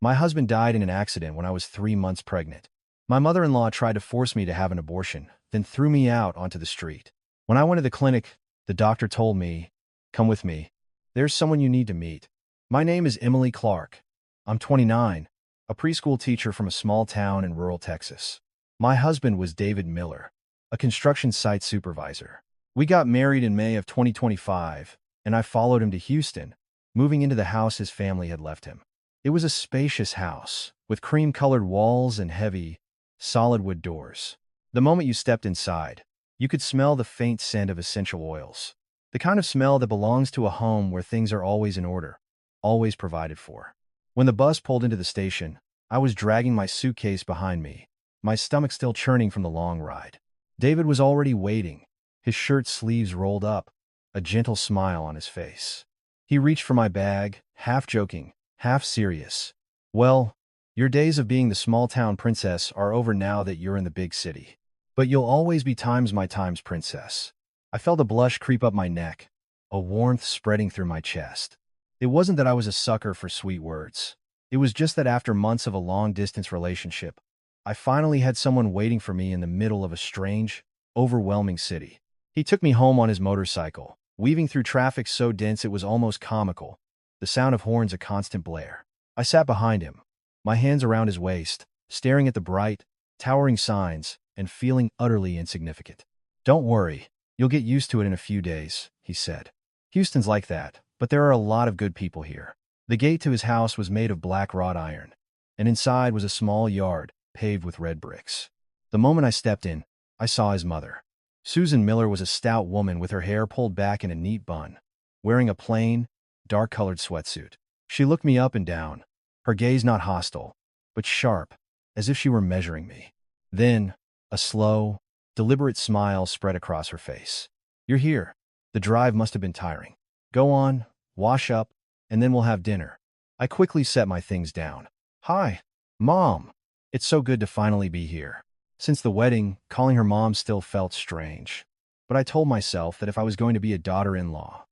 My husband died in an accident when I was 3 months pregnant. My mother-in-law tried to force me to have an abortion, then threw me out onto the street. When I went to the clinic, the doctor told me, "Come with me. There's someone you need to meet." My name is Emily Clark. I'm 29, a preschool teacher from a small town in rural Texas. My husband was David Miller, a construction site supervisor. We got married in May of 2025, and I followed him to Houston, moving into the house his family had left him. It was a spacious house, with cream-colored walls and heavy, solid wood doors. The moment you stepped inside, you could smell the faint scent of essential oils, the kind of smell that belongs to a home where things are always in order, always provided for. When the bus pulled into the station, I was dragging my suitcase behind me, my stomach still churning from the long ride. David was already waiting, his shirt sleeves rolled up, a gentle smile on his face. He reached for my bag, half joking, half serious. "Well, your days of being the small-town princess are over now that you're in the big city. But you'll always be my times princess." I felt a blush creep up my neck, a warmth spreading through my chest. It wasn't that I was a sucker for sweet words. It was just that after months of a long-distance relationship, I finally had someone waiting for me in the middle of a strange, overwhelming city. He took me home on his motorcycle, weaving through traffic so dense it was almost comical, the sound of horns a constant blare. I sat behind him, my hands around his waist, staring at the bright, towering signs and feeling utterly insignificant. "Don't worry, you'll get used to it in a few days," he said. "Houston's like that, but there are a lot of good people here." The gate to his house was made of black wrought iron, and inside was a small yard paved with red bricks. The moment I stepped in, I saw his mother. Susan Miller was a stout woman with her hair pulled back in a neat bun, wearing a plain, dark-colored sweatsuit. She looked me up and down, her gaze not hostile, but sharp, as if she were measuring me. Then, a slow, deliberate smile spread across her face. "You're here. The drive must have been tiring. Go on, wash up, and then we'll have dinner." I quickly set my things down. "Hi, Mom. It's so good to finally be here." Since the wedding, calling her mom still felt strange. But I told myself that if I was going to be a daughter-in-law,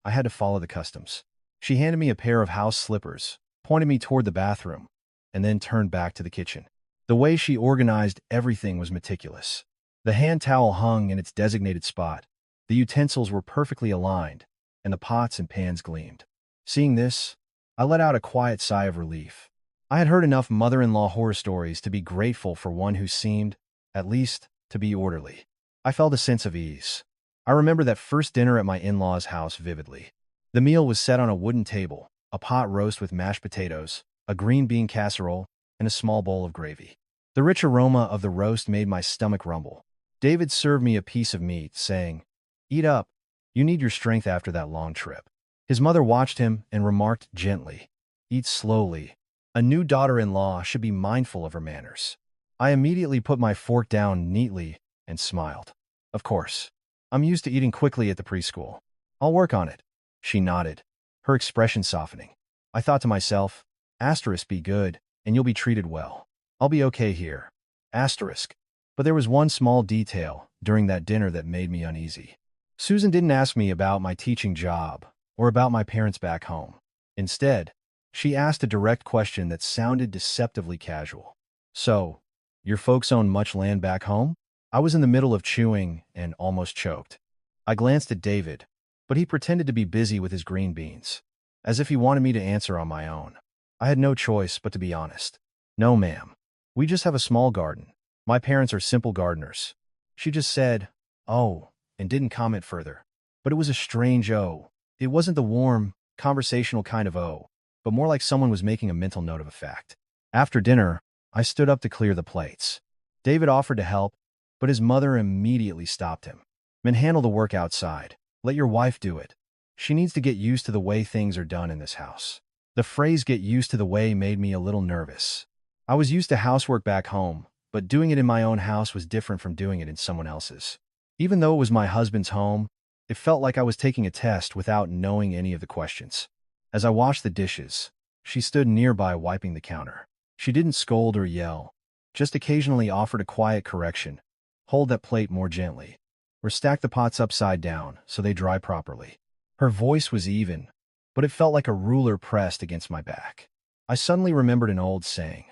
I had to follow the customs. She handed me a pair of house slippers, pointed me toward the bathroom, and then turned back to the kitchen. The way she organized everything was meticulous. The hand towel hung in its designated spot, the utensils were perfectly aligned, and the pots and pans gleamed. Seeing this, I let out a quiet sigh of relief. I had heard enough mother-in-law horror stories to be grateful for one who seemed, at least, to be orderly. I felt a sense of ease. I remember that first dinner at my in-laws' house vividly. The meal was set on a wooden table, a pot roast with mashed potatoes, a green bean casserole, and a small bowl of gravy. The rich aroma of the roast made my stomach rumble. David served me a piece of meat, saying, "Eat up. You need your strength after that long trip." His mother watched him and remarked gently, "Eat slowly. A new daughter-in-law should be mindful of her manners." I immediately put my fork down neatly and smiled. "Of course. I'm used to eating quickly at the preschool. I'll work on it." She nodded, her expression softening. I thought to myself, asterisk be good, and you'll be treated well. I'll be okay here. Asterisk. But there was one small detail during that dinner that made me uneasy. Susan didn't ask me about my teaching job or about my parents back home. Instead, she asked a direct question that sounded deceptively casual. "So, your folks own much land back home?" I was in the middle of chewing and almost choked. I glanced at David, but he pretended to be busy with his green beans, as if he wanted me to answer on my own. I had no choice but to be honest. "No, ma'am. We just have a small garden. My parents are simple gardeners." She just said, "Oh," and didn't comment further. But it was a strange "oh." It wasn't the warm, conversational kind of "oh," but more like someone was making a mental note of a fact. After dinner, I stood up to clear the plates. David offered to help, but his mother immediately stopped him. "Men, handle the work outside. Let your wife do it. She needs to get used to the way things are done in this house." The phrase "get used to the way" made me a little nervous. I was used to housework back home, but doing it in my own house was different from doing it in someone else's. Even though it was my husband's home, it felt like I was taking a test without knowing any of the questions. As I washed the dishes, she stood nearby wiping the counter. She didn't scold or yell, just occasionally offered a quiet correction. "Hold that plate more gently," or "stack the pots upside down so they dry properly." Her voice was even, but it felt like a ruler pressed against my back. I suddenly remembered an old saying.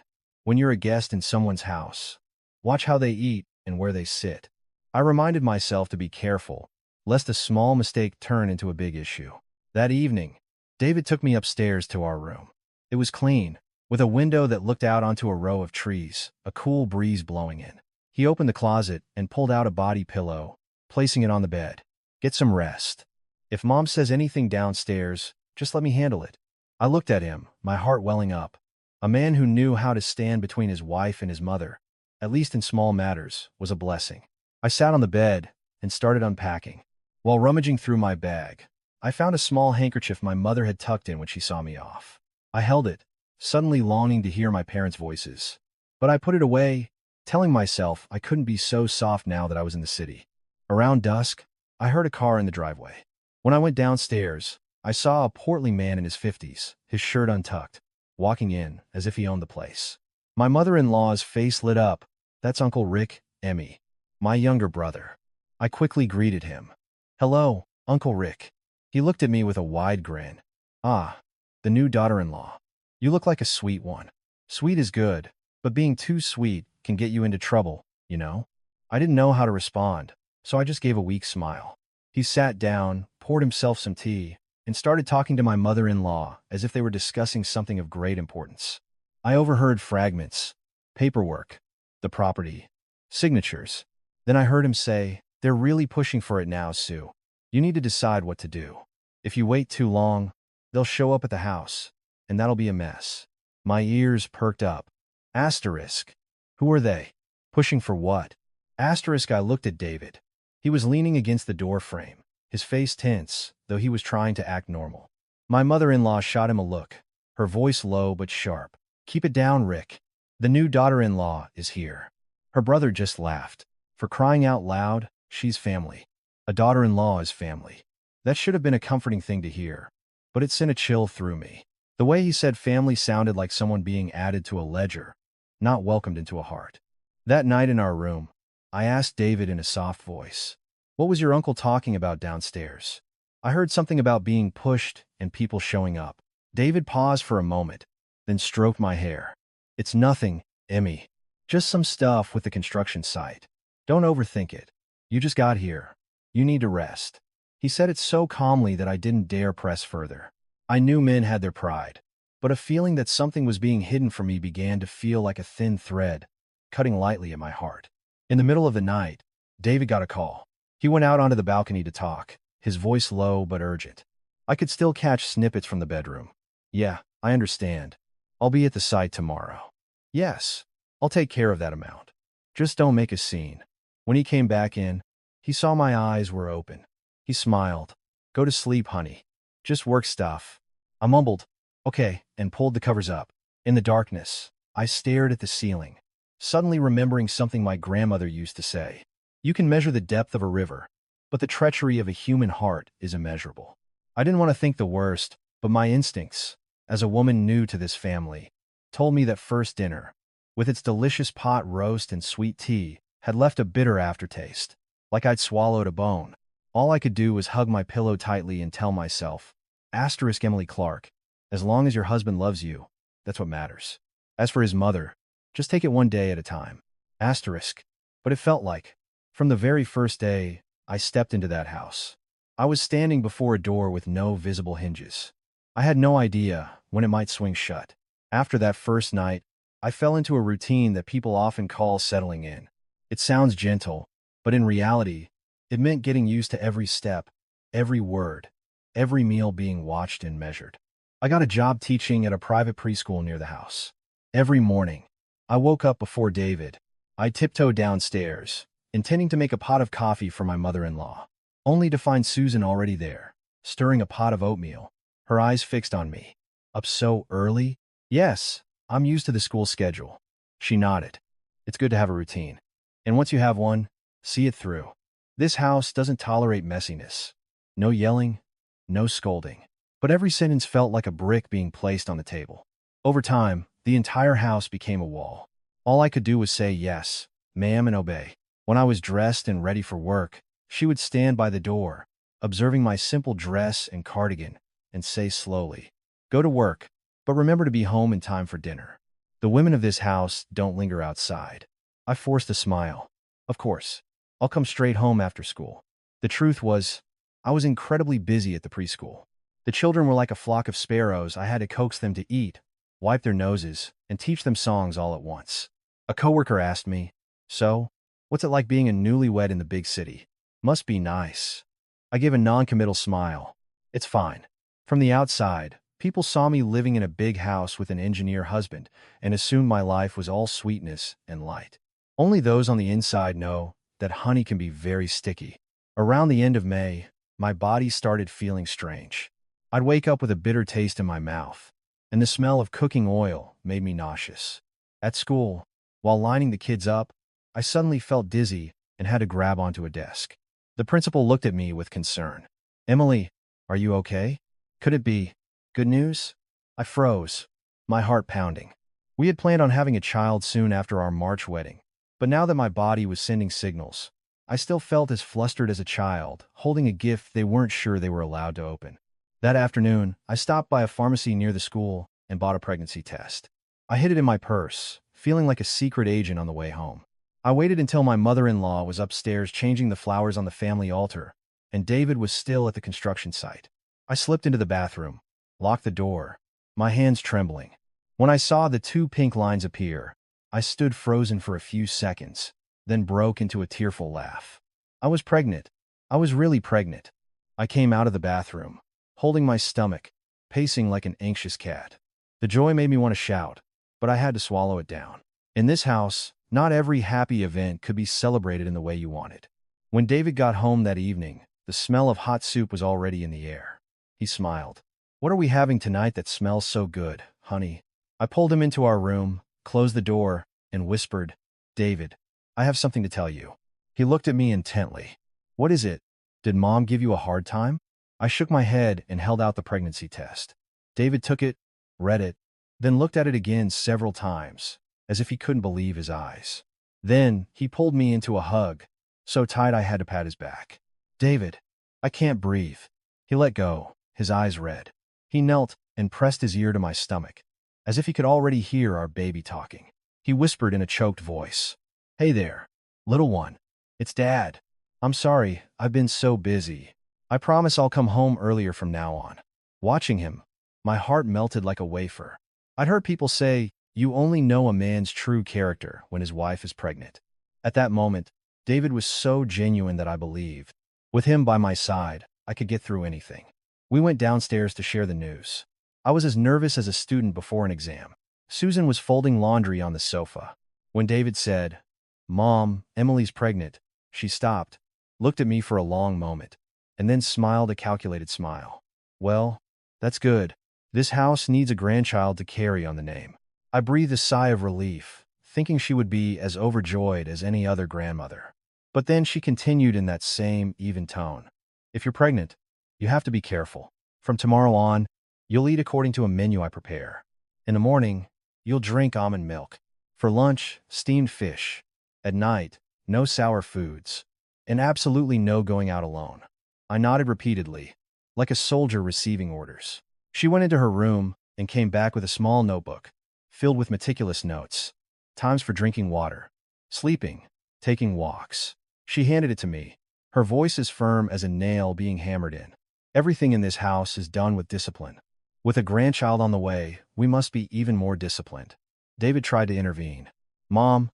When you're a guest in someone's house, watch how they eat and where they sit. I reminded myself to be careful, lest a small mistake turn into a big issue. That evening, David took me upstairs to our room. It was clean, with a window that looked out onto a row of trees, a cool breeze blowing in. He opened the closet and pulled out a body pillow, placing it on the bed. Get some rest. If Mom says anything downstairs, just let me handle it. I looked at him, my heart welling up. A man who knew how to stand between his wife and his mother, at least in small matters, was a blessing. I sat on the bed and started unpacking. While rummaging through my bag, I found a small handkerchief my mother had tucked in when she saw me off. I held it, suddenly longing to hear my parents' voices. But I put it away, telling myself I couldn't be so soft now that I was in the city. Around dusk, I heard a car in the driveway. When I went downstairs, I saw a portly man in his 50s, his shirt untucked, walking in as if he owned the place. My mother-in-law's face lit up. That's Uncle Rick, Emmy, my younger brother. I quickly greeted him. Hello, Uncle Rick. He looked at me with a wide grin. Ah, the new daughter-in-law. You look like a sweet one. Sweet is good, but being too sweet can get you into trouble, you know? I didn't know how to respond, so I just gave a weak smile. He sat down, poured himself some tea, and started talking to my mother-in-law as if they were discussing something of great importance. I overheard fragments, paperwork, the property, signatures. Then I heard him say, "They're really pushing for it now, Sue. You need to decide what to do. If you wait too long, they'll show up at the house, and that'll be a mess." My ears perked up. Asterisk. Who are they? Pushing for what? Asterisk. I looked at David. He was leaning against the door frame, his face tense, though he was trying to act normal. My mother-in-law shot him a look, her voice low but sharp. Keep it down, Rick. The new daughter-in-law is here. Her brother just laughed. For crying out loud, she's family. A daughter-in-law is family. That should have been a comforting thing to hear, but it sent a chill through me. The way he said family sounded like someone being added to a ledger, not welcomed into a heart. That night in our room, I asked David in a soft voice, "What was your uncle talking about downstairs?" I heard something about being pushed and people showing up. David paused for a moment, then stroked my hair. It's nothing, Emmy. Just some stuff with the construction site. Don't overthink it. You just got here. You need to rest. He said it so calmly that I didn't dare press further. I knew men had their pride, but a feeling that something was being hidden from me began to feel like a thin thread, cutting lightly at my heart. In the middle of the night, David got a call. He went out onto the balcony to talk, his voice low but urgent. I could still catch snippets from the bedroom. "Yeah, I understand. I'll be at the site tomorrow." "Yes, I'll take care of that amount. Just don't make a scene." When he came back in, he saw my eyes were open. He smiled. "Go to sleep, honey. Just work stuff." I mumbled, "Okay," and pulled the covers up. In the darkness, I stared at the ceiling, suddenly remembering something my grandmother used to say. You can measure the depth of a river, but the treachery of a human heart is immeasurable. I didn't want to think the worst, but my instincts, as a woman new to this family, told me that first dinner, with its delicious pot roast and sweet tea, had left a bitter aftertaste, like I'd swallowed a bone. All I could do was hug my pillow tightly and tell myself, asterisk Emily Clark, as long as your husband loves you, that's what matters. As for his mother, just take it one day at a time. Asterisk. But it felt like, from the very first day I stepped into that house, I was standing before a door with no visible hinges. I had no idea when it might swing shut. After that first night, I fell into a routine that people often call settling in. It sounds gentle, but in reality, it meant getting used to every step, every word, every meal being watched and measured. I got a job teaching at a private preschool near the house. Every morning, I woke up before David. I tiptoed downstairs, intending to make a pot of coffee for my mother-in-law, only to find Susan already there, stirring a pot of oatmeal, her eyes fixed on me. "Up so early?" "Yes, I'm used to the school schedule." She nodded. "It's good to have a routine. And once you have one, see it through. This house doesn't tolerate messiness. No yelling, no scolding." But every sentence felt like a brick being placed on the table. Over time, the entire house became a wall. All I could do was say yes, ma'am, and obey. When I was dressed and ready for work, she would stand by the door, observing my simple dress and cardigan, and say slowly, "Go to work. But remember to be home in time for dinner. The women of this house don't linger outside. I forced a smile. Of course. I'll come straight home after school. The truth was, I was incredibly busy at the preschool. The children were like a flock of sparrows. I had to coax them to eat, wipe their noses, and teach them songs all at once. A coworker asked me, "So, what's it like being a newlywed in the big city?" "Must be nice." I gave a non-committal smile. "It's fine." From the outside, people saw me living in a big house with an engineer husband and assumed my life was all sweetness and light. Only those on the inside know that honey can be very sticky. Around the end of May, my body started feeling strange. I'd wake up with a bitter taste in my mouth, and the smell of cooking oil made me nauseous. At school, while lining the kids up, I suddenly felt dizzy and had to grab onto a desk. The principal looked at me with concern. "Emily, are you okay? Could it be good news?" I froze, my heart pounding. We had planned on having a child soon after our March wedding, but now that my body was sending signals, I still felt as flustered as a child, holding a gift they weren't sure they were allowed to open. That afternoon, I stopped by a pharmacy near the school and bought a pregnancy test. I hid it in my purse, feeling like a secret agent on the way home. I waited until my mother-in-law was upstairs changing the flowers on the family altar, and David was still at the construction site. I slipped into the bathroom, locked the door, my hands trembling. When I saw the two pink lines appear, I stood frozen for a few seconds, then broke into a tearful laugh. I was pregnant. I was really pregnant. I came out of the bathroom, holding my stomach, pacing like an anxious cat. The joy made me want to shout, but I had to swallow it down. In this house, not every happy event could be celebrated in the way you wanted. When David got home that evening, the smell of hot soup was already in the air. He smiled. "What are we having tonight that smells so good, honey?" I pulled him into our room, closed the door, and whispered, "David, I have something to tell you." He looked at me intently. "What is it? Did Mom give you a hard time?" I shook my head and held out the pregnancy test. David took it, read it, then looked at it again several times, as if he couldn't believe his eyes. Then he pulled me into a hug, so tight I had to pat his back. "David, I can't breathe." He let go, his eyes red. He knelt and pressed his ear to my stomach, as if he could already hear our baby talking. He whispered in a choked voice, "Hey there, little one. It's Dad. I'm sorry, I've been so busy. I promise I'll come home earlier from now on." Watching him, my heart melted like a wafer. I'd heard people say, you only know a man's true character when his wife is pregnant. At that moment, David was so genuine that I believed. With him by my side, I could get through anything. We went downstairs to share the news. I was as nervous as a student before an exam. Susan was folding laundry on the sofa. When David said, "Mom, Emily's pregnant," she stopped, looked at me for a long moment, and then smiled a calculated smile. "Well, that's good. This house needs a grandchild to carry on the name." I breathed a sigh of relief, thinking she would be as overjoyed as any other grandmother. But then she continued in that same even tone. "If you're pregnant, you have to be careful. From tomorrow on, you'll eat according to a menu I prepare. In the morning, you'll drink almond milk. For lunch, steamed fish. At night, no sour foods. And absolutely no going out alone." I nodded repeatedly, like a soldier receiving orders. She went into her room and came back with a small notebook, filled with meticulous notes. Times for drinking water, sleeping, taking walks. She handed it to me, her voice as firm as a nail being hammered in. "Everything in this house is done with discipline. With a grandchild on the way, we must be even more disciplined." David tried to intervene. "Mom,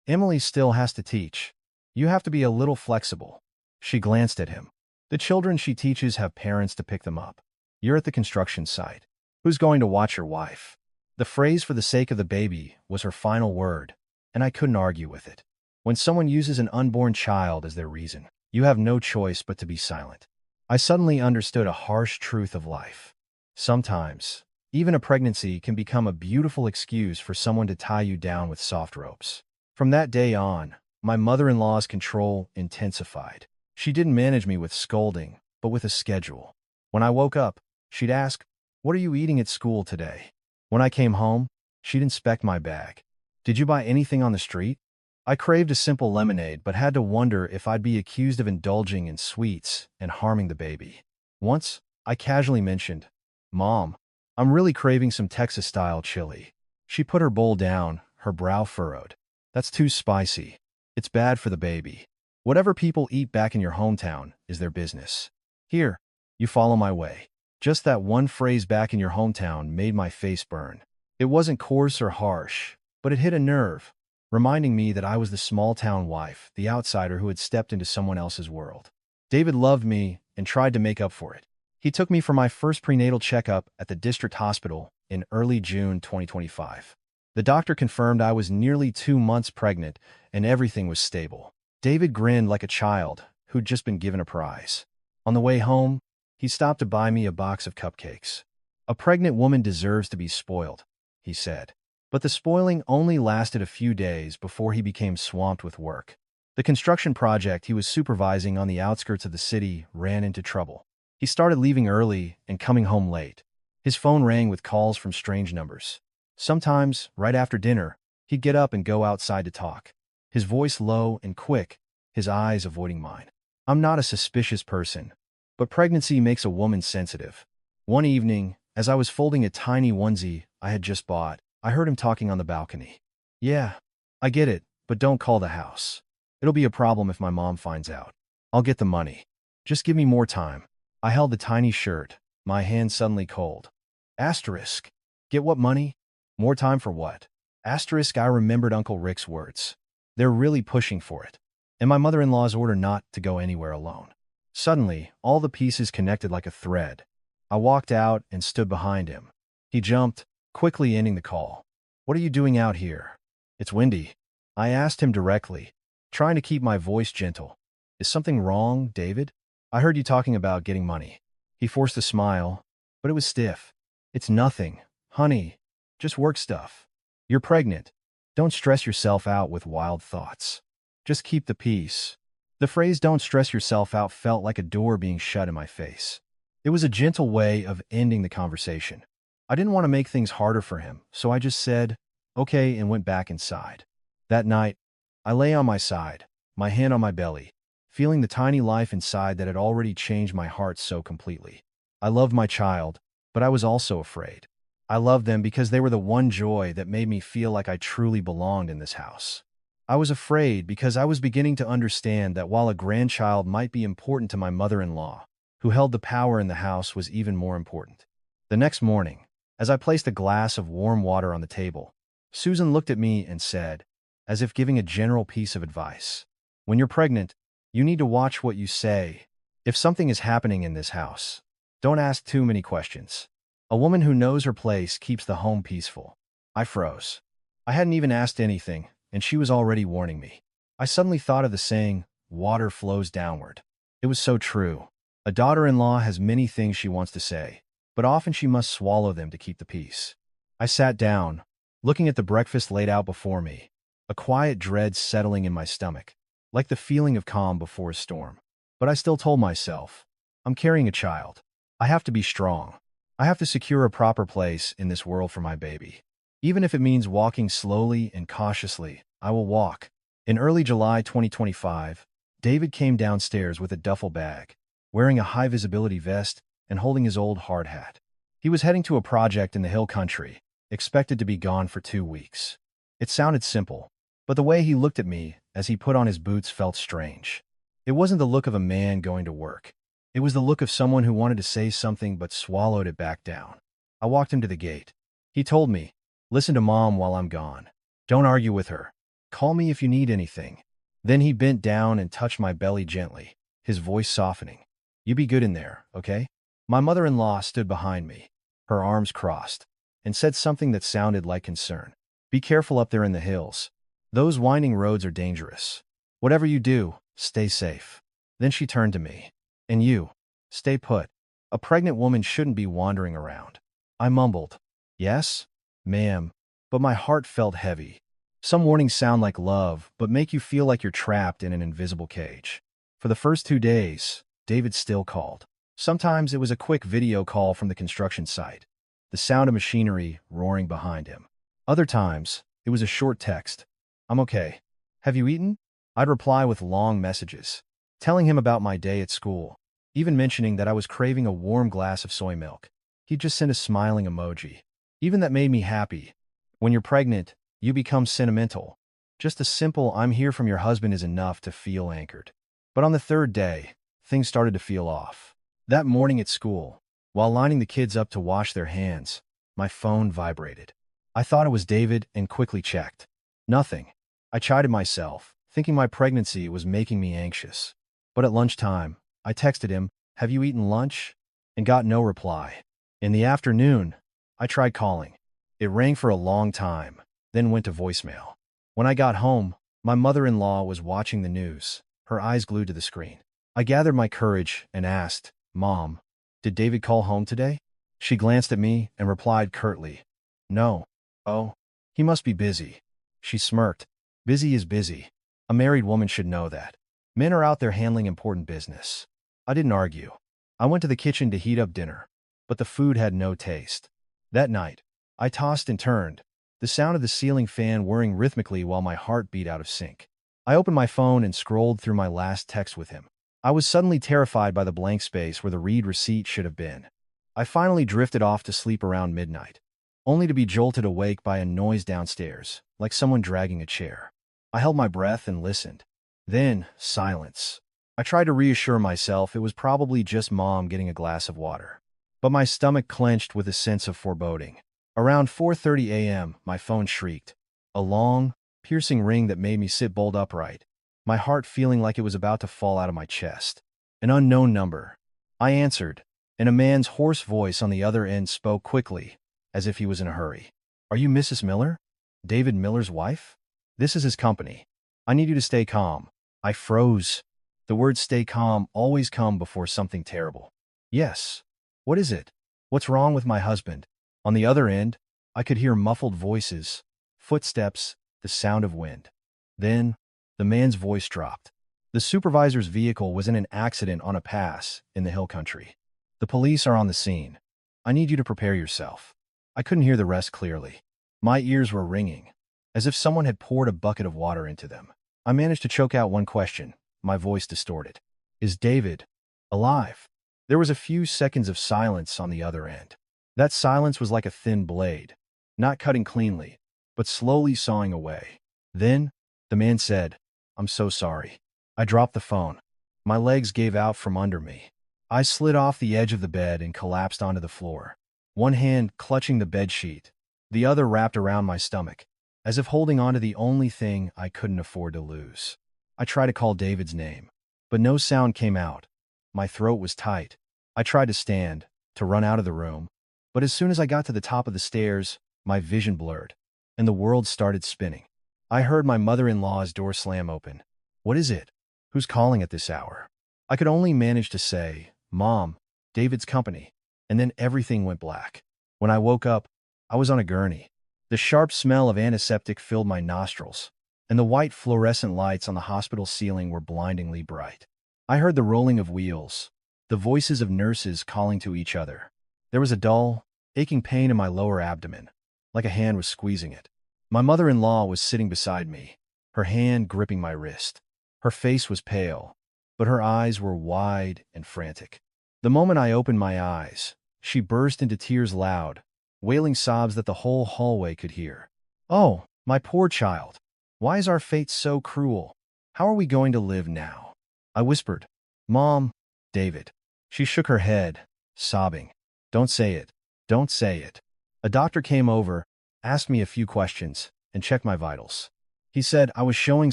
Emily still has to teach. You have to be a little flexible." She glanced at him. "The children she teaches have parents to pick them up. You're at the construction site. Who's going to watch your wife?" The phrase "for the sake of the baby" was her final word, and I couldn't argue with it. When someone uses an unborn child as their reason, you have no choice but to be silent. I suddenly understood a harsh truth of life. Sometimes, even a pregnancy can become a beautiful excuse for someone to tie you down with soft ropes. From that day on, my mother-in-law's control intensified. She didn't manage me with scolding, but with a schedule. When I woke up, she'd ask, "What are you eating at school today?" When I came home, she'd inspect my bag. "Did you buy anything on the street?" I craved a simple lemonade, but had to wonder if I'd be accused of indulging in sweets and harming the baby. Once, I casually mentioned, "Mom, I'm really craving some Texas-style chili. She put her bowl down, her brow furrowed. That's too spicy. It's bad for the baby. Whatever people eat back in your hometown is their business. Here, you follow my way. Just that one phrase back in your hometown made my face burn. It wasn't coarse or harsh, but it hit a nerve, reminding me that I was the small-town wife, the outsider who had stepped into someone else's world. David loved me and tried to make up for it. He took me for my first prenatal checkup at the district hospital in early June 2025. The doctor confirmed I was nearly 2 months pregnant and everything was stable. David grinned like a child who'd just been given a prize. On the way home, he stopped to buy me a box of cupcakes. A pregnant woman deserves to be spoiled, he said. But the spoiling only lasted a few days before he became swamped with work. The construction project he was supervising on the outskirts of the city ran into trouble. He started leaving early and coming home late. His phone rang with calls from strange numbers. Sometimes, right after dinner, he'd get up and go outside to talk. His voice low and quick, his eyes avoiding mine. I'm not a suspicious person, but pregnancy makes a woman sensitive. One evening, as I was folding a tiny onesie I had just bought, I heard him talking on the balcony. Yeah, I get it, but don't call the house. It'll be a problem if my mom finds out. I'll get the money. Just give me more time. I held the tiny shirt, my hand suddenly cold. Asterisk. Get what money? More time for what? Asterisk. I remembered Uncle Rick's words. They're really pushing for it. And my mother-in-law's order not to go anywhere alone. Suddenly, all the pieces connected like a thread. I walked out and stood behind him. He jumped, quickly ending the call. What are you doing out here? It's windy. I asked him directly, trying to keep my voice gentle. Is something wrong, David? I heard you talking about getting money. He forced a smile, but it was stiff. It's nothing, honey. Just work stuff. You're pregnant. Don't stress yourself out with wild thoughts. Just keep the peace. The phrase "don't stress yourself out" felt like a door being shut in my face. It was a gentle way of ending the conversation. I didn't want to make things harder for him, so I just said, okay, and went back inside. That night, I lay on my side, my hand on my belly, feeling the tiny life inside that had already changed my heart so completely. I loved my child, but I was also afraid. I loved them because they were the one joy that made me feel like I truly belonged in this house. I was afraid because I was beginning to understand that while a grandchild might be important to my mother-in-law, who held the power in the house was even more important. The next morning, as I placed a glass of warm water on the table, Susan looked at me and said, as if giving a general piece of advice, when you're pregnant, you need to watch what you say. If something is happening in this house, don't ask too many questions. A woman who knows her place keeps the home peaceful. I froze. I hadn't even asked anything, and she was already warning me. I suddenly thought of the saying, water flows downward. It was so true. A daughter-in-law has many things she wants to say, but often she must swallow them to keep the peace. I sat down, looking at the breakfast laid out before me, a quiet dread settling in my stomach, like the feeling of calm before a storm. But I still told myself, I'm carrying a child. I have to be strong. I have to secure a proper place in this world for my baby. Even if it means walking slowly and cautiously, I will walk. In early July 2025, David came downstairs with a duffel bag, wearing a high-visibility vest and holding his old hard hat. He was heading to a project in the hill country, expected to be gone for 2 weeks. It sounded simple, but the way he looked at me as he put on his boots felt strange. It wasn't the look of a man going to work. It was the look of someone who wanted to say something but swallowed it back down. I walked him to the gate. He told me, listen to Mom while I'm gone. Don't argue with her. Call me if you need anything. Then he bent down and touched my belly gently, his voice softening. You be good in there, okay? My mother-in-law stood behind me, her arms crossed, and said something that sounded like concern. Be careful up there in the hills. Those winding roads are dangerous. Whatever you do, stay safe. Then she turned to me. And you, stay put. A pregnant woman shouldn't be wandering around. I mumbled, yes, ma'am, but my heart felt heavy. Some warnings sound like love, but make you feel like you're trapped in an invisible cage. For the first 2 days, David still called. Sometimes it was a quick video call from the construction site, the sound of machinery roaring behind him. Other times, it was a short text. I'm okay. Have you eaten? I'd reply with long messages, telling him about my day at school, even mentioning that I was craving a warm glass of soy milk. He just sent a smiling emoji. Even that made me happy. When you're pregnant, you become sentimental. Just a simple "I'm here" from your husband is enough to feel anchored. But on the third day, things started to feel off. That morning at school, while lining the kids up to wash their hands, my phone vibrated. I thought it was David and quickly checked. Nothing. I chided myself, thinking my pregnancy was making me anxious. But at lunchtime, I texted him, "Have you eaten lunch?" and got no reply. In the afternoon, I tried calling. It rang for a long time, then went to voicemail. When I got home, my mother-in-law was watching the news, her eyes glued to the screen. I gathered my courage and asked, "Mom, did David call home today?" She glanced at me and replied curtly, "No." "Oh, he must be busy." She smirked. Busy is busy. A married woman should know that. Men are out there handling important business. I didn't argue. I went to the kitchen to heat up dinner, but the food had no taste. That night, I tossed and turned, the sound of the ceiling fan whirring rhythmically while my heart beat out of sync. I opened my phone and scrolled through my last text with him. I was suddenly terrified by the blank space where the read receipt should have been. I finally drifted off to sleep around midnight, only to be jolted awake by a noise downstairs, like someone dragging a chair. I held my breath and listened. Then, silence. I tried to reassure myself it was probably just Mom getting a glass of water. But my stomach clenched with a sense of foreboding. Around 4:30 a.m., my phone shrieked. A long, piercing ring that made me sit bolt upright, my heart feeling like it was about to fall out of my chest. An unknown number. I answered, and a man's hoarse voice on the other end spoke quickly, as if he was in a hurry. "Are you Mrs. Miller? David Miller's wife? This is his company. I need you to stay calm." I froze. The words "stay calm" always come before something terrible. "Yes. What is it? What's wrong with my husband?" On the other end, I could hear muffled voices, footsteps, the sound of wind. Then, the man's voice dropped. The supervisor's vehicle was in an accident on a pass in the hill country. "The police are on the scene. I need you to prepare yourself." I couldn't hear the rest clearly. My ears were ringing, as if someone had poured a bucket of water into them. I managed to choke out one question, my voice distorted. "Is David alive?" There was a few seconds of silence on the other end. That silence was like a thin blade, not cutting cleanly, but slowly sawing away. Then, the man said, "I'm so sorry." I dropped the phone. My legs gave out from under me. I slid off the edge of the bed and collapsed onto the floor, one hand clutching the bedsheet, the other wrapped around my stomach, as if holding on to the only thing I couldn't afford to lose. I tried to call David's name, but no sound came out. My throat was tight. I tried to stand, to run out of the room, but as soon as I got to the top of the stairs, my vision blurred, and the world started spinning. I heard my mother-in-law's door slam open. "What is it? Who's calling at this hour?" I could only manage to say, "Mom, David's company," and then everything went black. When I woke up, I was on a gurney. The sharp smell of antiseptic filled my nostrils, and the white fluorescent lights on the hospital ceiling were blindingly bright. I heard the rolling of wheels, the voices of nurses calling to each other. There was a dull, aching pain in my lower abdomen, like a hand was squeezing it. My mother-in-law was sitting beside me, her hand gripping my wrist. Her face was pale, but her eyes were wide and frantic. The moment I opened my eyes, she burst into tears loud, wailing sobs that the whole hallway could hear. "Oh, my poor child. Why is our fate so cruel? How are we going to live now?" I whispered, "Mom, David." She shook her head, sobbing. "Don't say it. Don't say it." A doctor came over, asked me a few questions, and checked my vitals. He said I was showing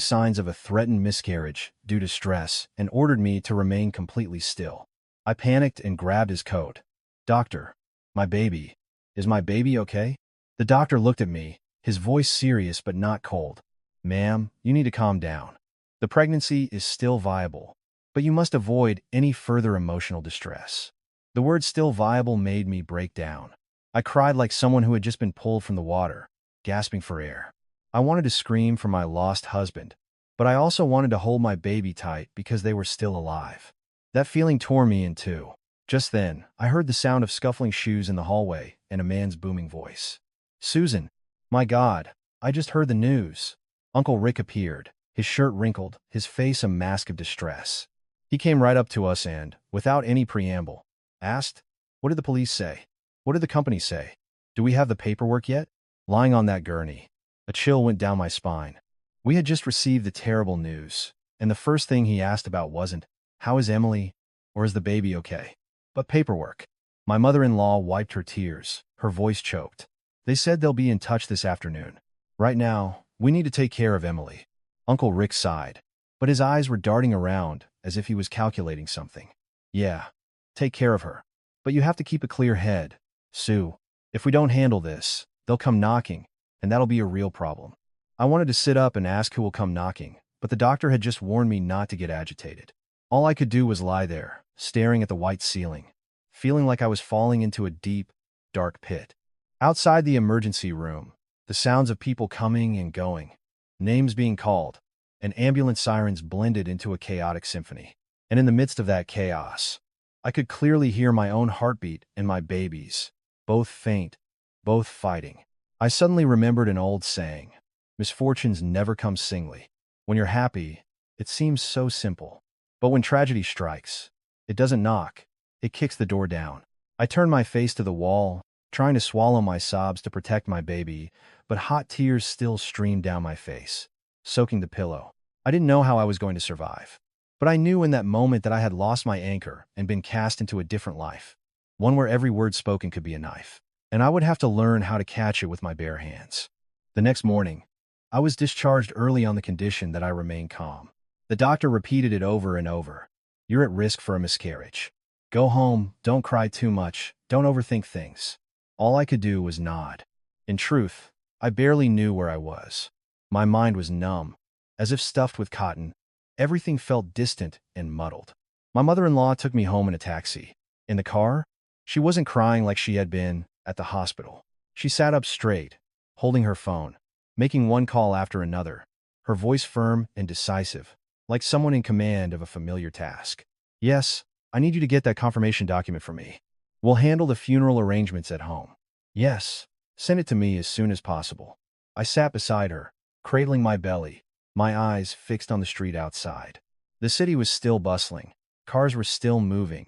signs of a threatened miscarriage due to stress and ordered me to remain completely still. I panicked and grabbed his coat. "Doctor, my baby. Is my baby okay?" The doctor looked at me, his voice serious but not cold. "Ma'am, you need to calm down. The pregnancy is still viable, but you must avoid any further emotional distress." The word "still viable" made me break down. I cried like someone who had just been pulled from the water, gasping for air. I wanted to scream for my lost husband, but I also wanted to hold my baby tight because they were still alive. That feeling tore me in two. Just then, I heard the sound of scuffling shoes in the hallway and a man's booming voice. "Susan, my God, I just heard the news." Uncle Rick appeared, his shirt wrinkled, his face a mask of distress. He came right up to us and, without any preamble, asked, "What did the police say?" What did the company say? Do we have the paperwork yet? Lying on that gurney, a chill went down my spine. We had just received the terrible news, and the first thing he asked about wasn't, how is Emily, or is the baby okay? But paperwork. My mother-in-law wiped her tears, her voice choked. They said they'll be in touch this afternoon. Right now, we need to take care of Emily. Uncle Rick sighed, but his eyes were darting around as if he was calculating something. Yeah, take care of her. But you have to keep a clear head, Sue. If we don't handle this, they'll come knocking, and that'll be a real problem. I wanted to sit up and ask who will come knocking, but the doctor had just warned me not to get agitated. All I could do was lie there, staring at the white ceiling, feeling like I was falling into a deep, dark pit. Outside the emergency room, the sounds of people coming and going, names being called, and ambulance sirens blended into a chaotic symphony. And in the midst of that chaos, I could clearly hear my own heartbeat and my baby's, both faint, both fighting. I suddenly remembered an old saying, misfortunes never come singly. When you're happy, it seems so simple. But when tragedy strikes, it doesn't knock, it kicks the door down. I turned my face to the wall, trying to swallow my sobs to protect my baby, but hot tears still streamed down my face, soaking the pillow. I didn't know how I was going to survive. But I knew in that moment that I had lost my anchor and been cast into a different life, one where every word spoken could be a knife, and I would have to learn how to catch it with my bare hands. The next morning, I was discharged early on the condition that I remain calm. The doctor repeated it over and over. You're at risk for a miscarriage. Go home, don't cry too much, don't overthink things. All I could do was nod. In truth, I barely knew where I was. My mind was numb, as if stuffed with cotton. Everything felt distant and muddled. My mother-in-law took me home in a taxi. In the car, she wasn't crying like she had been at the hospital. She sat up straight, holding her phone, making one call after another, her voice firm and decisive, like someone in command of a familiar task. Yes, I need you to get that confirmation document for me. We'll handle the funeral arrangements at home. Yes, send it to me as soon as possible. I sat beside her, cradling my belly, my eyes fixed on the street outside. The city was still bustling. Cars were still moving.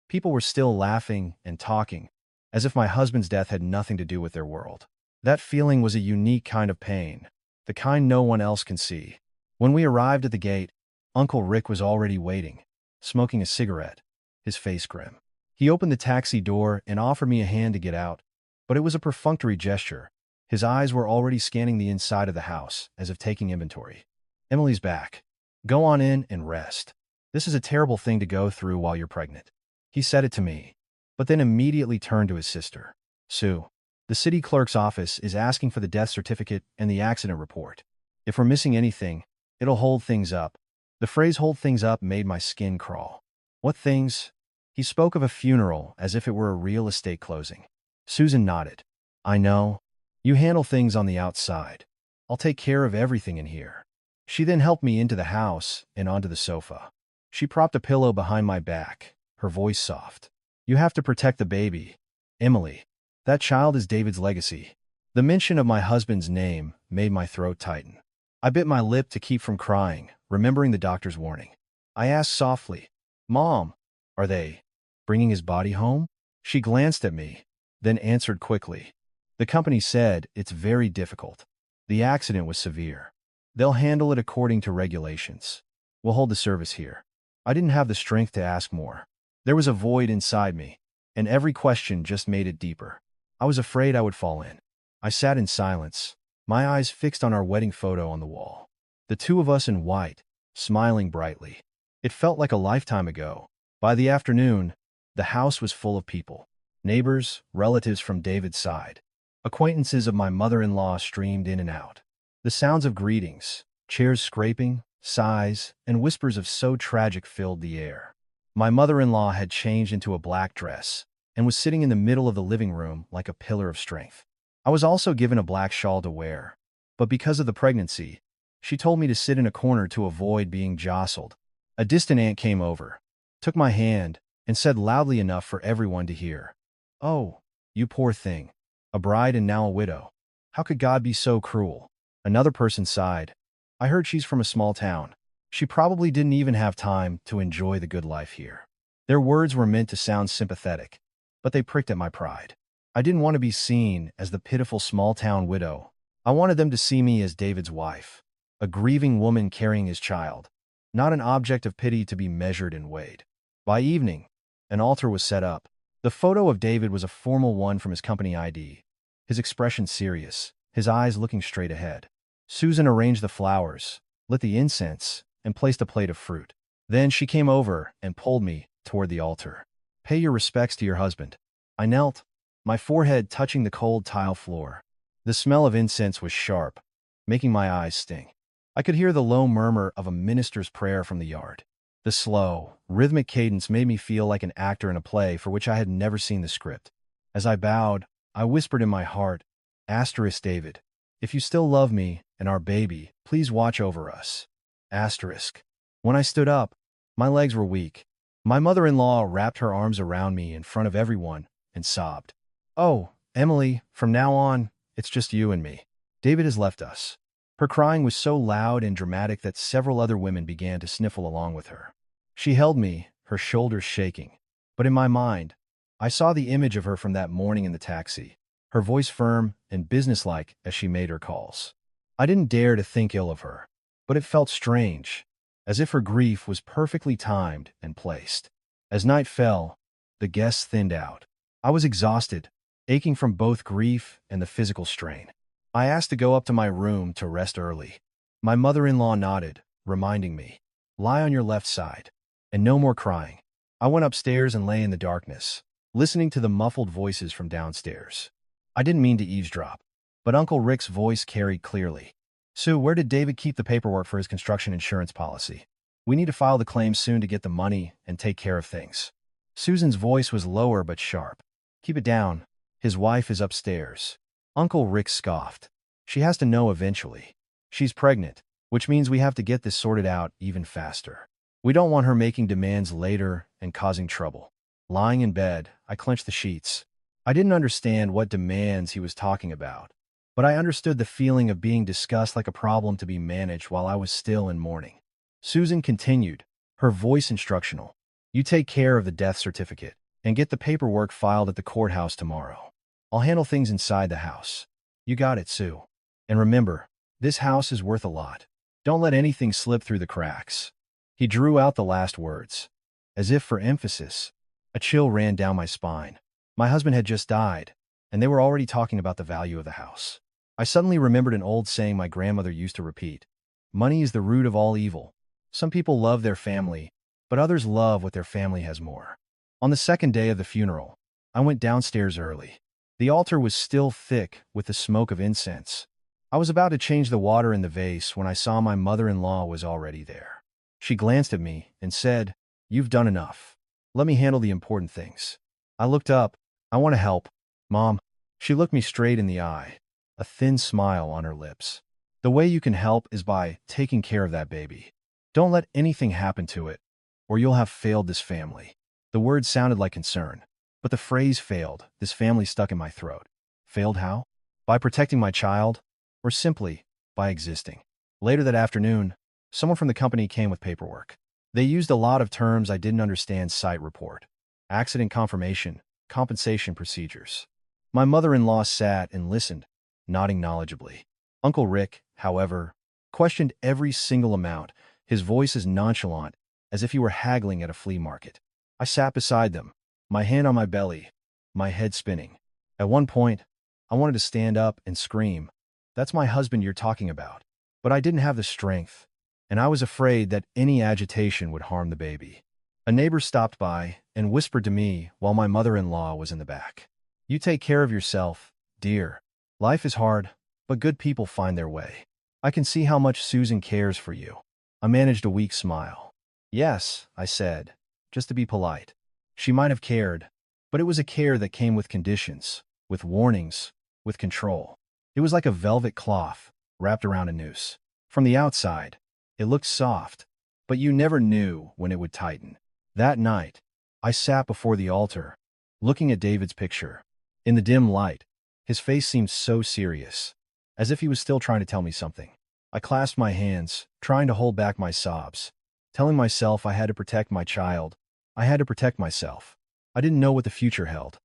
People were still laughing and talking, as if my husband's death had nothing to do with their world. That feeling was a unique kind of pain, the kind no one else can see. When we arrived at the gate, Uncle Rick was already waiting, smoking a cigarette, his face grim. He opened the taxi door and offered me a hand to get out, but it was a perfunctory gesture. His eyes were already scanning the inside of the house, as if taking inventory. Emily's back. Go on in and rest. This is a terrible thing to go through while you're pregnant. He said it to me, but then immediately turned to his sister. Sue, the city clerk's office is asking for the death certificate and the accident report. If we're missing anything, it'll hold things up. The phrase hold things up made my skin crawl. What things? He spoke of a funeral as if it were a real estate closing. Susan nodded. I know. You handle things on the outside. I'll take care of everything in here. She then helped me into the house and onto the sofa. She propped a pillow behind my back, her voice soft. You have to protect the baby, Emily. That child is David's legacy. The mention of my husband's name made my throat tighten. I bit my lip to keep from crying, remembering the doctor's warning. I asked softly, Mom, are they bringing his body home? She glanced at me, then answered quickly. The company said it's very difficult. The accident was severe. They'll handle it according to regulations. We'll hold the service here. I didn't have the strength to ask more. There was a void inside me, and every question just made it deeper. I was afraid I would fall in. I sat in silence, my eyes fixed on our wedding photo on the wall. The two of us in white, smiling brightly. It felt like a lifetime ago. By the afternoon, the house was full of people. Neighbors, relatives from David's side. Acquaintances of my mother-in-law streamed in and out. The sounds of greetings, chairs scraping, sighs, and whispers of so tragic filled the air. My mother-in-law had changed into a black dress and was sitting in the middle of the living room like a pillar of strength. I was also given a black shawl to wear, but because of the pregnancy, she told me to sit in a corner to avoid being jostled. A distant aunt came over, took my hand, and said loudly enough for everyone to hear, "Oh, you poor thing. A bride and now a widow. How could God be so cruel?" Another person sighed. I heard she's from a small town. She probably didn't even have time to enjoy the good life here. Their words were meant to sound sympathetic, but they pricked at my pride. I didn't want to be seen as the pitiful small-town widow. I wanted them to see me as David's wife, a grieving woman carrying his child, not an object of pity to be measured and weighed. By evening, an altar was set up. The photo of David was a formal one from his company ID, his expression serious, his eyes looking straight ahead. Susan arranged the flowers, lit the incense, and placed a plate of fruit. Then she came over and pulled me toward the altar. "Pay your respects to your husband." I knelt, my forehead touching the cold tile floor. The smell of incense was sharp, making my eyes sting. I could hear the low murmur of a minister's prayer from the yard. The slow, rhythmic cadence made me feel like an actor in a play for which I had never seen the script. As I bowed, I whispered in my heart, "Asterisk David, if you still love me and our baby, please watch over us." Asterisk. When I stood up, my legs were weak. My mother-in-law wrapped her arms around me in front of everyone and sobbed. "Oh, Emily, from now on, it's just you and me. David has left us." Her crying was so loud and dramatic that several other women began to sniffle along with her. She held me, her shoulders shaking. But in my mind, I saw the image of her from that morning in the taxi, her voice firm and businesslike as she made her calls. I didn't dare to think ill of her, but it felt strange, as if her grief was perfectly timed and placed. As night fell, the guests thinned out. I was exhausted, aching from both grief and the physical strain. I asked to go up to my room to rest early. My mother-in-law nodded, reminding me, "Lie on your left side, and no more crying." I went upstairs and lay in the darkness, listening to the muffled voices from downstairs. I didn't mean to eavesdrop, but Uncle Rick's voice carried clearly. "Sue, where did David keep the paperwork for his construction insurance policy? We need to file the claim soon to get the money and take care of things." Susan's voice was lower but sharp. "Keep it down. His wife is upstairs." Uncle Rick scoffed. "She has to know eventually. She's pregnant, which means we have to get this sorted out even faster. We don't want her making demands later and causing trouble." Lying in bed, I clenched the sheets. I didn't understand what demands he was talking about, but I understood the feeling of being discussed like a problem to be managed while I was still in mourning. Susan continued, her voice instructional. "You take care of the death certificate and get the paperwork filed at the courthouse tomorrow. I'll handle things inside the house." "You got it, Sue. And remember, this house is worth a lot. Don't let anything slip through the cracks." He drew out the last words. As if for emphasis, a chill ran down my spine. My husband had just died, and they were already talking about the value of the house. I suddenly remembered an old saying my grandmother used to repeat: "Money is the root of all evil." Some people love their family, but others love what their family has more. On the second day of the funeral, I went downstairs early. The altar was still thick with the smoke of incense. I was about to change the water in the vase when I saw my mother-in-law was already there. She glanced at me and said, "You've done enough. Let me handle the important things." I looked up. "I want to help, Mom." She looked me straight in the eye, a thin smile on her lips. "The way you can help is by taking care of that baby. Don't let anything happen to it, or you'll have failed this family." The words sounded like concern, but the phrase "failed this family" stuck in my throat. Failed how? By protecting my child, or simply by existing? Later that afternoon, someone from the company came with paperwork. They used a lot of terms I didn't understand: site report, accident confirmation, compensation procedures. My mother-in-law sat and listened, nodding knowledgeably. Uncle Rick, however, questioned every single amount, his voice as nonchalant as if he were haggling at a flea market. I sat beside them, my hand on my belly, my head spinning. At one point, I wanted to stand up and scream, "That's my husband you're talking about." But I didn't have the strength, and I was afraid that any agitation would harm the baby. A neighbor stopped by and whispered to me while my mother-in-law was in the back. "You take care of yourself, dear. Life is hard, but good people find their way. I can see how much Susan cares for you." I managed a weak smile. "Yes," I said, just to be polite. She might have cared, but it was a care that came with conditions, with warnings, with control. It was like a velvet cloth wrapped around a noose. From the outside, it looked soft, but you never knew when it would tighten. That night, I sat before the altar, looking at David's picture. In the dim light, his face seemed so serious, as if he was still trying to tell me something. I clasped my hands, trying to hold back my sobs, telling myself I had to protect my child. I had to protect myself. I didn't know what the future held.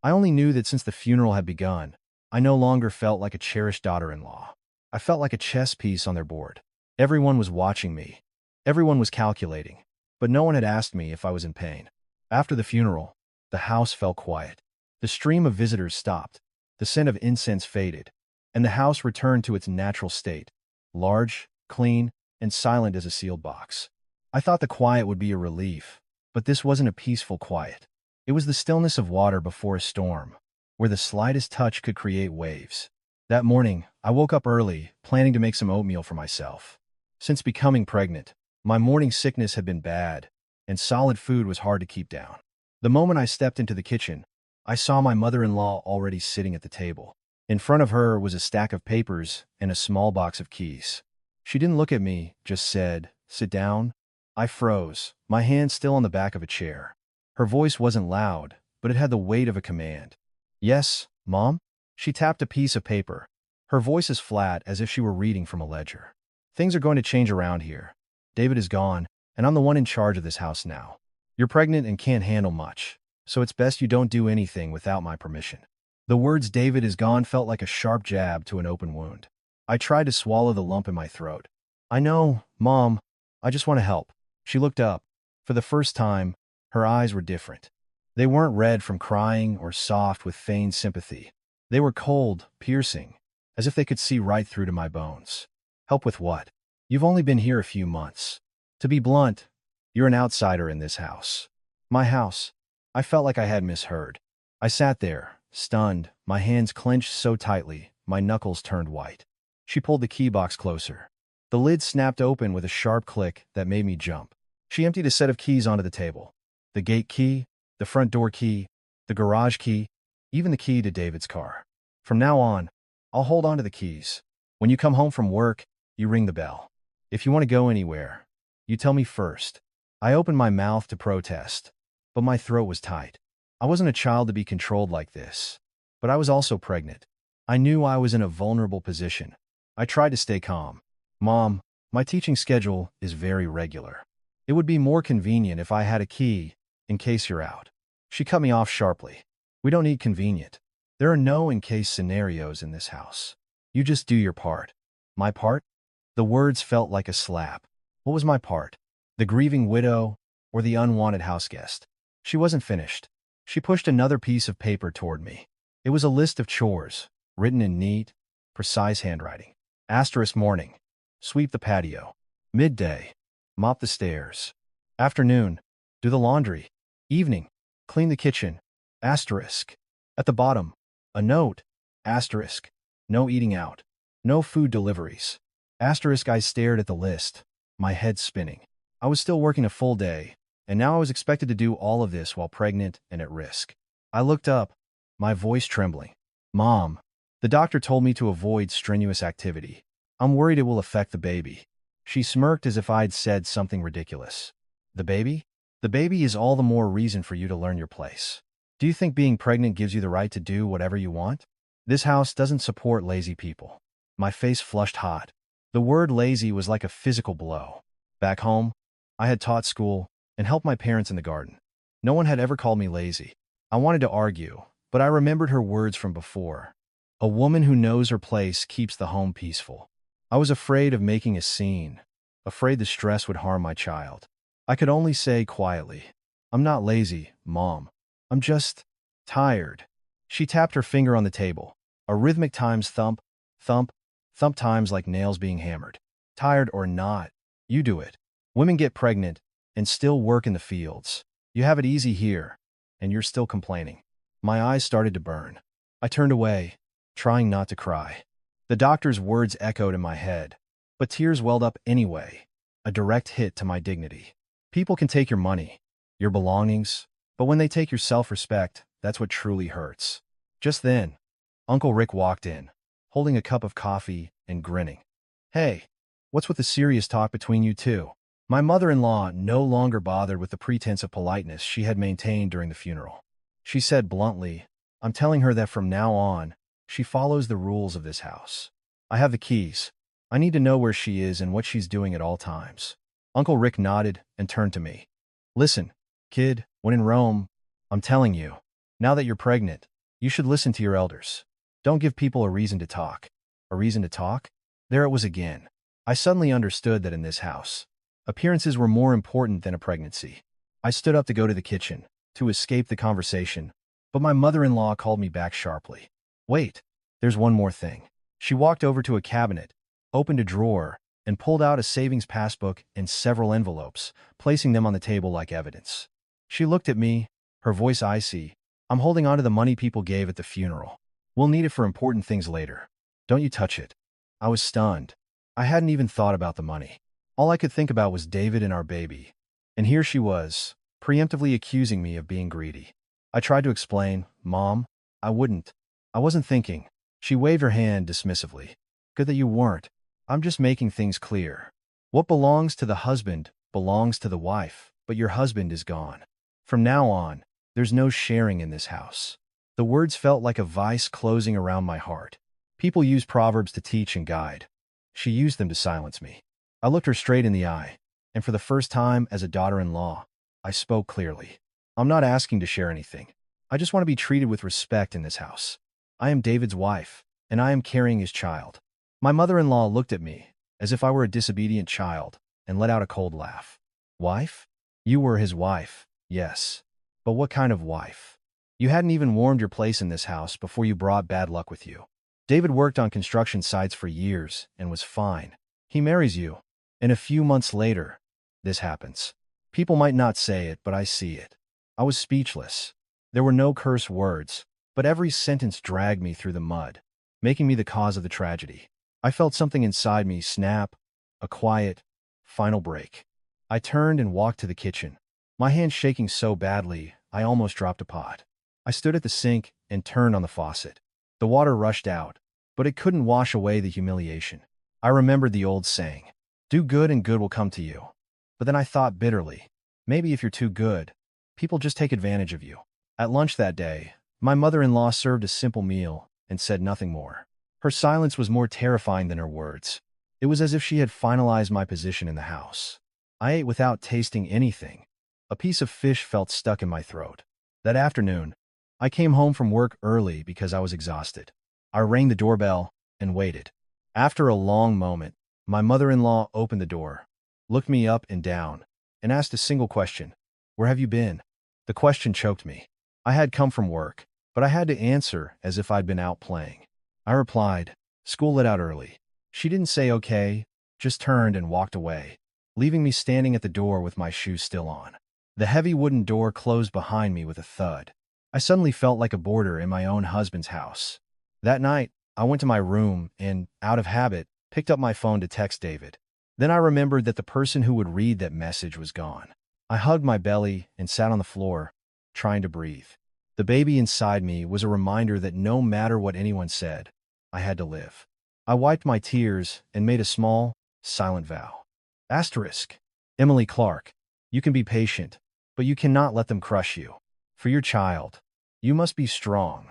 I only knew that since the funeral had begun, I no longer felt like a cherished daughter-in-law. I felt like a chess piece on their board. Everyone was watching me. Everyone was calculating. But no one had asked me if I was in pain. After the funeral, the house fell quiet. The stream of visitors stopped. The scent of incense faded, and the house returned to its natural state, large, clean, and silent as a sealed box. I thought the quiet would be a relief, but this wasn't a peaceful quiet. It was the stillness of water before a storm, where the slightest touch could create waves. That morning, I woke up early, planning to make some oatmeal for myself. Since becoming pregnant, my morning sickness had been bad, and solid food was hard to keep down. The moment I stepped into the kitchen, I saw my mother-in-law already sitting at the table. In front of her was a stack of papers and a small box of keys. She didn't look at me, just said, "Sit down." I froze, my hand still on the back of a chair. Her voice wasn't loud, but it had the weight of a command. "Yes, Mom?" She tapped a piece of paper. Her voice as flat as if she were reading from a ledger. "Things are going to change around here. David is gone, and I'm the one in charge of this house now. You're pregnant and can't handle much, so it's best you don't do anything without my permission." The words "David is gone" felt like a sharp jab to an open wound. I tried to swallow the lump in my throat. "I know, Mom. I just want to help." She looked up. For the first time, her eyes were different. They weren't red from crying or soft with feigned sympathy. They were cold, piercing, as if they could see right through to my bones. "Help with what? You've only been here a few months. To be blunt, you're an outsider in this house." My house. I felt like I had misheard. I sat there, stunned, my hands clenched so tightly, my knuckles turned white. She pulled the key box closer. The lid snapped open with a sharp click that made me jump. She emptied a set of keys onto the table. The gate key, the front door key, the garage key, even the key to David's car. "From now on, I'll hold on to the keys. When you come home from work, you ring the bell. If you want to go anywhere, you tell me first." I opened my mouth to protest, but my throat was tight. I wasn't a child to be controlled like this, but I was also pregnant. I knew I was in a vulnerable position. I tried to stay calm. "Mom, my teaching schedule is very regular. It would be more convenient if I had a key in case you're out." She cut me off sharply. "We don't need convenient. There are no in-case scenarios in this house. You just do your part." "My part?" The words felt like a slap. What was my part? The grieving widow or the unwanted houseguest? She wasn't finished. She pushed another piece of paper toward me. It was a list of chores, written in neat, precise handwriting. Asterisk morning. Sweep the patio. Midday. Mop the stairs. Afternoon. Do the laundry. Evening. Clean the kitchen. Asterisk. At the bottom, a note. Asterisk. No eating out. No food deliveries. Asterisk. I stared at the list, my head spinning. I was still working a full day, and now I was expected to do all of this while pregnant and at risk. I looked up, my voice trembling. "Mom, the doctor told me to avoid strenuous activity. I'm worried it will affect the baby." She smirked as if I'd said something ridiculous. "The baby? The baby is all the more reason for you to learn your place. Do you think being pregnant gives you the right to do whatever you want? This house doesn't support lazy people." My face flushed hot. The word lazy was like a physical blow. Back home, I had taught school and helped my parents in the garden. No one had ever called me lazy. I wanted to argue, but I remembered her words from before. "A woman who knows her place keeps the home peaceful." I was afraid of making a scene, afraid the stress would harm my child. I could only say quietly, "I'm not lazy, Mom. I'm just tired." She tapped her finger on the table, a rhythmic times thump, thump, thump times like nails being hammered. "Tired or not, you do it. Women get pregnant and still work in the fields. You have it easy here, and you're still complaining." My eyes started to burn. I turned away, trying not to cry. The doctor's words echoed in my head, but tears welled up anyway, a direct hit to my dignity. People can take your money, your belongings, but when they take your self-respect, that's what truly hurts. Just then, Uncle Rick walked in, holding a cup of coffee and grinning. "Hey, what's with the serious talk between you two?" My mother-in-law no longer bothered with the pretense of politeness she had maintained during the funeral. She said bluntly, "I'm telling her that from now on, she follows the rules of this house. I have the keys. I need to know where she is and what she's doing at all times." Uncle Rick nodded and turned to me. "Listen, kid, when in Rome, I'm telling you, now that you're pregnant, You should listen to your elders. Don't give people a reason to talk. A reason to talk? There it was again. I suddenly understood that in this house, appearances were more important than a pregnancy. I stood up to go to the kitchen, to escape the conversation, but my mother-in-law called me back sharply. Wait, there's one more thing. She walked over to a cabinet, opened a drawer, and pulled out a savings passbook and several envelopes, placing them on the table like evidence. She looked at me, her voice icy. I'm holding on to the money people gave at the funeral. We'll need it for important things later. Don't you touch it. I was stunned. I hadn't even thought about the money. All I could think about was David and our baby. And here she was, preemptively accusing me of being greedy. I tried to explain, Mom, I wouldn't. I wasn't thinking. She waved her hand dismissively. Good that you weren't. I'm just making things clear. What belongs to the husband belongs to the wife, but your husband is gone. From now on, there's no sharing in this house. The words felt like a vice closing around my heart. People use proverbs to teach and guide. She used them to silence me. I looked her straight in the eye, and for the first time as a daughter-in-law, I spoke clearly. I'm not asking to share anything. I just want to be treated with respect in this house. I am David's wife, and I am carrying his child. My mother-in-law looked at me, as if I were a disobedient child, and let out a cold laugh. Wife? You were his wife, yes. But what kind of wife? You hadn't even warmed your place in this house before you brought bad luck with you. David worked on construction sites for years and was fine. He marries you, and a few months later, this happens. People might not say it, but I see it. I was speechless. There were no curse words, but every sentence dragged me through the mud, making me the cause of the tragedy. I felt something inside me snap, a quiet, final break. I turned and walked to the kitchen, my hand shaking so badly I almost dropped a pot. I stood at the sink and turned on the faucet. The water rushed out, but it couldn't wash away the humiliation. I remembered the old saying, do good and good will come to you. But then I thought bitterly, maybe if you're too good, people just take advantage of you. At lunch that day, my mother-in-law served a simple meal and said nothing more. Her silence was more terrifying than her words. It was as if she had finalized my position in the house. I ate without tasting anything. A piece of fish felt stuck in my throat. That afternoon, I came home from work early because I was exhausted. I rang the doorbell and waited. After a long moment, my mother-in-law opened the door, looked me up and down, and asked a single question. Where have you been? The question choked me. I had come from work, but I had to answer as if I'd been out playing. I replied, school let out early. She didn't say okay, just turned and walked away, leaving me standing at the door with my shoes still on. The heavy wooden door closed behind me with a thud. I suddenly felt like a boarder in my own husband's house. That night, I went to my room and, out of habit, picked up my phone to text David. Then I remembered that the person who would read that message was gone. I hugged my belly and sat on the floor, trying to breathe. The baby inside me was a reminder that no matter what anyone said, I had to live. I wiped my tears and made a small, silent vow. Asterisk. Emily Clark, you can be patient, but you cannot let them crush you. For your child, you must be strong.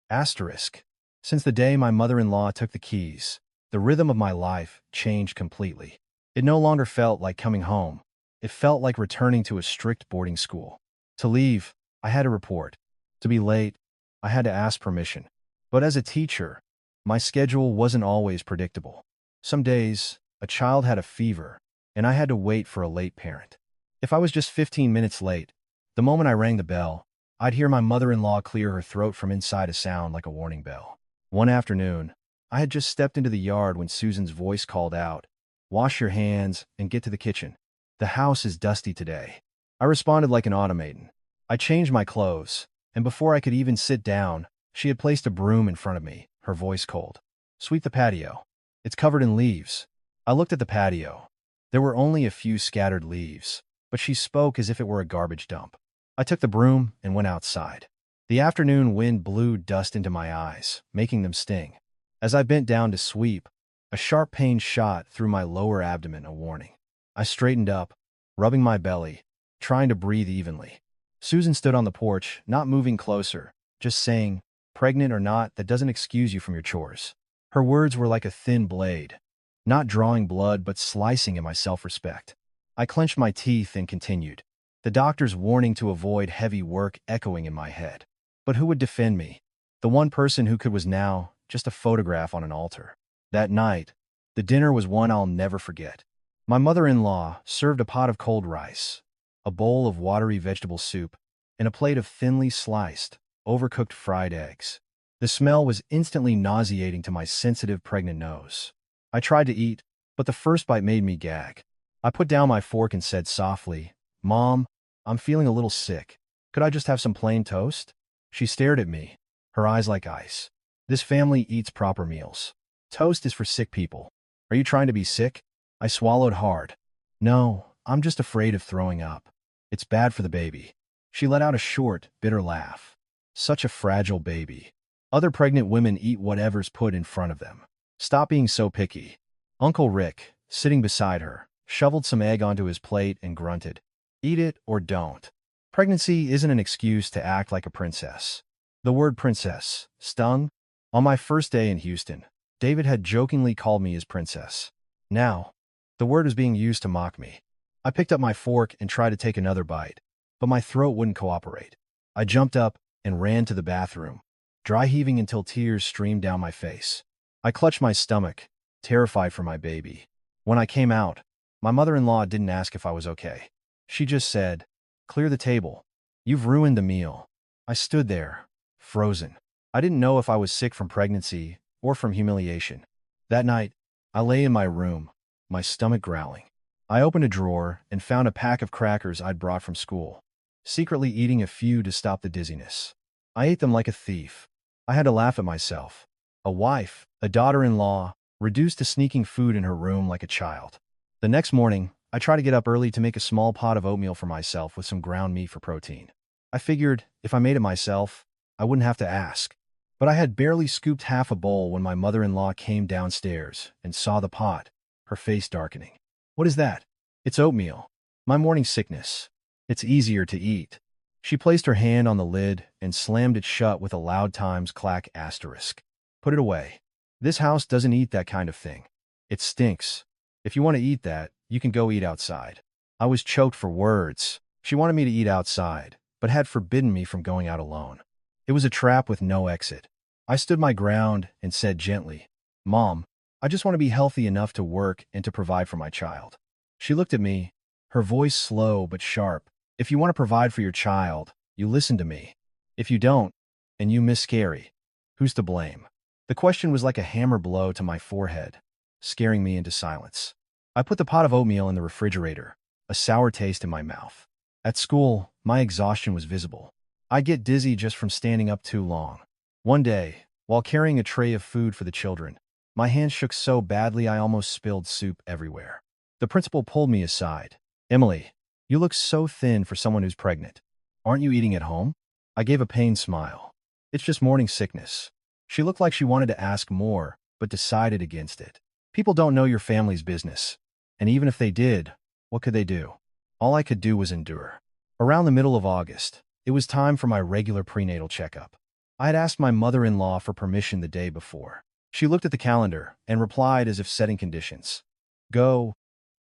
Asterisk. Since the day my mother-in-law took the keys, the rhythm of my life changed completely. It no longer felt like coming home. It felt like returning to a strict boarding school. To leave, I had to report. To be late, I had to ask permission. But as a teacher, my schedule wasn't always predictable. Some days, a child had a fever, and I had to wait for a late parent. If I was just 15 minutes late, the moment I rang the bell, I'd hear my mother-in-law clear her throat from inside a sound like a warning bell. One afternoon, I had just stepped into the yard when Susan's voice called out, "Wash your hands and get to the kitchen. The house is dusty today." I responded like an automaton. I changed my clothes, and before I could even sit down, she had placed a broom in front of me, her voice cold. "Sweep the patio. It's covered in leaves." I looked at the patio. There were only a few scattered leaves, but she spoke as if it were a garbage dump. I took the broom and went outside. The afternoon wind blew dust into my eyes, making them sting. As I bent down to sweep, a sharp pain shot through my lower abdomen, a warning. I straightened up, rubbing my belly, trying to breathe evenly. Susan stood on the porch, not moving closer, just saying, "Pregnant or not, that doesn't excuse you from your chores." Her words were like a thin blade, not drawing blood but slicing at my self-respect. I clenched my teeth and continued, the doctor's warning to avoid heavy work echoing in my head. But who would defend me? The one person who could was now just a photograph on an altar. That night, the dinner was one I'll never forget. My mother-in-law served a pot of cold rice, a bowl of watery vegetable soup, and a plate of thinly sliced, overcooked fried eggs. The smell was instantly nauseating to my sensitive pregnant nose. I tried to eat, but the first bite made me gag. I put down my fork and said softly, "Mom, I'm feeling a little sick. Could I just have some plain toast?" She stared at me, her eyes like ice. "This family eats proper meals. Toast is for sick people. Are you trying to be sick?" I swallowed hard. "No, I'm just afraid of throwing up. It's bad for the baby." She let out a short, bitter laugh. "Such a fragile baby. Other pregnant women eat whatever's put in front of them. Stop being so picky." Uncle Rick, sitting beside her, shoveled some egg onto his plate and grunted, "Eat it or don't. Pregnancy isn't an excuse to act like a princess." The word princess stung. On my first day in Houston, David had jokingly called me his princess. Now, the word was being used to mock me. I picked up my fork and tried to take another bite, but my throat wouldn't cooperate. I jumped up and ran to the bathroom, dry heaving until tears streamed down my face. I clutched my stomach, terrified for my baby. When I came out, my mother-in-law didn't ask if I was okay. She just said, "Clear the table. You've ruined the meal." I stood there, frozen. I didn't know if I was sick from pregnancy or from humiliation. That night, I lay in my room, my stomach growling. I opened a drawer and found a pack of crackers I'd brought from school, secretly eating a few to stop the dizziness. I ate them like a thief. I had to laugh at myself. A wife, a daughter-in-law, reduced to sneaking food in her room like a child. The next morning, I tried to get up early to make a small pot of oatmeal for myself with some ground meat for protein. I figured if I made it myself, I wouldn't have to ask. But I had barely scooped half a bowl when my mother-in-law came downstairs and saw the pot, her face darkening. "What is that?" "It's oatmeal. My morning sickness. It's easier to eat." She placed her hand on the lid and slammed it shut with a loud Times clack asterisk. "Put it away. This house doesn't eat that kind of thing. It stinks. If you want to eat that, you can go eat outside." I was choked for words. She wanted me to eat outside, but had forbidden me from going out alone. It was a trap with no exit. I stood my ground and said gently, "Mom, I just want to be healthy enough to work and to provide for my child." She looked at me, her voice slow but sharp. "If you want to provide for your child, you listen to me. If you don't, and you miscarry, who's to blame?" The question was like a hammer blow to my forehead, scaring me into silence. I put the pot of oatmeal in the refrigerator, a sour taste in my mouth. At school, my exhaustion was visible. I get dizzy just from standing up too long. One day, while carrying a tray of food for the children, my hands shook so badly I almost spilled soup everywhere. The principal pulled me aside. "Emily, you look so thin for someone who's pregnant. Aren't you eating at home?" I gave a pained smile. "It's just morning sickness." She looked like she wanted to ask more, but decided against it. People don't know your family's business. And even if they did, what could they do? All I could do was endure. Around the middle of August, it was time for my regular prenatal checkup. I had asked my mother-in-law for permission the day before. She looked at the calendar and replied as if setting conditions. "Go,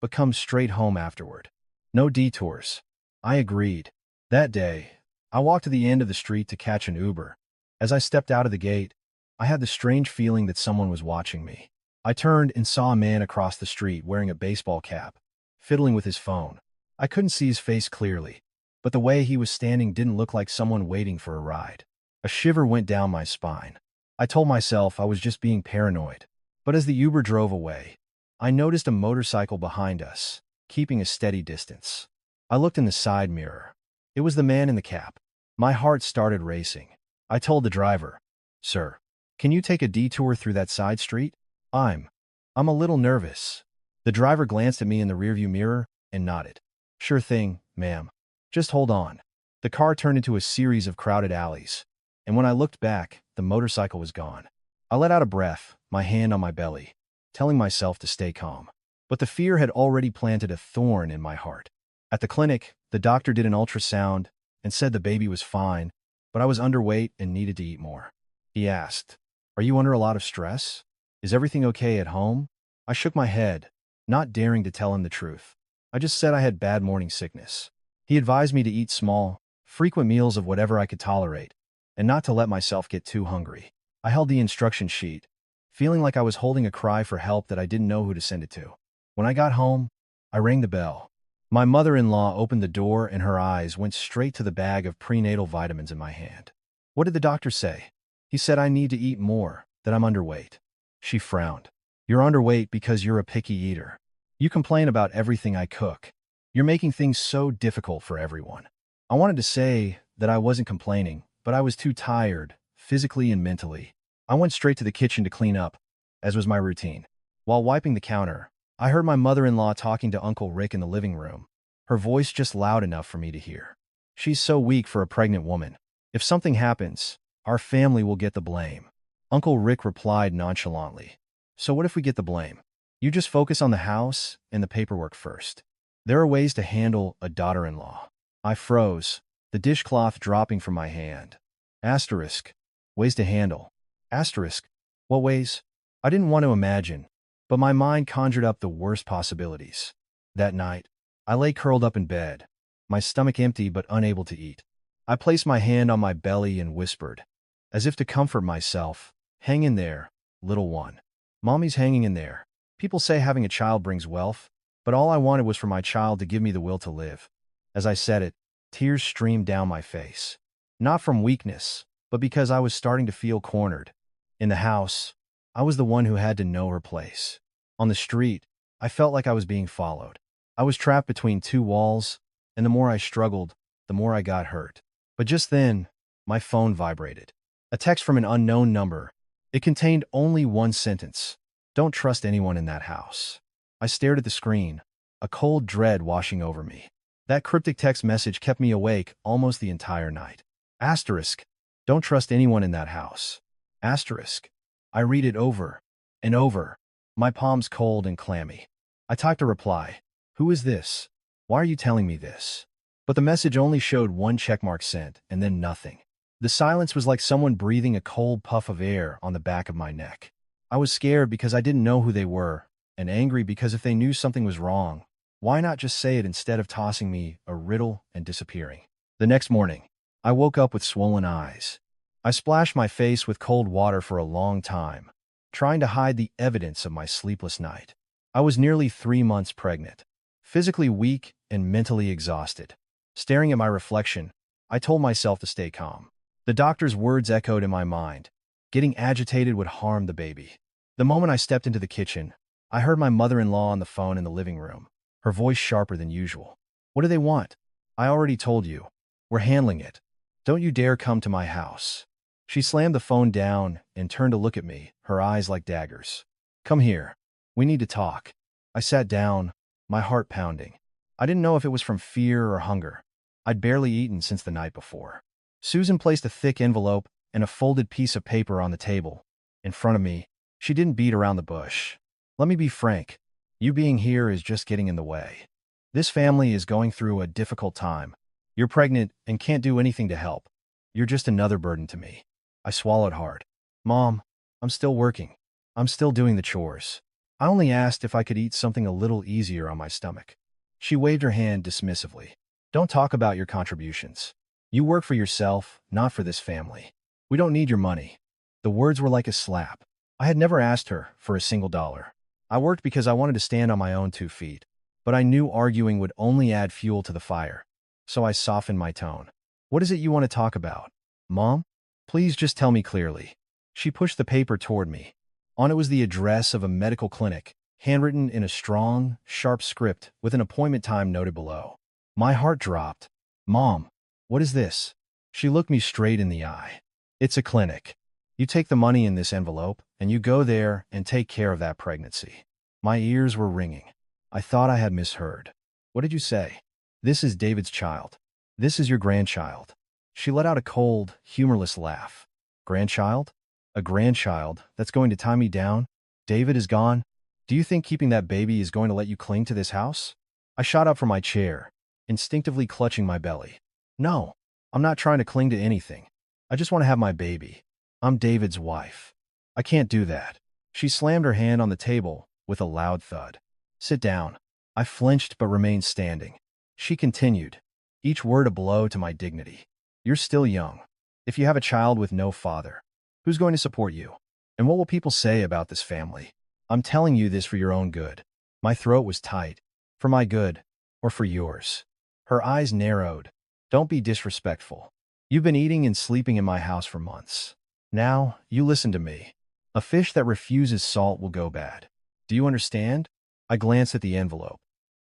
but come straight home afterward. No detours." I agreed. That day, I walked to the end of the street to catch an Uber. As I stepped out of the gate, I had the strange feeling that someone was watching me. I turned and saw a man across the street wearing a baseball cap, fiddling with his phone. I couldn't see his face clearly, but the way he was standing didn't look like someone waiting for a ride. A shiver went down my spine. I told myself I was just being paranoid. But as the Uber drove away, I noticed a motorcycle behind us, keeping a steady distance. I looked in the side mirror. It was the man in the cap. My heart started racing. I told the driver, "Sir, can you take a detour through that side street? I'm a little nervous." The driver glanced at me in the rearview mirror and nodded. "Sure thing, ma'am. Just hold on." The car turned into a series of crowded alleys, and when I looked back, the motorcycle was gone. I let out a breath, my hand on my belly, telling myself to stay calm. But the fear had already planted a thorn in my heart. At the clinic, the doctor did an ultrasound and said the baby was fine, but I was underweight and needed to eat more. He asked, "Are you under a lot of stress? Is everything okay at home?" I shook my head, not daring to tell him the truth. I just said I had bad morning sickness. He advised me to eat small, frequent meals of whatever I could tolerate, and not to let myself get too hungry. I held the instruction sheet, feeling like I was holding a cry for help that I didn't know who to send it to. When I got home, I rang the bell. My mother-in-law opened the door and her eyes went straight to the bag of prenatal vitamins in my hand. What did the doctor say? He said I need to eat more, that I'm underweight. She frowned. You're underweight because you're a picky eater. You complain about everything I cook. You're making things so difficult for everyone. I wanted to say that I wasn't complaining, but I was too tired, physically and mentally. I went straight to the kitchen to clean up, as was my routine. While wiping the counter, I heard my mother-in-law talking to Uncle Rick in the living room, her voice just loud enough for me to hear. She's so weak for a pregnant woman. If something happens, our family will get the blame. Uncle Rick replied nonchalantly. So what if we get the blame? You just focus on the house and the paperwork first. There are ways to handle a daughter-in-law. I froze, the dishcloth dropping from my hand. Asterisk. Ways to handle. Asterisk. What ways? I didn't want to imagine, but my mind conjured up the worst possibilities. That night, I lay curled up in bed, my stomach empty but unable to eat. I placed my hand on my belly and whispered, as if to comfort myself, hang in there, little one. Mommy's hanging in there. People say having a child brings wealth, but all I wanted was for my child to give me the will to live. As I said it, tears streamed down my face. Not from weakness, but because I was starting to feel cornered. In the house, I was the one who had to know her place. On the street, I felt like I was being followed. I was trapped between two walls, and the more I struggled, the more I got hurt. But just then, my phone vibrated. A text from an unknown number. It contained only one sentence. Don't trust anyone in that house. I stared at the screen, a cold dread washing over me. That cryptic text message kept me awake almost the entire night. Asterisk. Don't trust anyone in that house. Asterisk. I read it over and over, my palms cold and clammy. I typed a reply. Who is this? Why are you telling me this? But the message only showed one checkmark sent, and then nothing. The silence was like someone breathing a cold puff of air on the back of my neck. I was scared because I didn't know who they were, and angry because if they knew something was wrong, why not just say it instead of tossing me a riddle and disappearing? The next morning, I woke up with swollen eyes. I splashed my face with cold water for a long time, trying to hide the evidence of my sleepless night. I was nearly 3 months pregnant, physically weak and mentally exhausted. Staring at my reflection, I told myself to stay calm. The doctor's words echoed in my mind. Getting agitated would harm the baby. The moment I stepped into the kitchen, I heard my mother-in-law on the phone in the living room, her voice sharper than usual. What do they want? I already told you. We're handling it. Don't you dare come to my house. She slammed the phone down and turned to look at me, her eyes like daggers. Come here. We need to talk. I sat down, my heart pounding. I didn't know if it was from fear or hunger. I'd barely eaten since the night before. Susan placed a thick envelope and a folded piece of paper on the table. In front of me, she didn't beat around the bush. Let me be frank. You being here is just getting in the way. This family is going through a difficult time. You're pregnant and can't do anything to help. You're just another burden to me. I swallowed hard. Mom, I'm still working. I'm still doing the chores. I only asked if I could eat something a little easier on my stomach. She waved her hand dismissively. Don't talk about your contributions. You work for yourself, not for this family. We don't need your money. The words were like a slap. I had never asked her for a single dollar. I worked because I wanted to stand on my own 2 feet, but I knew arguing would only add fuel to the fire. So I softened my tone. What is it you want to talk about? Mom? Please just tell me clearly. She pushed the paper toward me. On it was the address of a medical clinic, handwritten in a strong, sharp script with an appointment time noted below. My heart dropped. Mom, what is this? She looked me straight in the eye. It's a clinic. You take the money in this envelope, and you go there and take care of that pregnancy. My ears were ringing. I thought I had misheard. What did you say? This is David's child. This is your grandchild. She let out a cold, humorless laugh. Grandchild? A grandchild that's going to tie me down? David is gone? Do you think keeping that baby is going to let you cling to this house? I shot up from my chair, instinctively clutching my belly. No, I'm not trying to cling to anything. I just want to have my baby. I'm David's wife. I can't do that. She slammed her hand on the table with a loud thud. Sit down. I flinched but remained standing. She continued, each word a blow to my dignity. You're still young. If you have a child with no father, who's going to support you? And what will people say about this family? I'm telling you this for your own good. My throat was tight. For my good, or for yours. Her eyes narrowed. Don't be disrespectful. You've been eating and sleeping in my house for months. Now, you listen to me. A fish that refuses salt will go bad. Do you understand? I glanced at the envelope.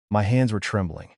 My hands were trembling.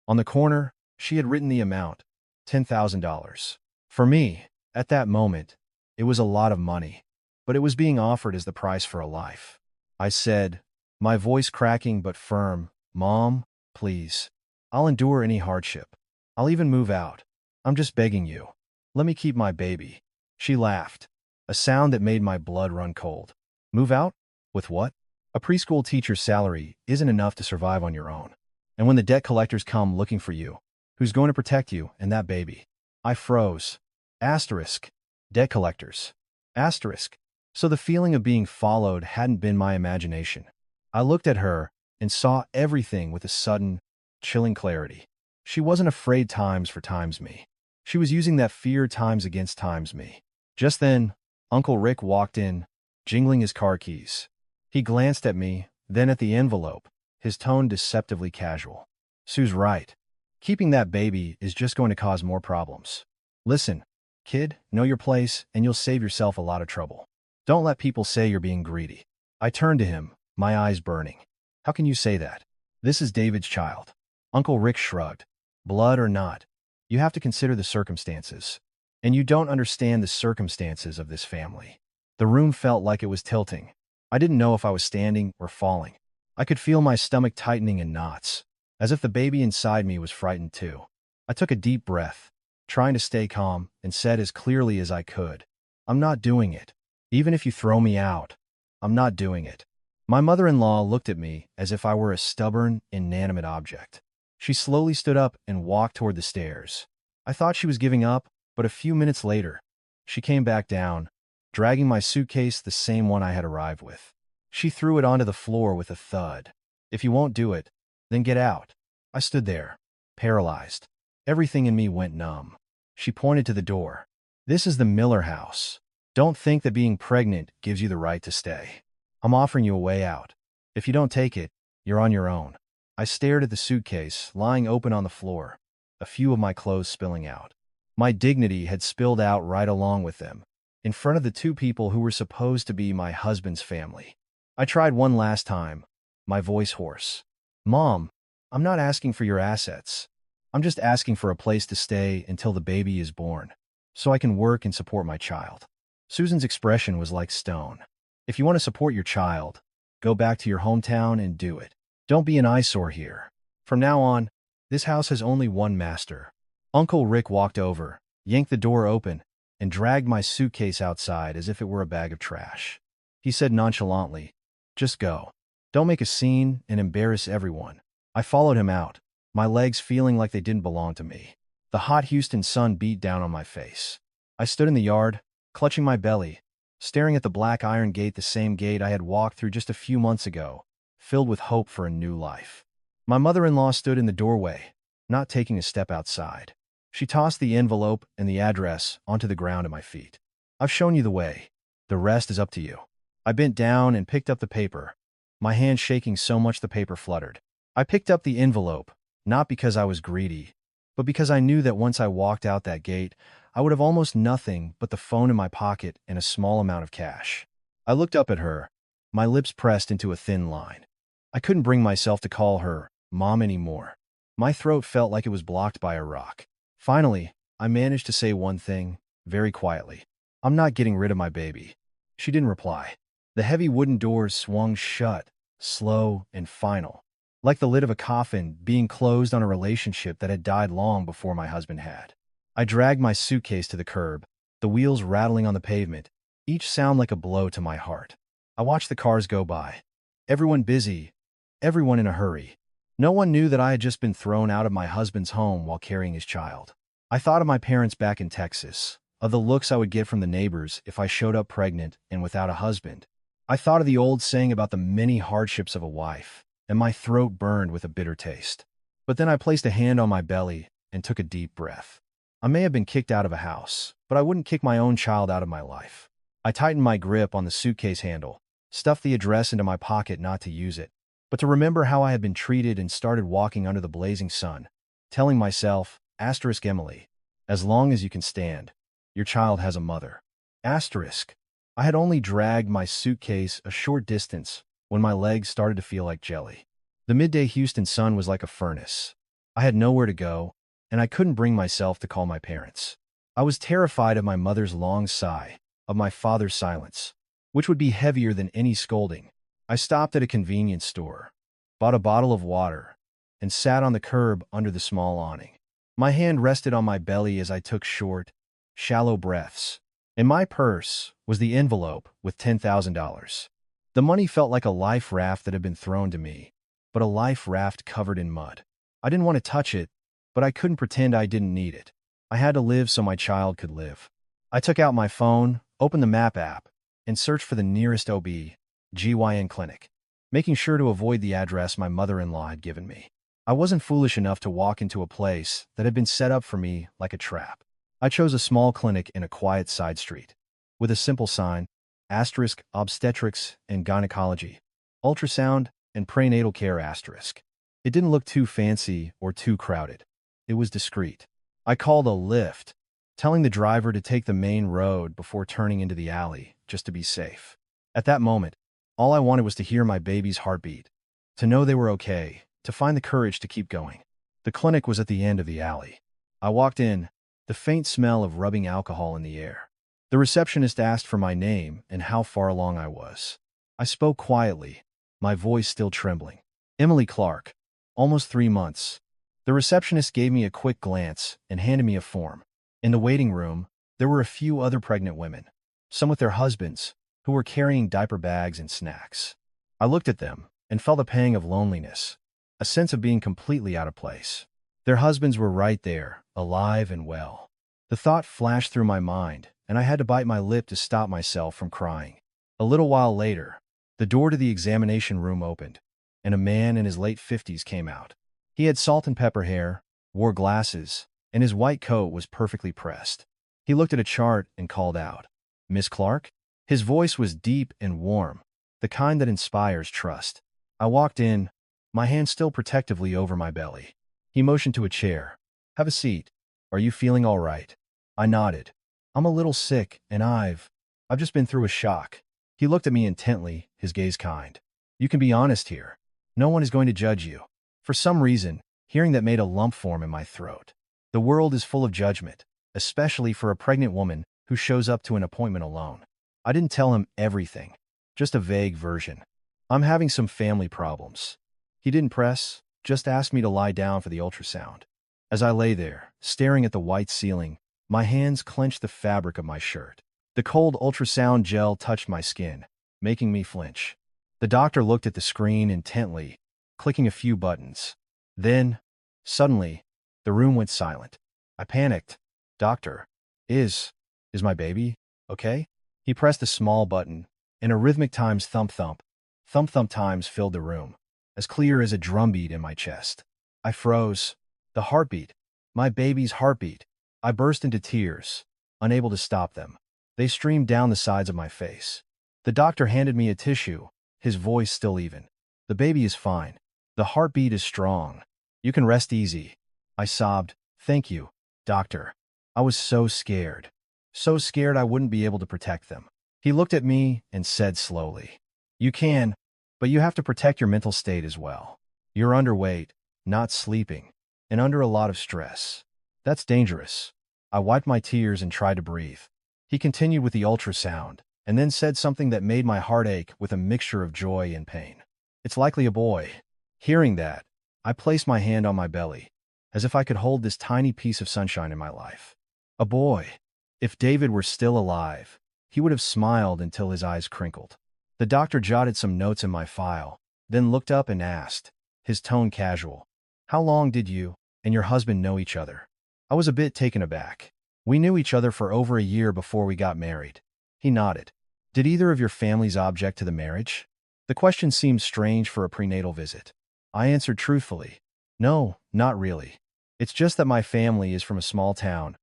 On the corner, she had written the amount, $10,000. For me, at that moment, it was a lot of money, but it was being offered as the price for a life. I said, my voice cracking but firm, Mom, please. I'll endure any hardship. I'll even move out. I'm just begging you. Let me keep my baby. She laughed, a sound that made my blood run cold. Move out? With what? A preschool teacher's salary isn't enough to survive on your own. And when the debt collectors come looking for you, who's going to protect you and that baby? I froze. Asterisk. Debt collectors. Asterisk. So the feeling of being followed hadn't been my imagination. I looked at her and saw everything with a sudden, chilling clarity. She wasn't afraid times for times me. She was using that fear times against times me. Just then, Uncle Rick walked in, jingling his car keys. He glanced at me, then at the envelope, his tone deceptively casual. Sue's right. Keeping that baby is just going to cause more problems. Listen, kid, know your place, and you'll save yourself a lot of trouble. Don't let people say you're being greedy. I turned to him, my eyes burning. How can you say that? This is David's child. Uncle Rick shrugged. Blood or not, you have to consider the circumstances. And you don't understand the circumstances of this family. The room felt like it was tilting. I didn't know if I was standing or falling. I could feel my stomach tightening in knots, as if the baby inside me was frightened too. I took a deep breath, trying to stay calm, and said as clearly as I could, I'm not doing it. Even if you throw me out, I'm not doing it. My mother-in-law looked at me as if I were a stubborn, inanimate object. She slowly stood up and walked toward the stairs. I thought she was giving up, but a few minutes later, she came back down, dragging my suitcase, the same one I had arrived with. She threw it onto the floor with a thud. If you won't do it, then get out. I stood there, paralyzed. Everything in me went numb. She pointed to the door. This is the Miller house. Don't think that being pregnant gives you the right to stay. I'm offering you a way out. If you don't take it, you're on your own. I stared at the suitcase, lying open on the floor, a few of my clothes spilling out. My dignity had spilled out right along with them, in front of the two people who were supposed to be my husband's family. I tried one last time, my voice hoarse. Mom, I'm not asking for your assets. I'm just asking for a place to stay until the baby is born, so I can work and support my child. Susan's expression was like stone. If you want to support your child, go back to your hometown and do it. Don't be an eyesore here. From now on, this house has only one master. Uncle Rick walked over, yanked the door open, and dragged my suitcase outside as if it were a bag of trash. He said nonchalantly, just go. Don't make a scene and embarrass everyone. I followed him out, my legs feeling like they didn't belong to me. The hot Houston sun beat down on my face. I stood in the yard, clutching my belly, staring at the black iron gate, the same gate I had walked through just a few months ago, filled with hope for a new life. My mother-in-law stood in the doorway, not taking a step outside. She tossed the envelope and the address onto the ground at my feet. I've shown you the way. The rest is up to you. I bent down and picked up the paper, my hand shaking so much the paper fluttered. I picked up the envelope, not because I was greedy, but because I knew that once I walked out that gate, I would have almost nothing but the phone in my pocket and a small amount of cash. I looked up at her, my lips pressed into a thin line. I couldn't bring myself to call her Mom anymore. My throat felt like it was blocked by a rock. Finally, I managed to say one thing, very quietly. I'm not getting rid of my baby. She didn't reply. The heavy wooden doors swung shut, slow and final, like the lid of a coffin being closed on a relationship that had died long before my husband had. I dragged my suitcase to the curb, the wheels rattling on the pavement, each sound like a blow to my heart. I watched the cars go by. Everyone busy, everyone in a hurry. No one knew that I had just been thrown out of my husband's home while carrying his child. I thought of my parents back in Texas, of the looks I would get from the neighbors if I showed up pregnant and without a husband. I thought of the old saying about the many hardships of a wife, and my throat burned with a bitter taste. But then I placed a hand on my belly and took a deep breath. I may have been kicked out of a house, but I wouldn't kick my own child out of my life. I tightened my grip on the suitcase handle, stuffed the address into my pocket not to use it, but to remember how I had been treated, and started walking under the blazing sun, telling myself, Emily, as long as you can stand, your child has a mother. Asterisk. I had only dragged my suitcase a short distance when my legs started to feel like jelly. The midday Houston sun was like a furnace. I had nowhere to go, and I couldn't bring myself to call my parents. I was terrified of my mother's long sigh, of my father's silence, which would be heavier than any scolding. I stopped at a convenience store, bought a bottle of water, and sat on the curb under the small awning. My hand rested on my belly as I took short, shallow breaths. In my purse was the envelope with $10,000. The money felt like a life raft that had been thrown to me, but a life raft covered in mud. I didn't want to touch it, but I couldn't pretend I didn't need it. I had to live so my child could live. I took out my phone, opened the map app, and searched for the nearest OB/GYN clinic, making sure to avoid the address my mother-in-law had given me. I wasn't foolish enough to walk into a place that had been set up for me like a trap. I chose a small clinic in a quiet side street, with a simple sign, *obstetrics and gynecology, ultrasound and prenatal care*. It didn't look too fancy or too crowded. It was discreet. I called a Lyft, telling the driver to take the main road before turning into the alley, just to be safe. At that moment, all I wanted was to hear my baby's heartbeat, to know they were okay, to find the courage to keep going. The clinic was at the end of the alley. I walked in, the faint smell of rubbing alcohol in the air. The receptionist asked for my name and how far along I was. I spoke quietly, my voice still trembling. Emily Clark. Almost 3 months. The receptionist gave me a quick glance and handed me a form. In the waiting room, there were a few other pregnant women, some with their husbands, who were carrying diaper bags and snacks. I looked at them and felt a pang of loneliness, a sense of being completely out of place. Their husbands were right there, alive and well. The thought flashed through my mind, and I had to bite my lip to stop myself from crying. A little while later, the door to the examination room opened, and a man in his late 50s came out. He had salt and pepper hair, wore glasses, and his white coat was perfectly pressed. He looked at a chart and called out, "Miss Clark?" His voice was deep and warm, the kind that inspires trust. I walked in, my hand still protectively over my belly. He motioned to a chair. "Have a seat. Are you feeling all right?" I nodded. "I'm a little sick, and I've just been through a shock." He looked at me intently, his gaze kind. "You can be honest here. No one is going to judge you." For some reason, hearing that made a lump form in my throat. The world is full of judgment, especially for a pregnant woman who shows up to an appointment alone. I didn't tell him everything, just a vague version. "I'm having some family problems." He didn't press, just asked me to lie down for the ultrasound. As I lay there, staring at the white ceiling, my hands clenched the fabric of my shirt. The cold ultrasound gel touched my skin, making me flinch. The doctor looked at the screen intently, clicking a few buttons. Then, suddenly, the room went silent. I panicked. "Doctor, is my baby okay?" He pressed a small button, and a rhythmic times thump-thump, thump-thump times filled the room, as clear as a drumbeat in my chest. I froze. The heartbeat. My baby's heartbeat. I burst into tears, unable to stop them. They streamed down the sides of my face. The doctor handed me a tissue, his voice still even. "The baby is fine. The heartbeat is strong. You can rest easy." I sobbed. "Thank you, doctor." I was so scared. So scared I wouldn't be able to protect them. He looked at me and said slowly, "You can, but you have to protect your mental state as well. You're underweight, not sleeping, and under a lot of stress. That's dangerous." I wiped my tears and tried to breathe. He continued with the ultrasound, and then said something that made my heart ache with a mixture of joy and pain. "It's likely a boy." Hearing that, I placed my hand on my belly, as if I could hold this tiny piece of sunshine in my life. A boy. If David were still alive, he would have smiled until his eyes crinkled. The doctor jotted some notes in my file, then looked up and asked, his tone casual, "How long did you and your husband know each other?" I was a bit taken aback. "We knew each other for over a year before we got married." He nodded. "Did either of your families object to the marriage?" The question seemed strange for a prenatal visit. I answered truthfully, "No, not really. It's just that my family is from a small town,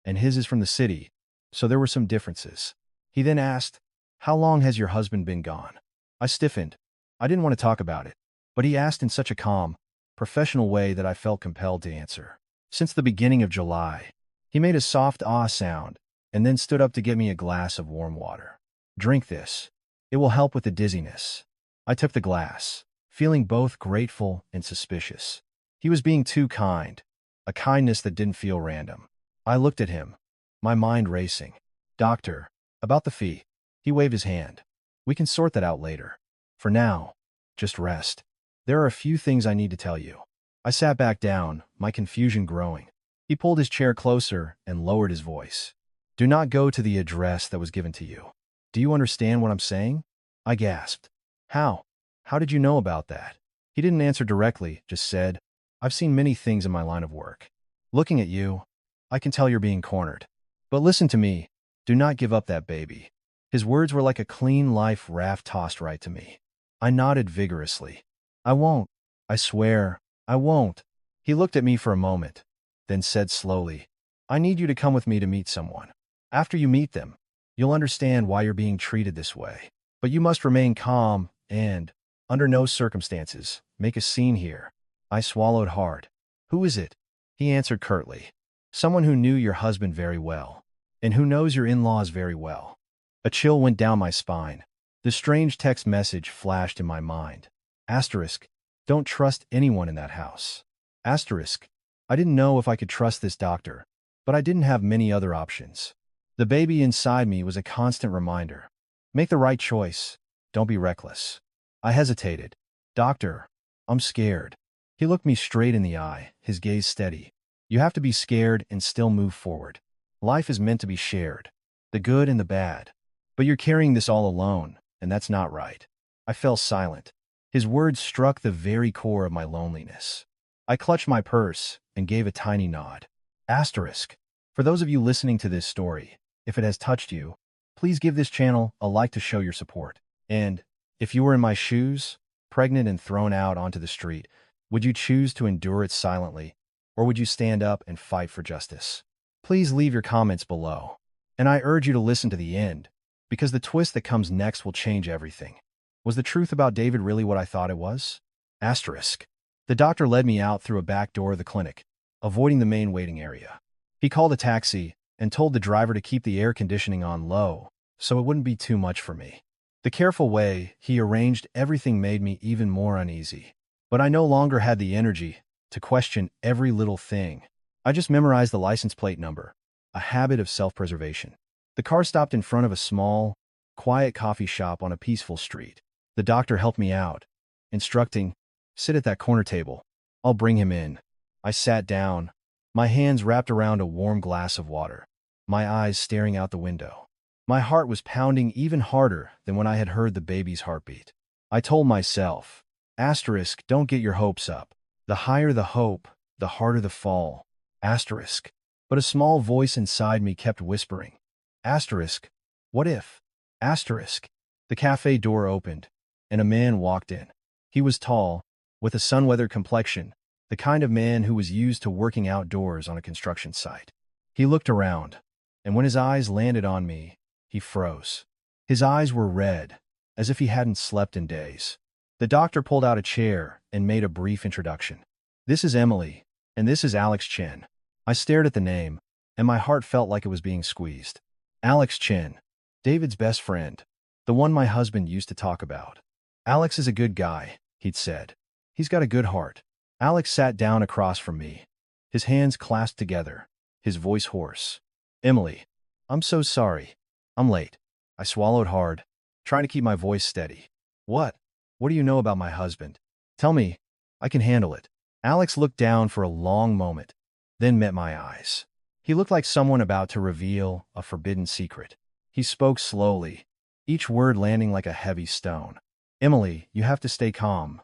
and his is from the city, so there were some differences. He then asked, "How long has your husband been gone?" I stiffened. I didn't want to talk about it, but he asked in such a calm, professional way that I felt compelled to answer. "Since the beginning of July." He made a soft ah sound, and then stood up to get me a glass of warm water. "Drink this. It will help with the dizziness." I took the glass, feeling both grateful and suspicious. He was being too kind, a kindness that didn't feel random. I looked at him, my mind racing. "Doctor, about the fee." He waved his hand. "We can sort that out later. For now, just rest. There are a few things I need to tell you." I sat back down, my confusion growing. He pulled his chair closer and lowered his voice. "Do not go to the address that was given to you." "Do you understand what I'm saying?" I gasped. "How? How did you know about that?" He didn't answer directly, just said, "I've seen many things in my line of work. Looking at you, I can tell you're being cornered. But listen to me, do not give up that baby." His words were like a clean life raft tossed right to me. I nodded vigorously. "I won't. I swear, I won't." He looked at me for a moment, then said slowly, "I need you to come with me to meet someone. After you meet them, you'll understand why you're being treated this way. But you must remain calm and, under no circumstances, make a scene here." I swallowed hard. "Who is it?" He answered curtly. "Someone who knew your husband very well, and who knows your in-laws very well." A chill went down my spine. The strange text message flashed in my mind. Asterisk, "Don't trust anyone in that house." Asterisk, I didn't know if I could trust this doctor, but I didn't have many other options. The baby inside me was a constant reminder. Make the right choice. Don't be reckless. I hesitated. "Doctor, I'm scared." He looked me straight in the eye, his gaze steady. "You have to be scared and still move forward. Life is meant to be shared, the good and the bad. But you're carrying this all alone, and that's not right." I fell silent. His words struck the very core of my loneliness. I clutched my purse and gave a tiny nod. Asterisk. For those of you listening to this story, if it has touched you, please give this channel a like to show your support. And, if you were in my shoes, pregnant and thrown out onto the street, would you choose to endure it silently, or would you stand up and fight for justice? Please leave your comments below. And I urge you to listen to the end, because the twist that comes next will change everything. Was the truth about David really what I thought it was? Asterisk. The doctor led me out through a back door of the clinic, avoiding the main waiting area. He called a taxi and told the driver to keep the air conditioning on low, so it wouldn't be too much for me. The careful way he arranged everything made me even more uneasy. But I no longer had the energy to question every little thing. I just memorized the license plate number, a habit of self-preservation. The car stopped in front of a small, quiet coffee shop on a peaceful street. The doctor helped me out, instructing, "Sit at that corner table. I'll bring him in." I sat down, my hands wrapped around a warm glass of water, my eyes staring out the window. My heart was pounding even harder than when I had heard the baby's heartbeat. I told myself, asterisk, don't get your hopes up. The higher the hope, the harder the fall. Asterisk. But a small voice inside me kept whispering, asterisk, what if? Asterisk. The cafe door opened, and a man walked in. He was tall, with a sun-weathered complexion, the kind of man who was used to working outdoors on a construction site. He looked around, and when his eyes landed on me, he froze. His eyes were red, as if he hadn't slept in days. The doctor pulled out a chair and made a brief introduction. "This is Emily, and this is Alex Chen." I stared at the name, and my heart felt like it was being squeezed. Alex Chen, David's best friend, the one my husband used to talk about. "Alex is a good guy," he'd said. "He's got a good heart." Alex sat down across from me, his hands clasped together, his voice hoarse. "Emily, I'm so sorry. I'm late." I swallowed hard, trying to keep my voice steady. "What? What do you know about my husband? Tell me. I can handle it." Alex looked down for a long moment, then met my eyes. He looked like someone about to reveal a forbidden secret. He spoke slowly, each word landing like a heavy stone. "Emily, you have to stay calm.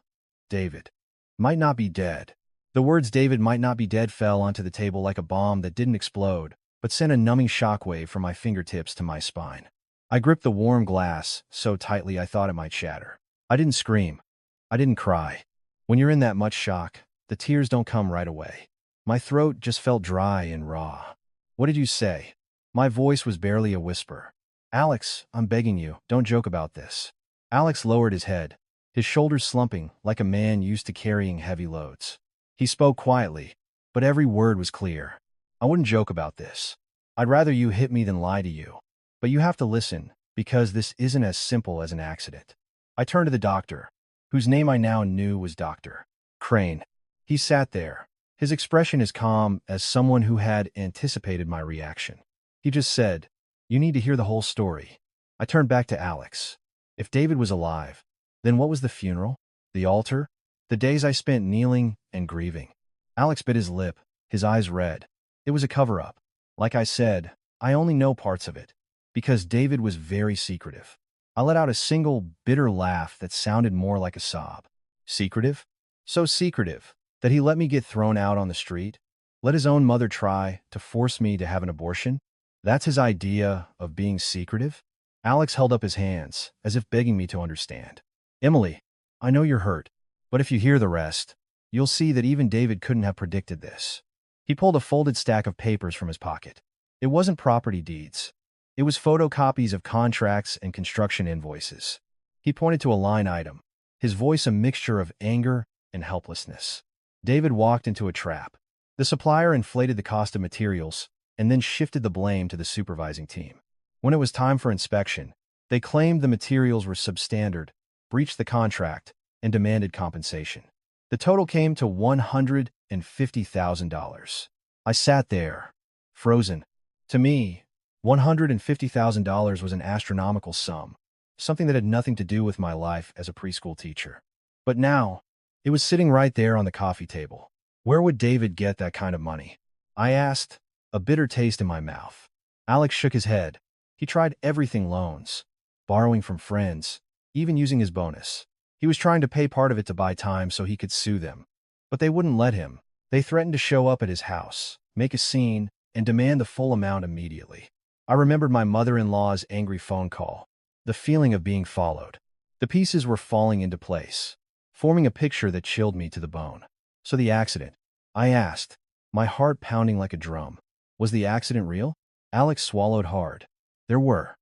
David might not be dead." The words "David might not be dead" fell onto the table like a bomb that didn't explode, but sent a numbing shockwave from my fingertips to my spine. I gripped the warm glass so tightly I thought it might shatter. I didn't scream. I didn't cry. When you're in that much shock, the tears don't come right away. My throat just felt dry and raw. What did you say? My voice was barely a whisper. Alex, I'm begging you, don't joke about this. Alex lowered his head, his shoulders slumping like a man used to carrying heavy loads. He spoke quietly, but every word was clear. I wouldn't joke about this. I'd rather you hit me than lie to you. But you have to listen, because this isn't as simple as an accident. I turned to the doctor, whose name I now knew was Dr. Crane. He sat there, his expression as calm as someone who had anticipated my reaction. He just said, "You need to hear the whole story." I turned back to Alex. If David was alive, then what was the funeral? The altar? The days I spent kneeling and grieving? Alex bit his lip, his eyes red. It was a cover-up. Like I said, I only know parts of it, because David was very secretive. I let out a single, bitter laugh that sounded more like a sob. Secretive? So secretive that he let me get thrown out on the street? Let his own mother try to force me to have an abortion? That's his idea of being secretive? Alex held up his hands, as if begging me to understand. Emily, I know you're hurt, but if you hear the rest, you'll see that even David couldn't have predicted this. He pulled a folded stack of papers from his pocket. It wasn't property deeds. It was photocopies of contracts and construction invoices. He pointed to a line item, his voice a mixture of anger and helplessness. David walked into a trap. The supplier inflated the cost of materials and then shifted the blame to the supervising team. When it was time for inspection, they claimed the materials were substandard, breached the contract, and demanded compensation. The total came to $150,000. I sat there, frozen. To me, $150,000 was an astronomical sum, something that had nothing to do with my life as a preschool teacher. But now, it was sitting right there on the coffee table. Where would David get that kind of money? I asked, a bitter taste in my mouth. Alex shook his head. He tried everything: loans, borrowing from friends, even using his bonus. He was trying to pay part of it to buy time so he could sue them. But they wouldn't let him. They threatened to show up at his house, make a scene, and demand the full amount immediately. I remembered my mother-in-law's angry phone call, the feeling of being followed. The pieces were falling into place, forming a picture that chilled me to the bone. So the accident? I asked, my heart pounding like a drum. Was the accident real? Alex swallowed hard. There were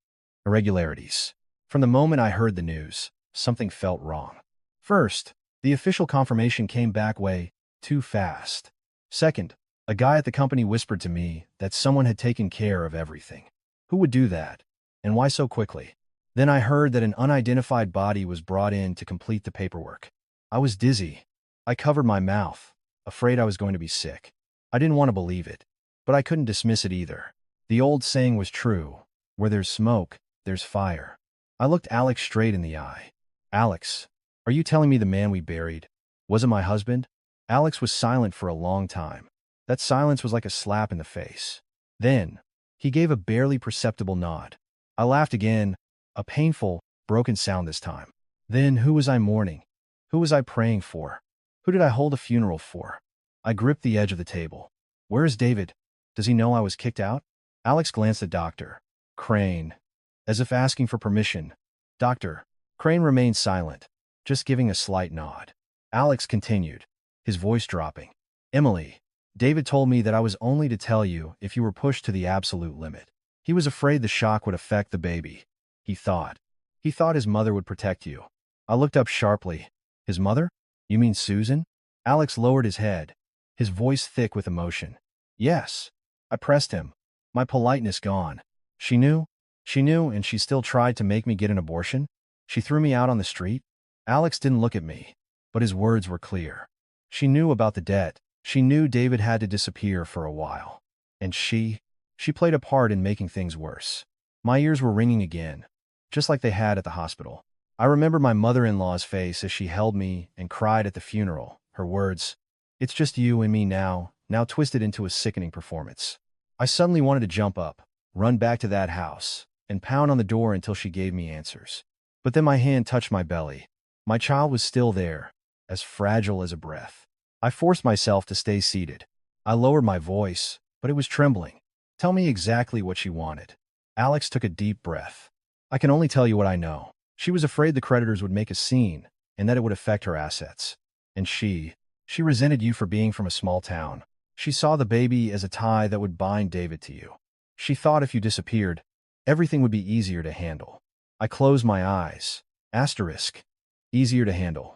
irregularities. From the moment I heard the news, something felt wrong. First, the official confirmation came back way too fast. Second, a guy at the company whispered to me that someone had taken care of everything. Who would do that? And why so quickly? Then I heard that an unidentified body was brought in to complete the paperwork. I was dizzy. I covered my mouth, afraid I was going to be sick. I didn't want to believe it, but I couldn't dismiss it either. The old saying was true: where there's smoke, there's fire. I looked Alex straight in the eye. Alex, are you telling me the man we buried wasn't my husband? Alex was silent for a long time. That silence was like a slap in the face. Then, he gave a barely perceptible nod. I laughed again, a painful, broken sound this time. Then who was I mourning? Who was I praying for? Who did I hold a funeral for? I gripped the edge of the table. Where is David? Does he know I was kicked out? Alex glanced at Dr. Crane, as if asking for permission. Dr. Crane remained silent, just giving a slight nod. Alex continued, his voice dropping. Emily, David told me that I was only to tell you if you were pushed to the absolute limit. He was afraid the shock would affect the baby. He thought his mother would protect you. I looked up sharply. His mother? You mean Susan? Alex lowered his head, his voice thick with emotion. Yes. I pressed him, my politeness gone. She knew, and she still tried to make me get an abortion? She threw me out on the street? Alex didn't look at me, but his words were clear. She knew about the debt. She knew David had to disappear for a while. And she played a part in making things worse. My ears were ringing again, just like they had at the hospital. I remember my mother-in-law's face as she held me and cried at the funeral. Her words, "It's just you and me now twisted into a sickening performance." I suddenly wanted to jump up, run back to that house, and pound on the door until she gave me answers. But then my hand touched my belly. My child was still there, as fragile as a breath. I forced myself to stay seated. I lowered my voice, but it was trembling. Tell me exactly what she wanted. Alex took a deep breath. I can only tell you what I know. She was afraid the creditors would make a scene, and that it would affect her assets. And she resented you for being from a small town. She saw the baby as a tie that would bind David to you. She thought if you disappeared, everything would be easier to handle. I closed my eyes. Asterisk. Easier to handle.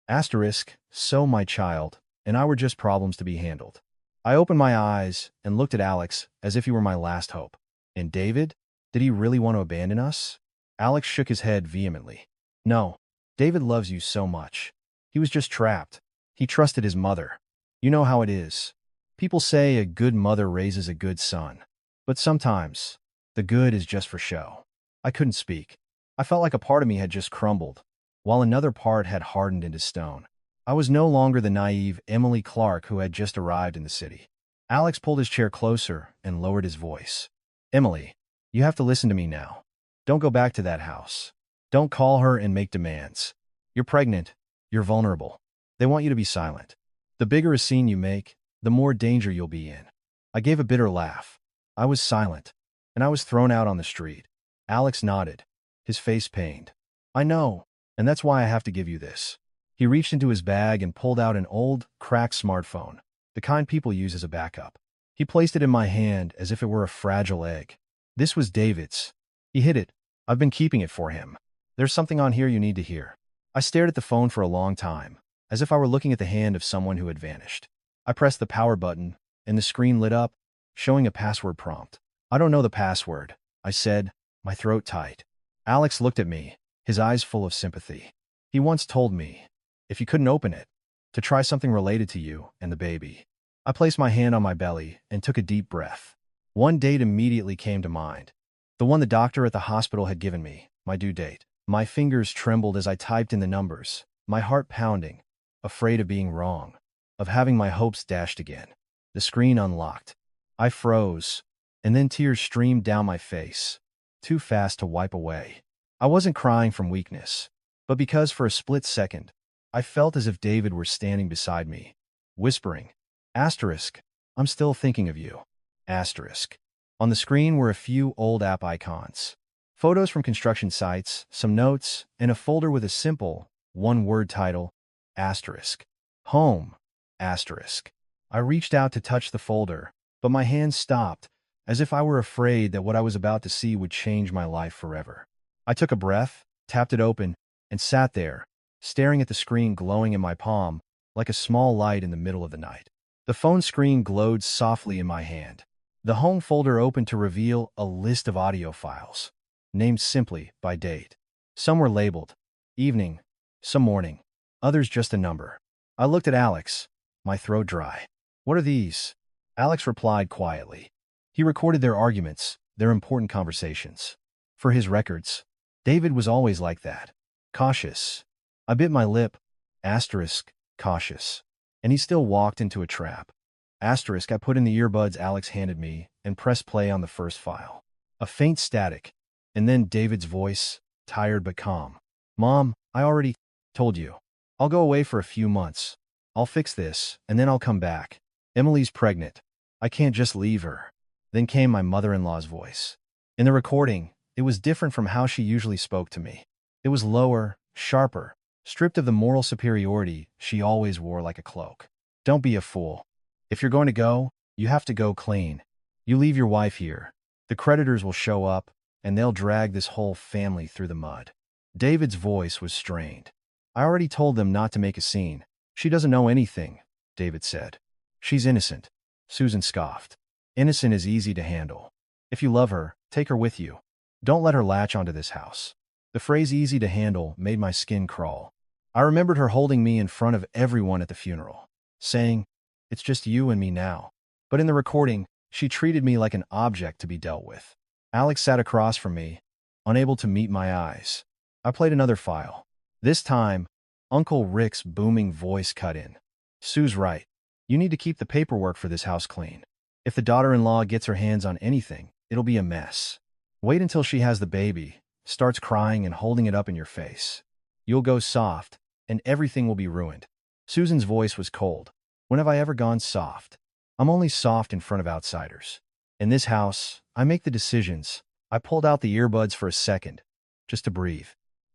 Asterisk. So my child and I were just problems to be handled. I opened my eyes and looked at Alex as if he were my last hope. And David? Did he really want to abandon us? Alex shook his head vehemently. No. David loves you so much. He was just trapped. He trusted his mother. You know how it is. People say a good mother raises a good son. But sometimes, the good is just for show. I couldn't speak. I felt like a part of me had just crumbled, while another part had hardened into stone. I was no longer the naive Emily Clark who had just arrived in the city. Alex pulled his chair closer and lowered his voice. Emily, you have to listen to me now. Don't go back to that house. Don't call her and make demands. You're pregnant. You're vulnerable. They want you to be silent. The bigger a scene you make, the more danger you'll be in. I gave a bitter laugh. I was silent, and I was thrown out on the street. Alex nodded, his face pained. I know, and that's why I have to give you this. He reached into his bag and pulled out an old, cracked smartphone, the kind people use as a backup. He placed it in my hand as if it were a fragile egg. This was David's. He hid it. I've been keeping it for him. There's something on here you need to hear. I stared at the phone for a long time, as if I were looking at the hand of someone who had vanished. I pressed the power button, and the screen lit up, showing a password prompt. I don't know the password, I said, my throat tight. Alex looked at me, his eyes full of sympathy. He once told me, if you couldn't open it, to try something related to you and the baby. I placed my hand on my belly and took a deep breath. One date immediately came to mind. The one the doctor at the hospital had given me, my due date. My fingers trembled as I typed in the numbers, my heart pounding, afraid of being wrong, of having my hopes dashed again. The screen unlocked. I froze, and then tears streamed down my face, too fast to wipe away. I wasn't crying from weakness, but because for a split second, I felt as if David were standing beside me, whispering, asterisk, I'm still thinking of you. Asterisk. On the screen were a few old app icons. Photos from construction sites, some notes, and a folder with a simple, one-word title, asterisk. Home, asterisk. I reached out to touch the folder, but my hand stopped, as if I were afraid that what I was about to see would change my life forever. I took a breath, tapped it open, and sat there, staring at the screen glowing in my palm, like a small light in the middle of the night. The phone screen glowed softly in my hand. The home folder opened to reveal a list of audio files, named simply by date. Some were labeled evening, some morning, others just a number. I looked at Alex, my throat dry. What are these? Alex replied quietly. He recorded their arguments, their important conversations. For his records, David was always like that. Cautious. I bit my lip. Asterisk, cautious. And he still walked into a trap. Asterisk, I put in the earbuds Alex handed me and pressed play on the first file. A faint static, and then David's voice, tired but calm. Mom, I already told you. I'll go away for a few months. I'll fix this, and then I'll come back. Emily's pregnant. I can't just leave her. Then came my mother-in-law's voice. In the recording, it was different from how she usually spoke to me. It was lower, sharper, stripped of the moral superiority she always wore like a cloak. Don't be a fool. If you're going to go, you have to go clean. You leave your wife here. The creditors will show up, and they'll drag this whole family through the mud. David's voice was strained. I already told them not to make a scene. She doesn't know anything, David said. She's innocent. Susan scoffed. Innocent is easy to handle. If you love her, take her with you. Don't let her latch onto this house. The phrase easy to handle made my skin crawl. I remembered her holding me in front of everyone at the funeral, saying, it's just you and me now. But in the recording, she treated me like an object to be dealt with. Alex sat across from me, unable to meet my eyes. I played another file. This time, Uncle Rick's booming voice cut in. Sue's right. You need to keep the paperwork for this house clean. If the daughter-in-law gets her hands on anything, it'll be a mess. Wait until she has the baby, starts crying and holding it up in your face. You'll go soft, and everything will be ruined. Susan's voice was cold. When have I ever gone soft? I'm only soft in front of outsiders. In this house, I make the decisions. I pulled out the earbuds for a second, just to breathe.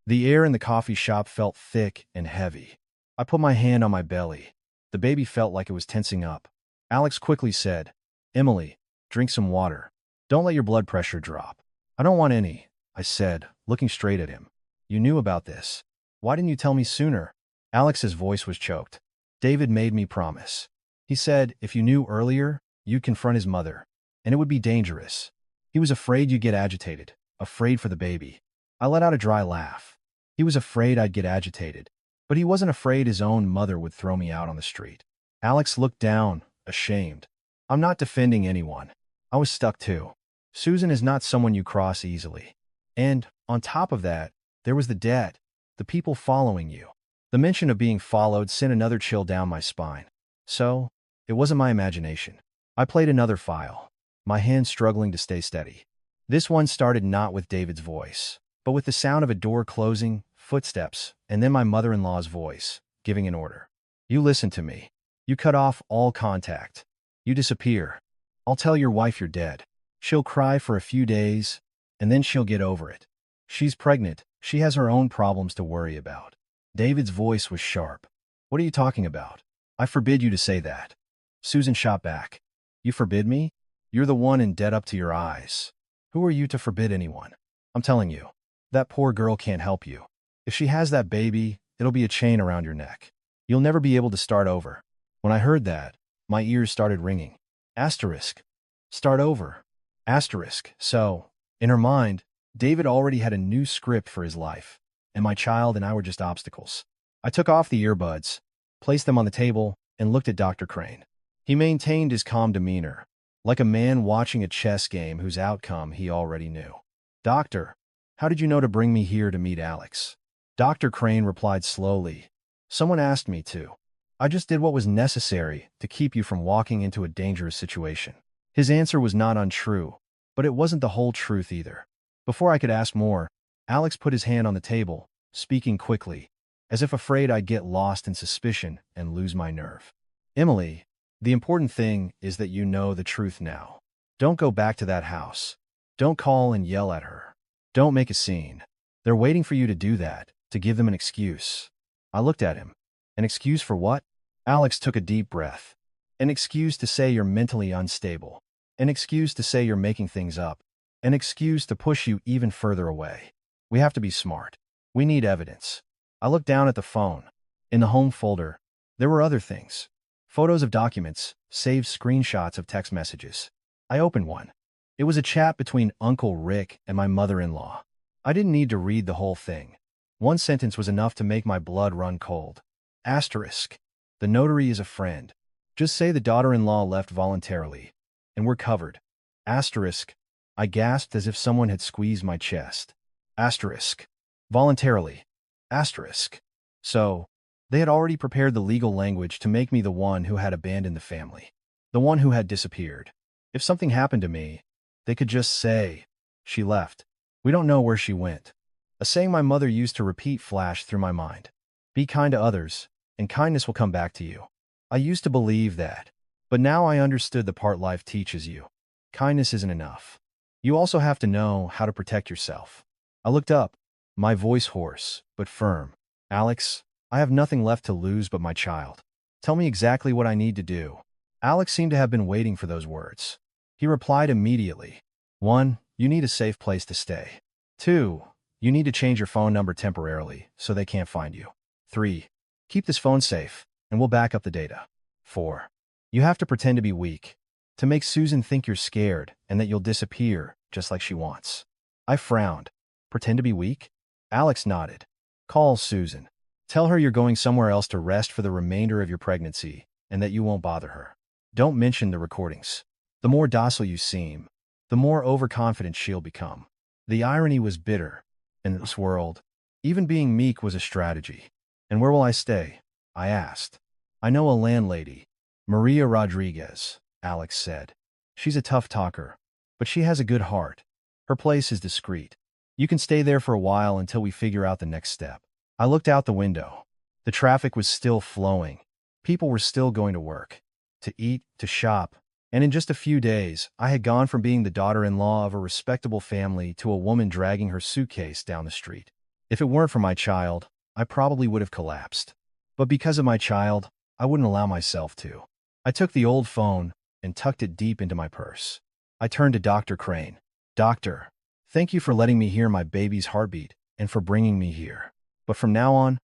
The air in the coffee shop felt thick and heavy. I put my hand on my belly. The baby felt like it was tensing up. Alex quickly said, "Emily, drink some water. Don't let your blood pressure drop." "I don't want any," I said, looking straight at him. "You knew about this. Why didn't you tell me sooner?" Alex's voice was choked. "David made me promise. He said if you knew earlier, you'd confront his mother, and it would be dangerous. He was afraid you'd get agitated, afraid for the baby." I let out a dry laugh. He was afraid I'd get agitated, but he wasn't afraid his own mother would throw me out on the street. Alex looked down, ashamed. "I'm not defending anyone. I was stuck too. Susan is not someone you cross easily. And, on top of that, there was the debt, the people following you." The mention of being followed sent another chill down my spine. So, it wasn't my imagination. I played another file, my hands struggling to stay steady. This one started not with David's voice, but with the sound of a door closing, footsteps, and then my mother-in-law's voice, giving an order. "You listen to me. You cut off all contact. You disappear. I'll tell your wife you're dead. She'll cry for a few days, and then she'll get over it. She's pregnant. She has her own problems to worry about." David's voice was sharp. "What are you talking about? I forbid you to say that." Susan shot back. "You forbid me? You're the one in debt up to your eyes. Who are you to forbid anyone? I'm telling you, that poor girl can't help you. If she has that baby, it'll be a chain around your neck. You'll never be able to start over." When I heard that, my ears started ringing. Asterisk. Start over. Asterisk. So, in her mind, David already had a new script for his life, and my child and I were just obstacles. I took off the earbuds, placed them on the table, and looked at Dr. Crane. He maintained his calm demeanor, like a man watching a chess game whose outcome he already knew. "Doctor, how did you know to bring me here to meet Alex?" Dr. Crane replied slowly, "Someone asked me to. I just did what was necessary to keep you from walking into a dangerous situation." His answer was not untrue, but it wasn't the whole truth either. Before I could ask more, Alex put his hand on the table, speaking quickly, as if afraid I'd get lost in suspicion and lose my nerve. "Emily, the important thing is that you know the truth now. Don't go back to that house. Don't call and yell at her. Don't make a scene. They're waiting for you to do that, to give them an excuse." I looked at him. "An excuse for what?" Alex took a deep breath. "An excuse to say you're mentally unstable. An excuse to say you're making things up. An excuse to push you even further away. We have to be smart. We need evidence." I looked down at the phone. In the home folder, there were other things. Photos of documents, saved screenshots of text messages. I opened one. It was a chat between Uncle Rick and my mother-in-law. I didn't need to read the whole thing. One sentence was enough to make my blood run cold. Asterisk. The notary is a friend. Just say the daughter-in-law left voluntarily, and we're covered. Asterisk. I gasped as if someone had squeezed my chest. Asterisk. Voluntarily. Asterisk. So, they had already prepared the legal language to make me the one who had abandoned the family. The one who had disappeared. If something happened to me, they could just say, "She left. We don't know where she went." A saying my mother used to repeat flashed through my mind. "Be kind to others, and kindness will come back to you." I used to believe that, but now I understood the part life teaches you. Kindness isn't enough. You also have to know how to protect yourself. I looked up, my voice hoarse, but firm. "Alex, I have nothing left to lose but my child. Tell me exactly what I need to do." Alex seemed to have been waiting for those words. He replied immediately. 1. You need a safe place to stay. 2. You need to change your phone number temporarily so they can't find you. 3. Keep this phone safe, and we'll back up the data. 4. You have to pretend to be weak, to make Susan think you're scared and that you'll disappear just like she wants. I frowned. Pretend to be weak? Alex nodded. Call Susan. Tell her you're going somewhere else to rest for the remainder of your pregnancy and that you won't bother her. Don't mention the recordings. The more docile you seem, the more overconfident she'll become. The irony was bitter. In this world, even being meek was a strategy. And where will I stay? I asked. I know a landlady, Maria Rodriguez, Alex said. She's a tough talker, but she has a good heart. Her place is discreet. You can stay there for a while until we figure out the next step. I looked out the window. The traffic was still flowing. People were still going to work, to eat, to shop. And in just a few days, I had gone from being the daughter-in-law of a respectable family to a woman dragging her suitcase down the street. If it weren't for my child, I probably would have collapsed. But because of my child, I wouldn't allow myself to. I took the old phone and tucked it deep into my purse. I turned to Dr. Crane. Doctor, thank you for letting me hear my baby's heartbeat and for bringing me here. But from now on,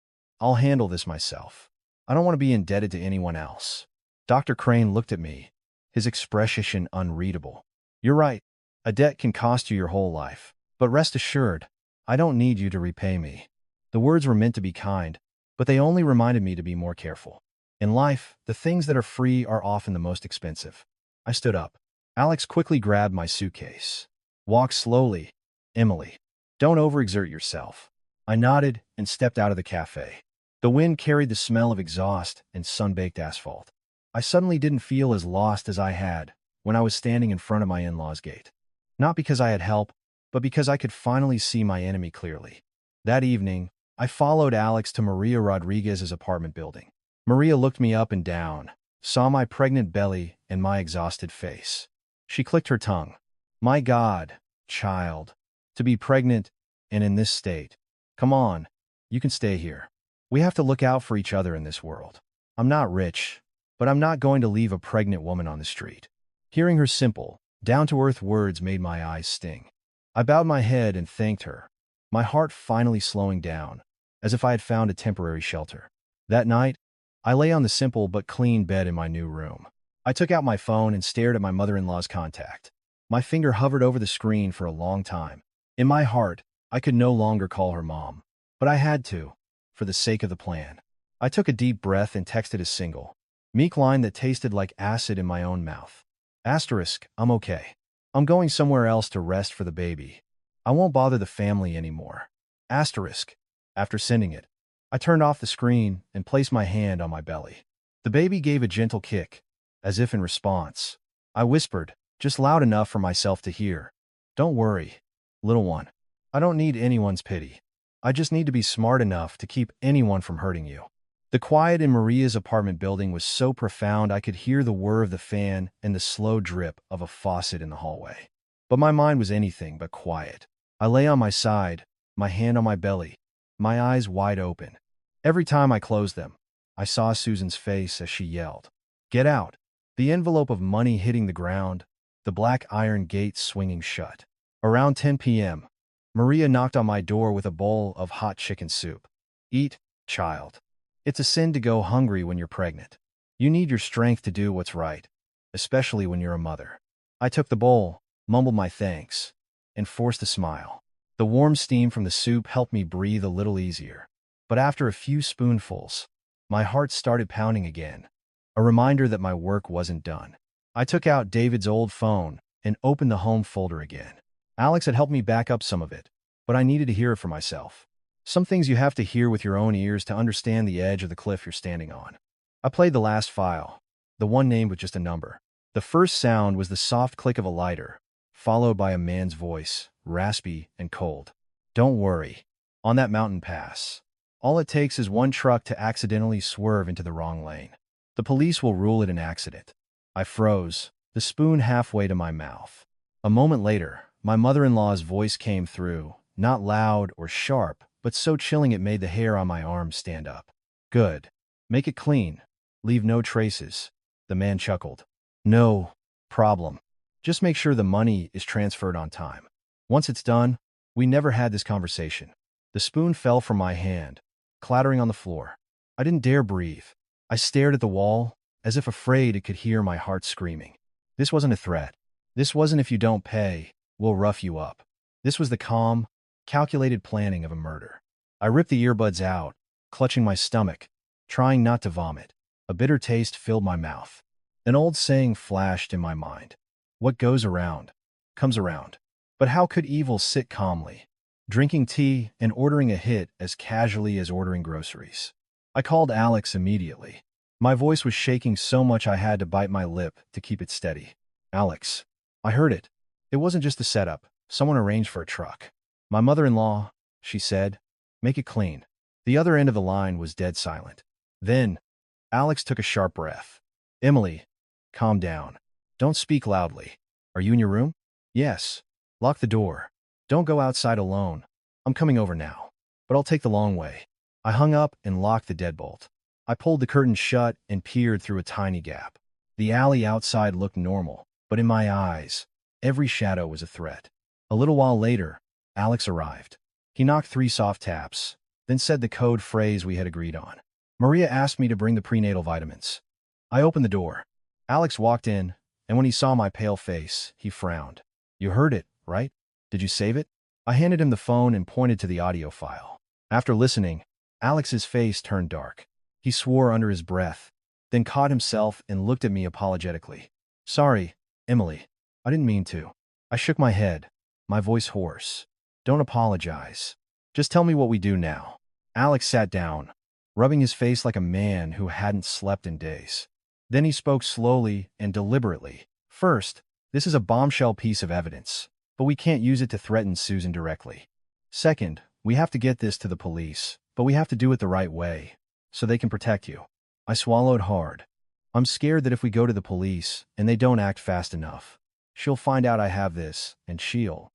I'll handle this myself. I don't want to be indebted to anyone else. Dr. Crane looked at me, his expression unreadable. You're right. A debt can cost you your whole life. But rest assured, I don't need you to repay me. The words were meant to be kind, but they only reminded me to be more careful. In life, the things that are free are often the most expensive. I stood up. Alex quickly grabbed my suitcase. Walk slowly, Emily. Don't overexert yourself. I nodded and stepped out of the cafe. The wind carried the smell of exhaust and sun-baked asphalt. I suddenly didn't feel as lost as I had when I was standing in front of my in-laws' gate. Not because I had help, but because I could finally see my enemy clearly. That evening, I followed Alex to Maria Rodriguez's apartment building. Maria looked me up and down, saw my pregnant belly and my exhausted face. She clicked her tongue. My God, child, to be pregnant and in this state. Come on, you can stay here. We have to look out for each other in this world. I'm not rich, but I'm not going to leave a pregnant woman on the street. Hearing her simple, down-to-earth words made my eyes sting. I bowed my head and thanked her, my heart finally slowing down, as if I had found a temporary shelter. That night, I lay on the simple but clean bed in my new room. I took out my phone and stared at my mother-in-law's contact. My finger hovered over the screen for a long time. In my heart, I could no longer call her mom. But I had to, for the sake of the plan. I took a deep breath and texted a single, meek line that tasted like acid in my own mouth. Asterisk, I'm okay. I'm going somewhere else to rest for the baby. I won't bother the family anymore. Asterisk. After sending it, I turned off the screen and placed my hand on my belly. The baby gave a gentle kick, as if in response. I whispered, just loud enough for myself to hear. Don't worry, little one. I don't need anyone's pity. I just need to be smart enough to keep anyone from hurting you. The quiet in Maria's apartment building was so profound I could hear the whir of the fan and the slow drip of a faucet in the hallway. But my mind was anything but quiet. I lay on my side, my hand on my belly, my eyes wide open. Every time I closed them, I saw Susan's face as she yelled, "Get out!" The envelope of money hitting the ground, the black iron gate swinging shut. Around 10 p.m., Maria knocked on my door with a bowl of hot chicken soup. Eat, child. It's a sin to go hungry when you're pregnant. You need your strength to do what's right, especially when you're a mother. I took the bowl, mumbled my thanks, and forced a smile. The warm steam from the soup helped me breathe a little easier. But after a few spoonfuls, my heart started pounding again, a reminder that my work wasn't done. I took out David's old phone and opened the home folder again. Alex had helped me back up some of it, but I needed to hear it for myself. Some things you have to hear with your own ears to understand the edge of the cliff you're standing on. I played the last file, the one named with just a number. The first sound was the soft click of a lighter, followed by a man's voice, raspy and cold. Don't worry. On that mountain pass, all it takes is one truck to accidentally swerve into the wrong lane. The police will rule it an accident. I froze, the spoon halfway to my mouth. A moment later, my mother-in-law's voice came through, not loud or sharp, but so chilling it made the hair on my arms stand up. Good. Make it clean. Leave no traces. The man chuckled. No problem. Just make sure the money is transferred on time. Once it's done, we never had this conversation. The spoon fell from my hand, clattering on the floor. I didn't dare breathe. I stared at the wall, as if afraid it could hear my heart screaming. This wasn't a threat. This wasn't if you don't pay, we'll rough you up. This was the calm, calculated planning of a murder. I ripped the earbuds out, clutching my stomach, trying not to vomit. A bitter taste filled my mouth. An old saying flashed in my mind. What goes around, comes around. But how could evil sit calmly, drinking tea and ordering a hit as casually as ordering groceries? I called Alex immediately. My voice was shaking so much I had to bite my lip to keep it steady. Alex. I heard it. It wasn't just a setup. Someone arranged for a truck. My mother-in-law, she said, make it clean. The other end of the line was dead silent. Then, Alex took a sharp breath. Emily, calm down. Don't speak loudly. Are you in your room? Yes. Lock the door. Don't go outside alone. I'm coming over now. But I'll take the long way. I hung up and locked the deadbolt. I pulled the curtain shut and peered through a tiny gap. The alley outside looked normal, but in my eyes, every shadow was a threat. A little while later, Alex arrived. He knocked 3 soft taps, then said the code phrase we had agreed on. Maria asked me to bring the prenatal vitamins. I opened the door. Alex walked in, and when he saw my pale face, he frowned. You heard it, right? Did you save it? I handed him the phone and pointed to the audio file. After listening, Alex's face turned dark. He swore under his breath, then caught himself and looked at me apologetically. Sorry, Emily. I didn't mean to. I shook my head, my voice hoarse. Don't apologize. Just tell me what we do now. Alex sat down, rubbing his face like a man who hadn't slept in days. Then he spoke slowly and deliberately. First, this is a bombshell piece of evidence, but we can't use it to threaten Susan directly. Second, we have to get this to the police, but we have to do it the right way, so they can protect you. I swallowed hard. I'm scared that if we go to the police and they don't act fast enough, she'll find out I have this, and she'll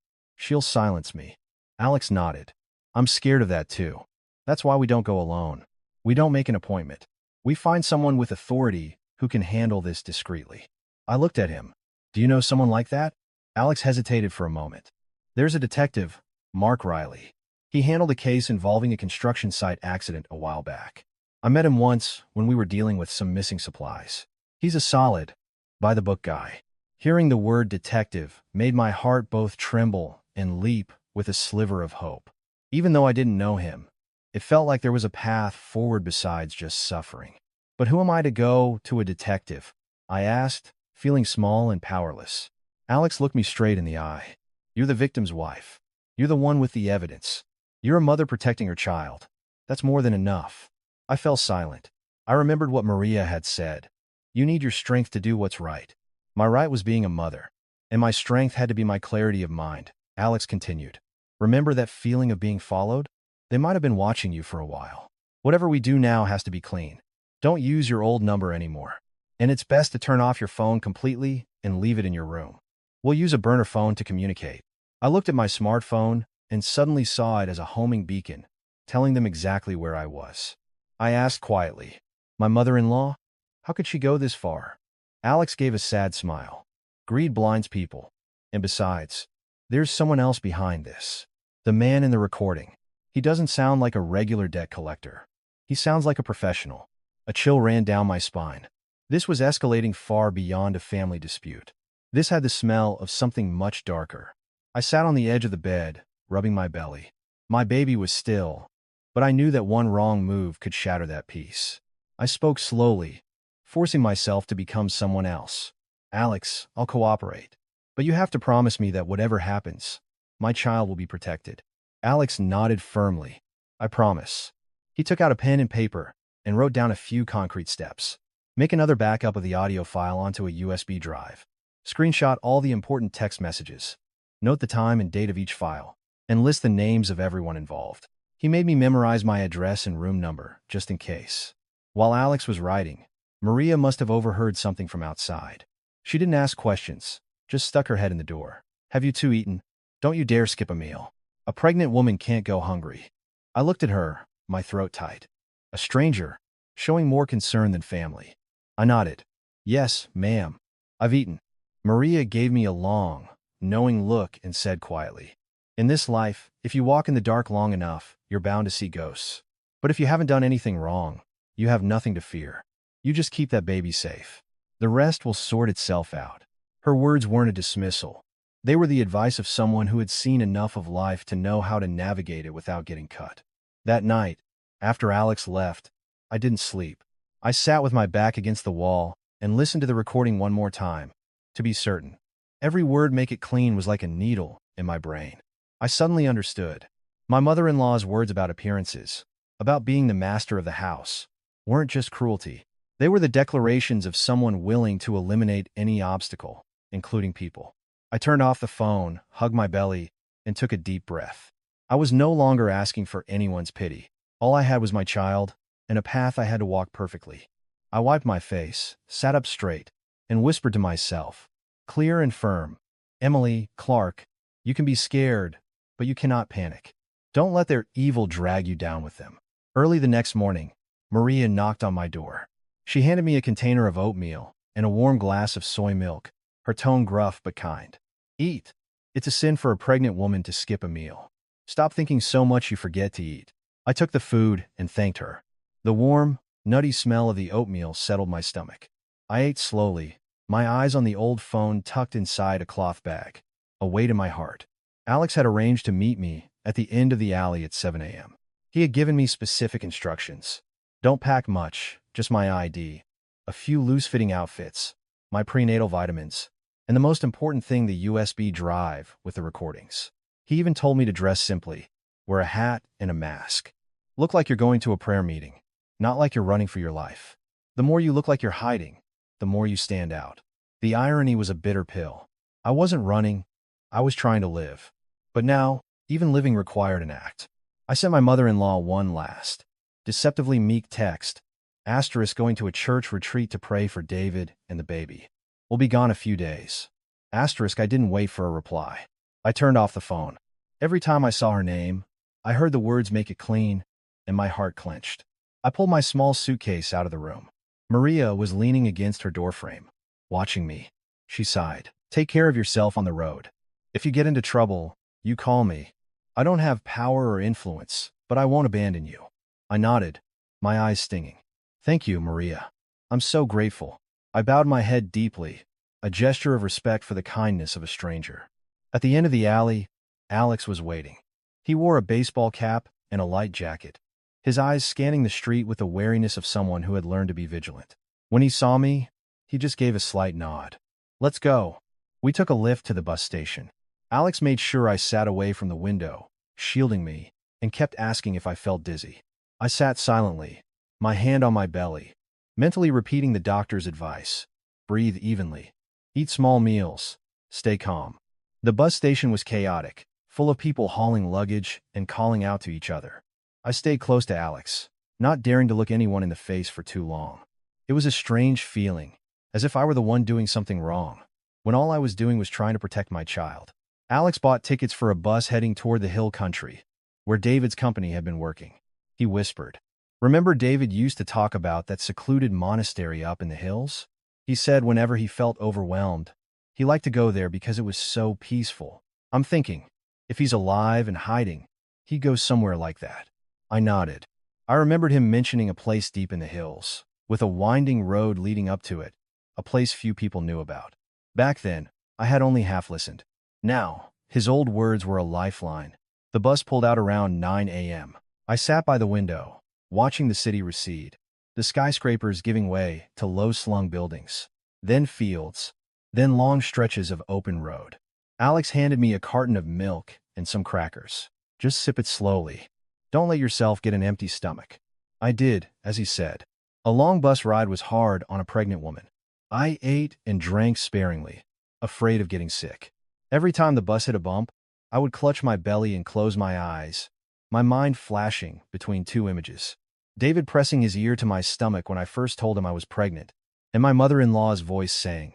silence me. Alex nodded. I'm scared of that too. That's why we don't go alone. We don't make an appointment. We find someone with authority who can handle this discreetly. I looked at him. Do you know someone like that? Alex hesitated for a moment. There's a detective, Mark Riley. He handled a case involving a construction site accident a while back. I met him once when we were dealing with some missing supplies. He's a solid, by-the-book guy. Hearing the word detective made my heart both tremble and leap with a sliver of hope. Even though I didn't know him, it felt like there was a path forward besides just suffering. But who am I to go to a detective? I asked, feeling small and powerless. Alex looked me straight in the eye. You're the victim's wife. You're the one with the evidence. You're a mother protecting her child. That's more than enough. I fell silent. I remembered what Maria had said. You need your strength to do what's right. My right was being a mother, and my strength had to be my clarity of mind. Alex continued. Remember that feeling of being followed? They might have been watching you for a while. Whatever we do now has to be clean. Don't use your old number anymore. And it's best to turn off your phone completely and leave it in your room. We'll use a burner phone to communicate. I looked at my smartphone and suddenly saw it as a homing beacon, telling them exactly where I was. I asked quietly, my mother-in-law? How could she go this far? Alex gave a sad smile. Greed blinds people. And besides, there's someone else behind this. The man in the recording. He doesn't sound like a regular debt collector. He sounds like a professional. A chill ran down my spine. This was escalating far beyond a family dispute. This had the smell of something much darker. I sat on the edge of the bed, rubbing my belly. My baby was still, but I knew that one wrong move could shatter that peace. I spoke slowly, forcing myself to become someone else. Alex, I'll cooperate. But you have to promise me that whatever happens, my child will be protected. Alex nodded firmly. I promise. He took out a pen and paper and wrote down a few concrete steps. Make another backup of the audio file onto a USB drive. Screenshot all the important text messages. Note the time and date of each file, and list the names of everyone involved. He made me memorize my address and room number, just in case. While Alex was writing, Maria must have overheard something from outside. She didn't ask questions, just stuck her head in the door. Have you two eaten? Don't you dare skip a meal. A pregnant woman can't go hungry. I looked at her, my throat tight. A stranger, showing more concern than family. I nodded. Yes, ma'am. I've eaten. Maria gave me a long, knowing look and said quietly, in this life, if you walk in the dark long enough, you're bound to see ghosts. But if you haven't done anything wrong, you have nothing to fear. You just keep that baby safe. The rest will sort itself out. Her words weren't a dismissal. They were the advice of someone who had seen enough of life to know how to navigate it without getting cut. That night, after Alex left, I didn't sleep. I sat with my back against the wall and listened to the recording one more time, to be certain. Every word make it clean was like a needle in my brain. I suddenly understood. My mother-in-law's words about appearances, about being the master of the house, weren't just cruelty. They were the declarations of someone willing to eliminate any obstacle, including people. I turned off the phone, hugged my belly, and took a deep breath. I was no longer asking for anyone's pity. All I had was my child, and a path I had to walk perfectly. I wiped my face, sat up straight, and whispered to myself, clear and firm, Emily, Clark, you can be scared, but you cannot panic. Don't let their evil drag you down with them. Early the next morning, Maria knocked on my door. She handed me a container of oatmeal and a warm glass of soy milk, her tone gruff but kind. Eat. It's a sin for a pregnant woman to skip a meal. Stop thinking so much you forget to eat. I took the food and thanked her. The warm, nutty smell of the oatmeal settled my stomach. I ate slowly, my eyes on the old phone tucked inside a cloth bag, a weight in my heart. Alex had arranged to meet me at the end of the alley at 7 a.m. He had given me specific instructions. Don't pack much, just my ID, a few loose-fitting outfits, my prenatal vitamins, and the most important thing, the USB drive with the recordings. He even told me to dress simply, wear a hat and a mask. Look like you're going to a prayer meeting, not like you're running for your life. The more you look like you're hiding, the more you stand out. The irony was a bitter pill. I wasn't running, I was trying to live. But now, even living required an act. I sent my mother-in-law one last, deceptively meek text, * going to a church retreat to pray for David and the baby. We'll be gone a few days. * I didn't wait for a reply. I turned off the phone. Every time I saw her name, I heard the words "make it clean," and my heart clenched. I pulled my small suitcase out of the room. Maria was leaning against her doorframe, watching me. She sighed. Take care of yourself on the road. If you get into trouble, you call me. I don't have power or influence, but I won't abandon you. I nodded, my eyes stinging. Thank you, Maria. I'm so grateful. I bowed my head deeply, a gesture of respect for the kindness of a stranger. At the end of the alley, Alex was waiting. He wore a baseball cap and a light jacket, his eyes scanning the street with the wariness of someone who had learned to be vigilant. When he saw me, he just gave a slight nod. Let's go. We took a lift to the bus station. Alex made sure I sat away from the window, shielding me, and kept asking if I felt dizzy. I sat silently, my hand on my belly, mentally repeating the doctor's advice. Breathe evenly. Eat small meals. Stay calm. The bus station was chaotic, full of people hauling luggage and calling out to each other. I stayed close to Alex, not daring to look anyone in the face for too long. It was a strange feeling, as if I were the one doing something wrong, when all I was doing was trying to protect my child. Alex bought tickets for a bus heading toward the hill country, where David's company had been working. He whispered, "Remember David used to talk about that secluded monastery up in the hills? He said whenever he felt overwhelmed, he liked to go there because it was so peaceful." I'm thinking, if he's alive and hiding, he'd go somewhere like that. I nodded. I remembered him mentioning a place deep in the hills, with a winding road leading up to it, a place few people knew about. Back then, I had only half listened. Now, his old words were a lifeline. The bus pulled out around 9 a.m. I sat by the window, watching the city recede, the skyscrapers giving way to low-slung buildings, then fields, then long stretches of open road. Alex handed me a carton of milk and some crackers. Just sip it slowly. Don't let yourself get an empty stomach. I did, as he said. A long bus ride was hard on a pregnant woman. I ate and drank sparingly, afraid of getting sick. Every time the bus hit a bump, I would clutch my belly and close my eyes, my mind flashing between two images. David pressing his ear to my stomach when I first told him I was pregnant, and my mother-in-law's voice saying,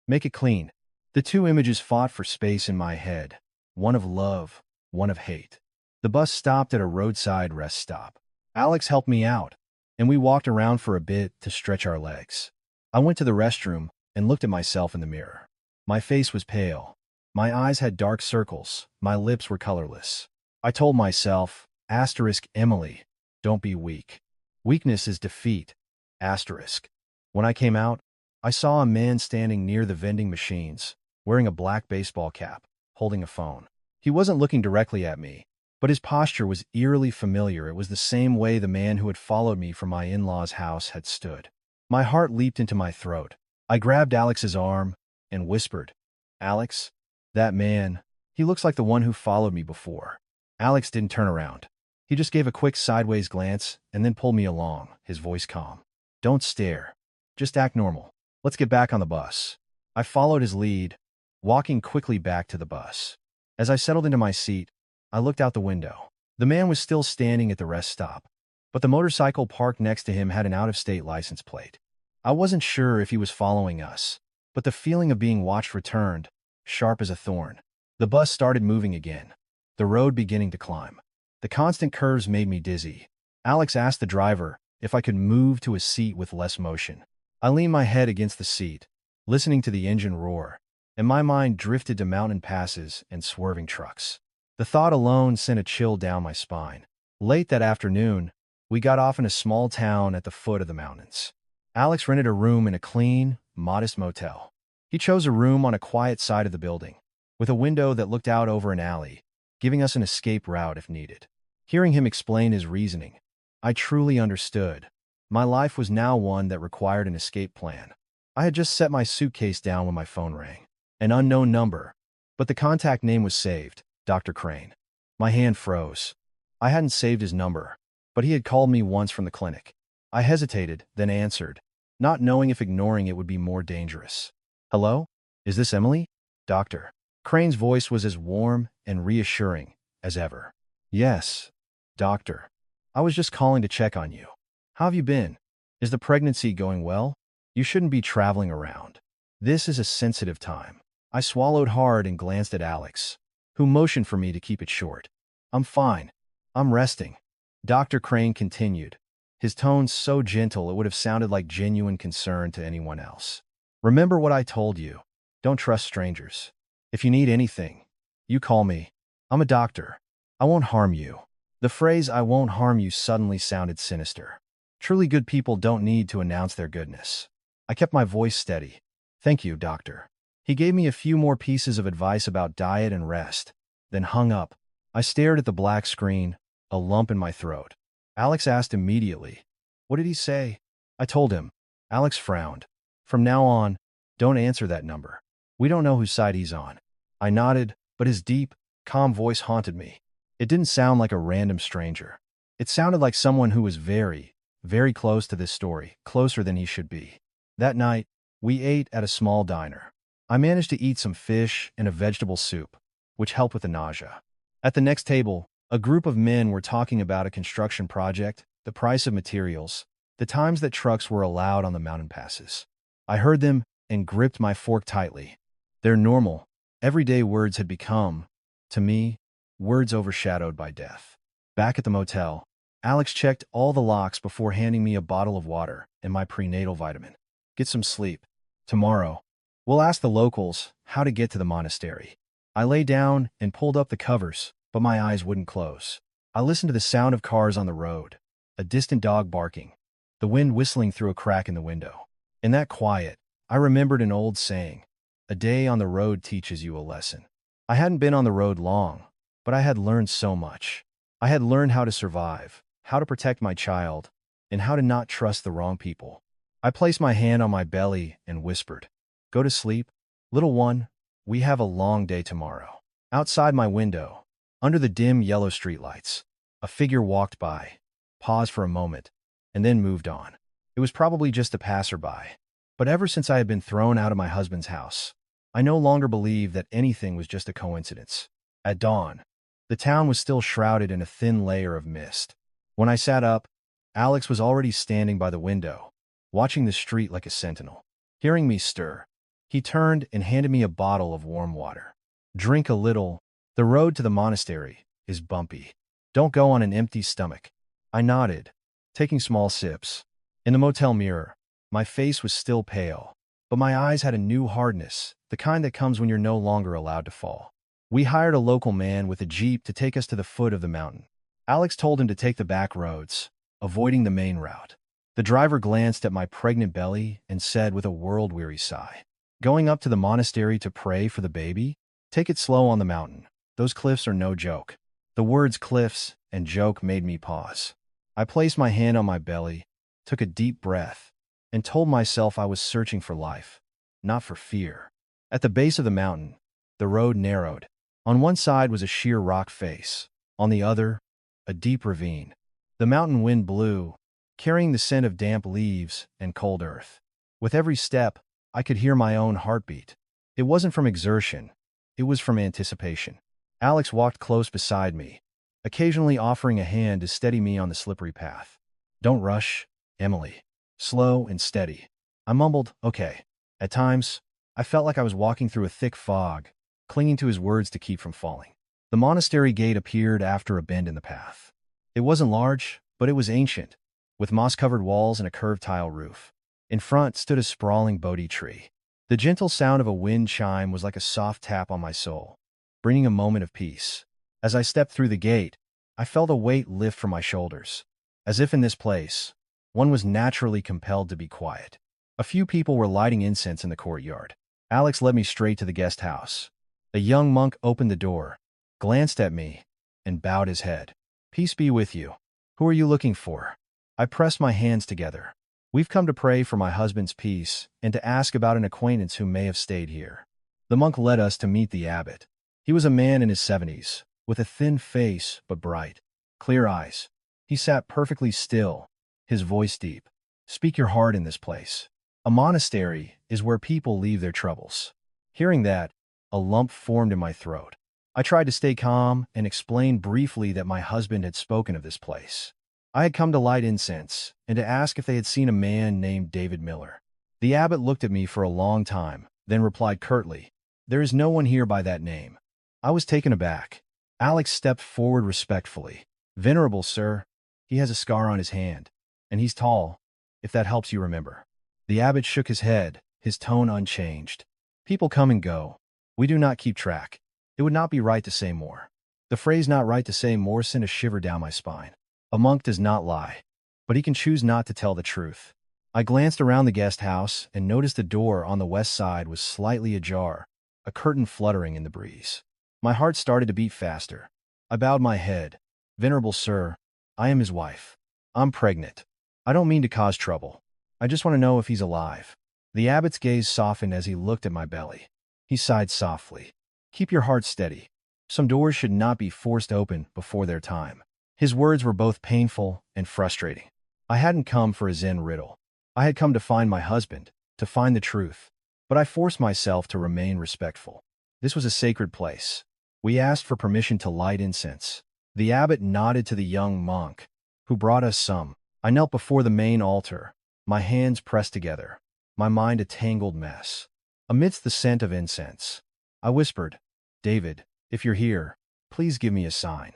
"Make it clean." The two images fought for space in my head, one of love, one of hate. The bus stopped at a roadside rest stop. Alex helped me out, and we walked around for a bit to stretch our legs. I went to the restroom and looked at myself in the mirror. My face was pale. My eyes had dark circles, my lips were colorless. I told myself, Emily, don't be weak. Weakness is defeat, *. When I came out, I saw a man standing near the vending machines, wearing a black baseball cap, holding a phone. He wasn't looking directly at me, but his posture was eerily familiar. It was the same way the man who had followed me from my in-laws' house had stood. My heart leaped into my throat. I grabbed Alex's arm and whispered, "Alex, that man, he looks like the one who followed me before." Alex didn't turn around. He just gave a quick sideways glance and then pulled me along, his voice calm. "Don't stare. Just act normal. Let's get back on the bus." I followed his lead, walking quickly back to the bus. As I settled into my seat, I looked out the window. The man was still standing at the rest stop, but the motorcycle parked next to him had an out-of-state license plate. I wasn't sure if he was following us, but the feeling of being watched returned, sharp as a thorn. The bus started moving again, the road beginning to climb. The constant curves made me dizzy. Alex asked the driver if I could move to a seat with less motion. I leaned my head against the seat, listening to the engine roar, and my mind drifted to mountain passes and swerving trucks. The thought alone sent a chill down my spine. Late that afternoon, we got off in a small town at the foot of the mountains. Alex rented a room in a clean, modest motel. He chose a room on a quiet side of the building, with a window that looked out over an alley, giving us an escape route if needed. Hearing him explain his reasoning, I truly understood. My life was now one that required an escape plan. I had just set my suitcase down when my phone rang. An unknown number, but the contact name was saved, Dr. Crane. My hand froze. I hadn't saved his number, but he had called me once from the clinic. I hesitated, then answered, not knowing if ignoring it would be more dangerous. Hello? Is this Emily? Doctor. Crane's voice was as warm and reassuring as ever. Yes, doctor. I was just calling to check on you. How have you been? Is the pregnancy going well? You shouldn't be traveling around. This is a sensitive time. I swallowed hard and glanced at Alex, who motioned for me to keep it short. I'm fine. I'm resting. Dr. Crane continued, his tone so gentle it would have sounded like genuine concern to anyone else. Remember what I told you. Don't trust strangers. If you need anything, you call me. I'm a doctor. I won't harm you. The phrase "I won't harm you" suddenly sounded sinister. Truly good people don't need to announce their goodness. I kept my voice steady. Thank you, doctor. He gave me a few more pieces of advice about diet and rest, then hung up. I stared at the black screen, a lump in my throat. Alex asked immediately, "What did he say?" I told him. Alex frowned. "From now on, don't answer that number. We don't know whose side he's on." I nodded, but his deep, calm voice haunted me. It didn't sound like a random stranger. It sounded like someone who was very, very close to this story, closer than he should be. That night, we ate at a small diner. I managed to eat some fish and a vegetable soup, which helped with the nausea. At the next table, a group of men were talking about a construction project, the price of materials, the times that trucks were allowed on the mountain passes. I heard them and gripped my fork tightly. Their normal, everyday words had become, to me, words overshadowed by death. Back at the motel, Alex checked all the locks before handing me a bottle of water and my prenatal vitamin. Get some sleep. Tomorrow, we'll ask the locals how to get to the monastery. I lay down and pulled up the covers, but my eyes wouldn't close. I listened to the sound of cars on the road, a distant dog barking, the wind whistling through a crack in the window. In that quiet, I remembered an old saying, "A day on the road teaches you a lesson." I hadn't been on the road long, but I had learned so much. I had learned how to survive, how to protect my child, and how to not trust the wrong people. I placed my hand on my belly and whispered, "Go to sleep, little one. We have a long day tomorrow." Outside my window, under the dim yellow streetlights, a figure walked by, paused for a moment, and then moved on. It was probably just a passerby, but ever since I had been thrown out of my husband's house, I no longer believed that anything was just a coincidence. At dawn, the town was still shrouded in a thin layer of mist. When I sat up, Alex was already standing by the window, watching the street like a sentinel. Hearing me stir, he turned and handed me a bottle of warm water. "Drink a little. The road to the monastery is bumpy. Don't go on an empty stomach." I nodded, taking small sips. In the motel mirror, my face was still pale, but my eyes had a new hardness, the kind that comes when you're no longer allowed to fall. We hired a local man with a jeep to take us to the foot of the mountain. Alex told him to take the back roads, avoiding the main route. The driver glanced at my pregnant belly and said with a world-weary sigh, "Going up to the monastery to pray for the baby? Take it slow on the mountain. Those cliffs are no joke." The words cliffs and joke made me pause. I placed my hand on my belly, took a deep breath, and told myself I was searching for life, not for fear. At the base of the mountain, the road narrowed. On one side was a sheer rock face, on the other, a deep ravine. The mountain wind blew, carrying the scent of damp leaves and cold earth. With every step, I could hear my own heartbeat. It wasn't from exertion, it was from anticipation. Alex walked close beside me, occasionally offering a hand to steady me on the slippery path. "Don't rush, Emily. Slow and steady." I mumbled, "Okay." At times, I felt like I was walking through a thick fog, clinging to his words to keep from falling. The monastery gate appeared after a bend in the path. It wasn't large, but it was ancient, with moss-covered walls and a curved tile roof. In front stood a sprawling Bodhi tree. The gentle sound of a wind chime was like a soft tap on my soul, bringing a moment of peace. As I stepped through the gate, I felt a weight lift from my shoulders, as if in this place, one was naturally compelled to be quiet. A few people were lighting incense in the courtyard. Alex led me straight to the guest house. A young monk opened the door, glanced at me, and bowed his head. "Peace be with you. Who are you looking for?" I pressed my hands together. "We've come to pray for my husband's peace and to ask about an acquaintance who may have stayed here." The monk led us to meet the abbot. He was a man in his 70s, with a thin face but bright, clear eyes. He sat perfectly still, his voice deep. "Speak your heart in this place. A monastery is where people leave their troubles." Hearing that, a lump formed in my throat. I tried to stay calm and explain briefly that my husband had spoken of this place. I had come to light incense and to ask if they had seen a man named David Miller. The abbot looked at me for a long time, then replied curtly, "There is no one here by that name." I was taken aback. Alex stepped forward respectfully. "Venerable sir, he has a scar on his hand, and he's tall, if that helps you remember." The abbot shook his head, his tone unchanged. "People come and go. We do not keep track. It would not be right to say more." The phrase "not right to say more" sent a shiver down my spine. A monk does not lie, but he can choose not to tell the truth. I glanced around the guest house and noticed the door on the west side was slightly ajar, a curtain fluttering in the breeze. My heart started to beat faster. I bowed my head. "Venerable sir, I am his wife. I'm pregnant. I don't mean to cause trouble. I just want to know if he's alive." The abbot's gaze softened as he looked at my belly. He sighed softly. "Keep your heart steady. Some doors should not be forced open before their time." His words were both painful and frustrating. I hadn't come for a Zen riddle. I had come to find my husband, to find the truth. But I forced myself to remain respectful. This was a sacred place. We asked for permission to light incense. The abbot nodded to the young monk, who brought us some. I knelt before the main altar, my hands pressed together, my mind a tangled mess. Amidst the scent of incense, I whispered, "David, if you're here, please give me a sign."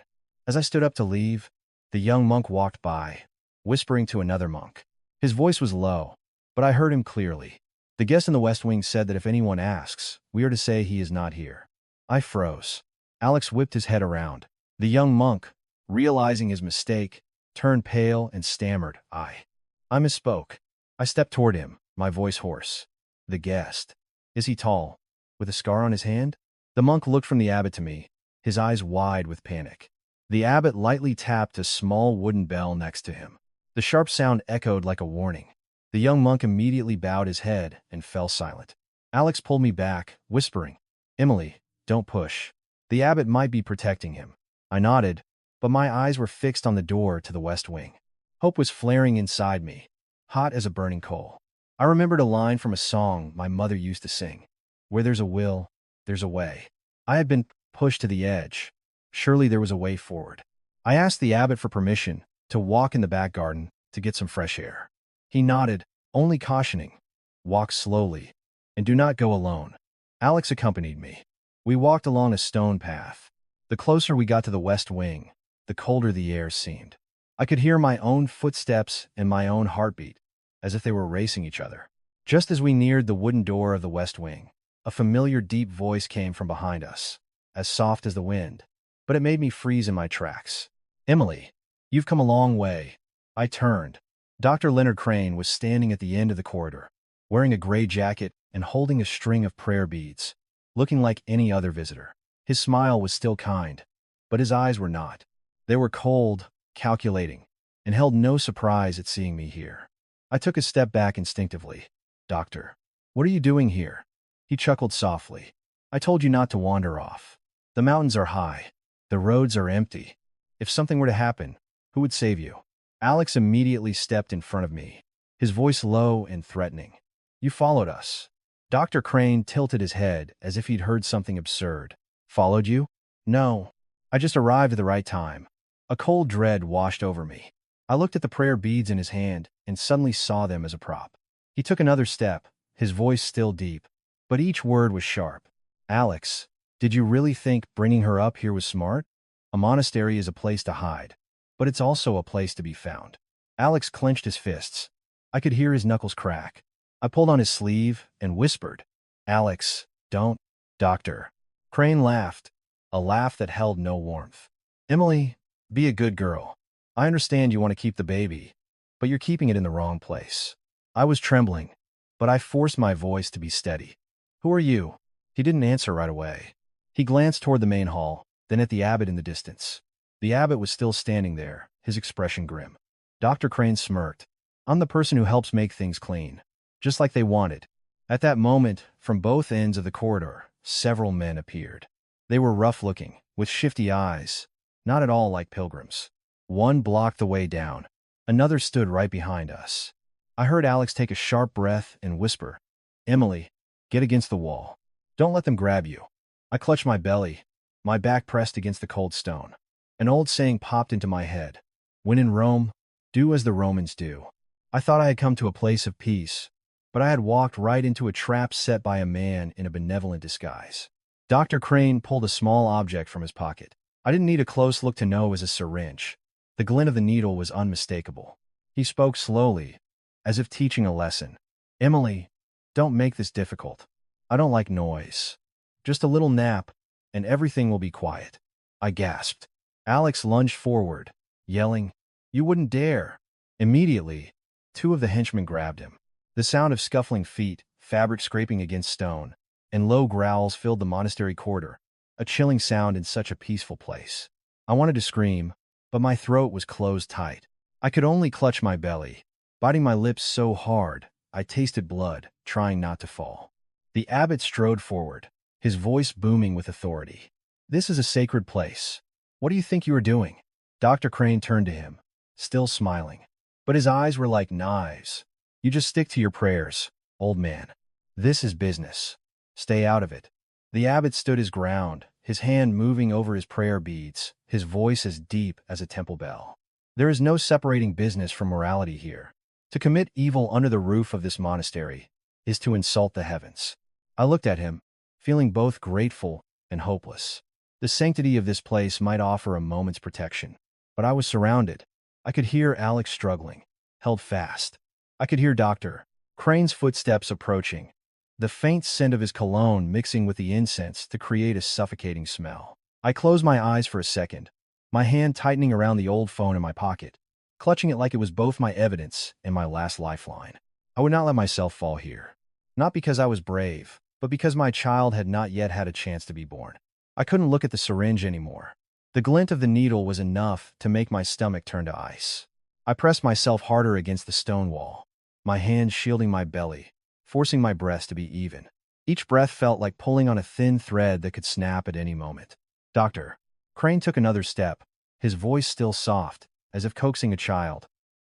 As I stood up to leave, the young monk walked by, whispering to another monk. His voice was low, but I heard him clearly. "The guest in the West Wing said that if anyone asks, we are to say he is not here." I froze. Alex whipped his head around. The young monk, realizing his mistake, turned pale and stammered, I misspoke." I stepped toward him, my voice hoarse. "The guest. Is he tall, with a scar on his hand?" The monk looked from the abbot to me, his eyes wide with panic. The abbot lightly tapped a small wooden bell next to him. The sharp sound echoed like a warning. The young monk immediately bowed his head and fell silent. Alex pulled me back, whispering, "Emily, don't push. The abbot might be protecting him." I nodded, but my eyes were fixed on the door to the West Wing. Hope was flaring inside me, hot as a burning coal. I remembered a line from a song my mother used to sing. "Where there's a will, there's a way." I had been pushed to the edge. Surely there was a way forward. I asked the abbot for permission to walk in the back garden to get some fresh air. He nodded, only cautioning, "Walk slowly, and do not go alone." Alex accompanied me. We walked along a stone path. The closer we got to the West Wing, the colder the air seemed. I could hear my own footsteps and my own heartbeat, as if they were racing each other. Just as we neared the wooden door of the West Wing, a familiar deep voice came from behind us, as soft as the wind, but it made me freeze in my tracks. "Emily, you've come a long way." I turned. Dr. Leonard Crane was standing at the end of the corridor, wearing a gray jacket and holding a string of prayer beads, looking like any other visitor. His smile was still kind, but his eyes were not. They were cold, calculating, and held no surprise at seeing me here. I took a step back instinctively. "Doctor, what are you doing here?" He chuckled softly. "I told you not to wander off. The mountains are high. The roads are empty. If something were to happen, who would save you?" Alex immediately stepped in front of me, his voice low and threatening. "You followed us." Dr. Crane tilted his head as if he'd heard something absurd. "Followed you?" "No. I just arrived at the right time." A cold dread washed over me. I looked at the prayer beads in his hand and suddenly saw them as a prop. He took another step, his voice still deep, but each word was sharp. "Alex, did you really think bringing her up here was smart? A monastery is a place to hide, but it's also a place to be found." Alex clenched his fists. I could hear his knuckles crack. I pulled on his sleeve and whispered, "Alex, don't." "Doctor." Crane laughed, a laugh that held no warmth. "Emily, be a good girl. I understand you want to keep the baby, but you're keeping it in the wrong place." I was trembling, but I forced my voice to be steady. "Who are you?" He didn't answer right away. He glanced toward the main hall, then at the abbot in the distance. The abbot was still standing there, his expression grim. Dr. Crane smirked. "I'm the person who helps make things clean, just like they wanted." At that moment, from both ends of the corridor, several men appeared. They were rough-looking, with shifty eyes, not at all like pilgrims. One blocked the way down. Another stood right behind us. I heard Alex take a sharp breath and whisper, "Emily, get against the wall. Don't let them grab you." I clutched my belly, my back pressed against the cold stone. An old saying popped into my head: "When in Rome, do as the Romans do." I thought I had come to a place of peace, but I had walked right into a trap set by a man in a benevolent disguise. Dr. Crane pulled a small object from his pocket. I didn't need a close look to know it was a syringe. The glint of the needle was unmistakable. He spoke slowly, as if teaching a lesson. "Emily, don't make this difficult. I don't like noise. Just a little nap, and everything will be quiet." I gasped. Alex lunged forward, yelling, "You wouldn't dare!" Immediately, two of the henchmen grabbed him. The sound of scuffling feet, fabric scraping against stone, and low growls filled the monastery corridor, a chilling sound in such a peaceful place. I wanted to scream, but my throat was closed tight. I could only clutch my belly, biting my lips so hard I tasted blood, trying not to fall. The abbot strode forward, his voice booming with authority. "This is a sacred place. What do you think you are doing?" Dr. Crane turned to him, still smiling, but his eyes were like knives. "You just stick to your prayers, old man. This is business. Stay out of it." The abbot stood his ground, his hand moving over his prayer beads, his voice as deep as a temple bell. "There is no separating business from morality here. To commit evil under the roof of this monastery is to insult the heavens." I looked at him, feeling both grateful and hopeless. The sanctity of this place might offer a moment's protection, but I was surrounded. I could hear Alex struggling, held fast. I could hear Dr. Crane's footsteps approaching, the faint scent of his cologne mixing with the incense to create a suffocating smell. I closed my eyes for a second, my hand tightening around the old phone in my pocket, clutching it like it was both my evidence and my last lifeline. I would not let myself fall here. Not because I was brave, but because my child had not yet had a chance to be born. I couldn't look at the syringe anymore. The glint of the needle was enough to make my stomach turn to ice. I pressed myself harder against the stone wall, my hands shielding my belly, forcing my breath to be even. Each breath felt like pulling on a thin thread that could snap at any moment. Dr. Crane took another step, his voice still soft, as if coaxing a child.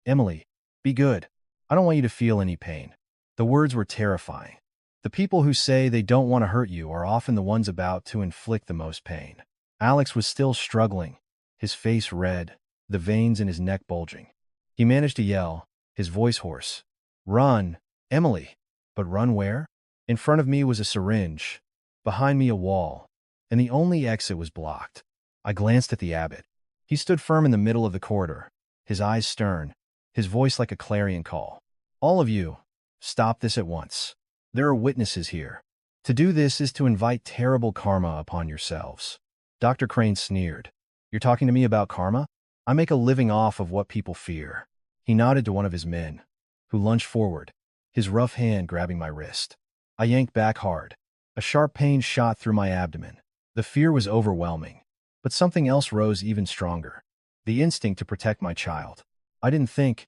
"Emily, be good. I don't want you to feel any pain." The words were terrifying. The people who say they don't want to hurt you are often the ones about to inflict the most pain. Alex was still struggling, his face red, the veins in his neck bulging. He managed to yell, his voice hoarse, "Run, Emily." But run where? In front of me was a syringe, behind me a wall, and the only exit was blocked. I glanced at the abbot. He stood firm in the middle of the corridor, his eyes stern, his voice like a clarion call. "All of you, stop this at once. There are witnesses here. To do this is to invite terrible karma upon yourselves." Dr. Crane sneered. "You're talking to me about karma? I make a living off of what people fear." He nodded to one of his men, who lunged forward, his rough hand grabbing my wrist. I yanked back hard. A sharp pain shot through my abdomen. The fear was overwhelming, but something else rose even stronger. The instinct to protect my child. I didn't think.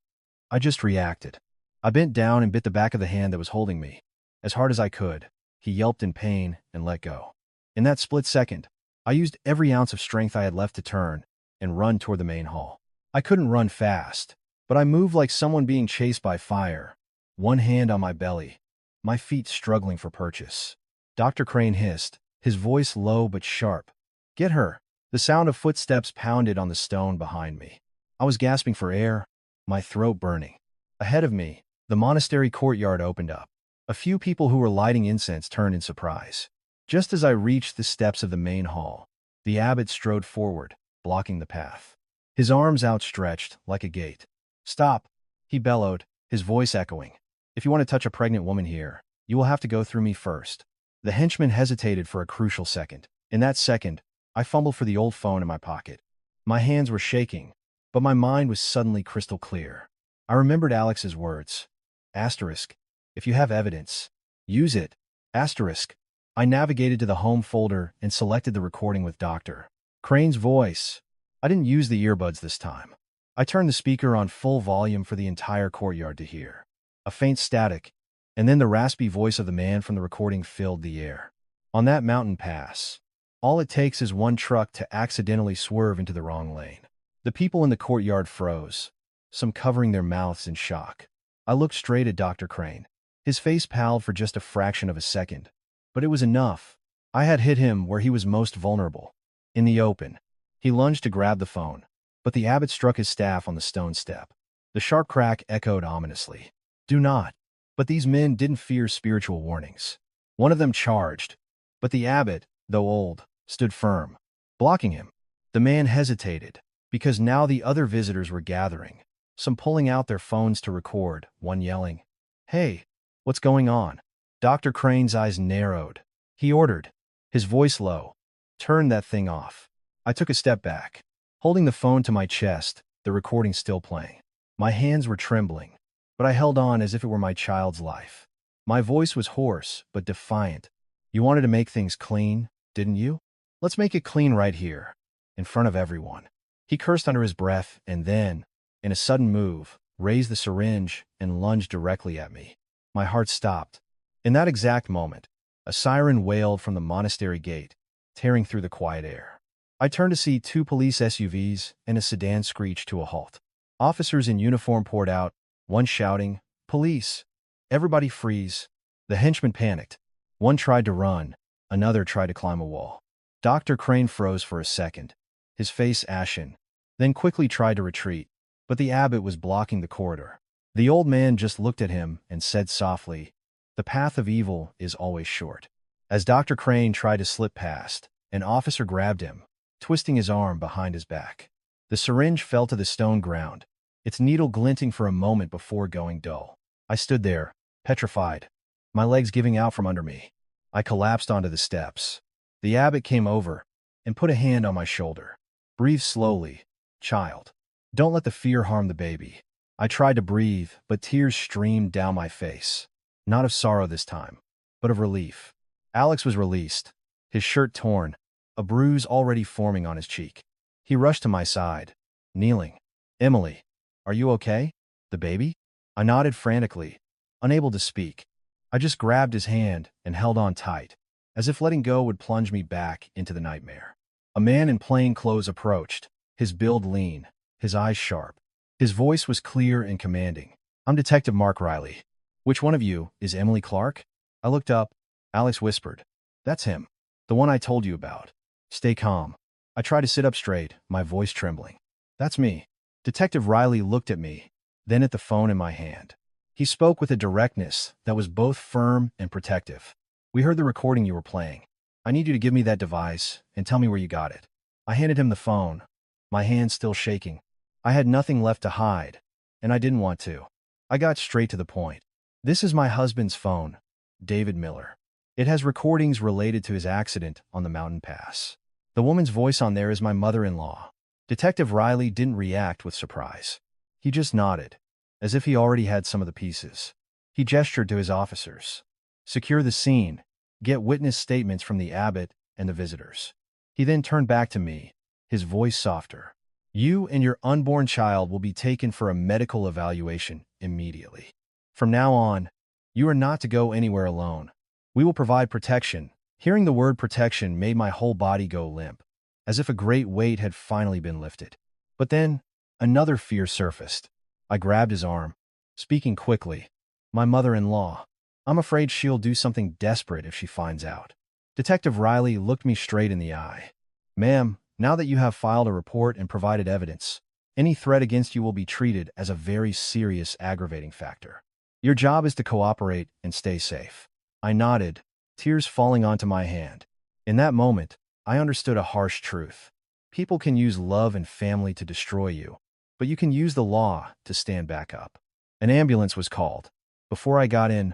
I just reacted. I bent down and bit the back of the hand that was holding me. As hard as I could, he yelped in pain and let go. In that split second, I used every ounce of strength I had left to turn and run toward the main hall. I couldn't run fast, but I moved like someone being chased by fire, one hand on my belly, my feet struggling for purchase. Dr. Crane hissed, his voice low but sharp. "Get her." The sound of footsteps pounded on the stone behind me. I was gasping for air, my throat burning. Ahead of me, the monastery courtyard opened up. A few people who were lighting incense turned in surprise. Just as I reached the steps of the main hall, the abbot strode forward, blocking the path. His arms outstretched like a gate. "Stop," he bellowed, his voice echoing. If you want to touch a pregnant woman here, you will have to go through me first. The henchman hesitated for a crucial second. In that second, I fumbled for the old phone in my pocket. My hands were shaking, but my mind was suddenly crystal clear. I remembered Alex's words. Asterisk. If you have evidence, use it. Asterisk. I navigated to the home folder and selected the recording with Dr. Crane's voice. I didn't use the earbuds this time. I turned the speaker on full volume for the entire courtyard to hear. A faint static, and then the raspy voice of the man from the recording filled the air. On that mountain pass, all it takes is one truck to accidentally swerve into the wrong lane. The people in the courtyard froze, some covering their mouths in shock. I looked straight at Dr. Crane. His face palled for just a fraction of a second, but it was enough. I had hit him where he was most vulnerable, in the open. He lunged to grab the phone, but the abbot struck his staff on the stone step. The sharp crack echoed ominously. Do not. But these men didn't fear spiritual warnings. One of them charged, but the abbot, though old, stood firm, blocking him. The man hesitated, because now the other visitors were gathering, some pulling out their phones to record, one yelling, "Hey, what's going on?" Dr. Crane's eyes narrowed. He ordered, his voice low, "Turn that thing off." I took a step back, holding the phone to my chest, the recording still playing. My hands were trembling, but I held on as if it were my child's life. My voice was hoarse, but defiant. "You wanted to make things clean, didn't you? Let's make it clean right here, in front of everyone." He cursed under his breath and then, in a sudden move, raised the syringe and lunged directly at me. My heart stopped. In that exact moment, a siren wailed from the monastery gate, tearing through the quiet air. I turned to see two police SUVs and a sedan screech to a halt. Officers in uniform poured out, one shouting, "Police! Everybody freeze!" The henchmen panicked. One tried to run, another tried to climb a wall. Dr. Crane froze for a second, his face ashen, then quickly tried to retreat, but the abbot was blocking the corridor. The old man just looked at him and said softly, "The path of evil is always short." As Dr. Crane tried to slip past, an officer grabbed him, twisting his arm behind his back. The syringe fell to the stone ground, its needle glinting for a moment before going dull. I stood there, petrified, my legs giving out from under me. I collapsed onto the steps. The abbot came over and put a hand on my shoulder. "Breathe slowly, child. Don't let the fear harm the baby." I tried to breathe, but tears streamed down my face. Not of sorrow this time, but of relief. Alex was released, his shirt torn, a bruise already forming on his cheek. He rushed to my side, kneeling. "Emily, are you okay? The baby?" I nodded frantically, unable to speak. I just grabbed his hand and held on tight, as if letting go would plunge me back into the nightmare. A man in plain clothes approached, his build lean, his eyes sharp. His voice was clear and commanding. "I'm Detective Mark Riley. Which one of you is Emily Clark?" I looked up. Alex whispered, "That's him. The one I told you about. Stay calm." I tried to sit up straight, my voice trembling. "That's me." Detective Riley looked at me, then at the phone in my hand. He spoke with a directness that was both firm and protective. "We heard the recording you were playing. I need you to give me that device and tell me where you got it." I handed him the phone, my hand still shaking. I had nothing left to hide, and I didn't want to. I got straight to the point. "This is my husband's phone, David Miller. It has recordings related to his accident on the mountain pass. The woman's voice on there is my mother-in-law." Detective Riley didn't react with surprise. He just nodded, as if he already had some of the pieces. He gestured to his officers. "Secure the scene. Get witness statements from the abbot and the visitors." He then turned back to me, his voice softer. "You and your unborn child will be taken for a medical evaluation immediately. From now on, you are not to go anywhere alone. We will provide protection." Hearing the word protection made my whole body go limp, as if a great weight had finally been lifted. But then, another fear surfaced. I grabbed his arm, speaking quickly. "My mother-in-law. I'm afraid she'll do something desperate if she finds out." Detective Riley looked me straight in the eye. "Ma'am, now that you have filed a report and provided evidence, any threat against you will be treated as a very serious aggravating factor. Your job is to cooperate and stay safe." I nodded, tears falling onto my hand. In that moment, I understood a harsh truth. People can use love and family to destroy you, but you can use the law to stand back up. An ambulance was called. Before I got in,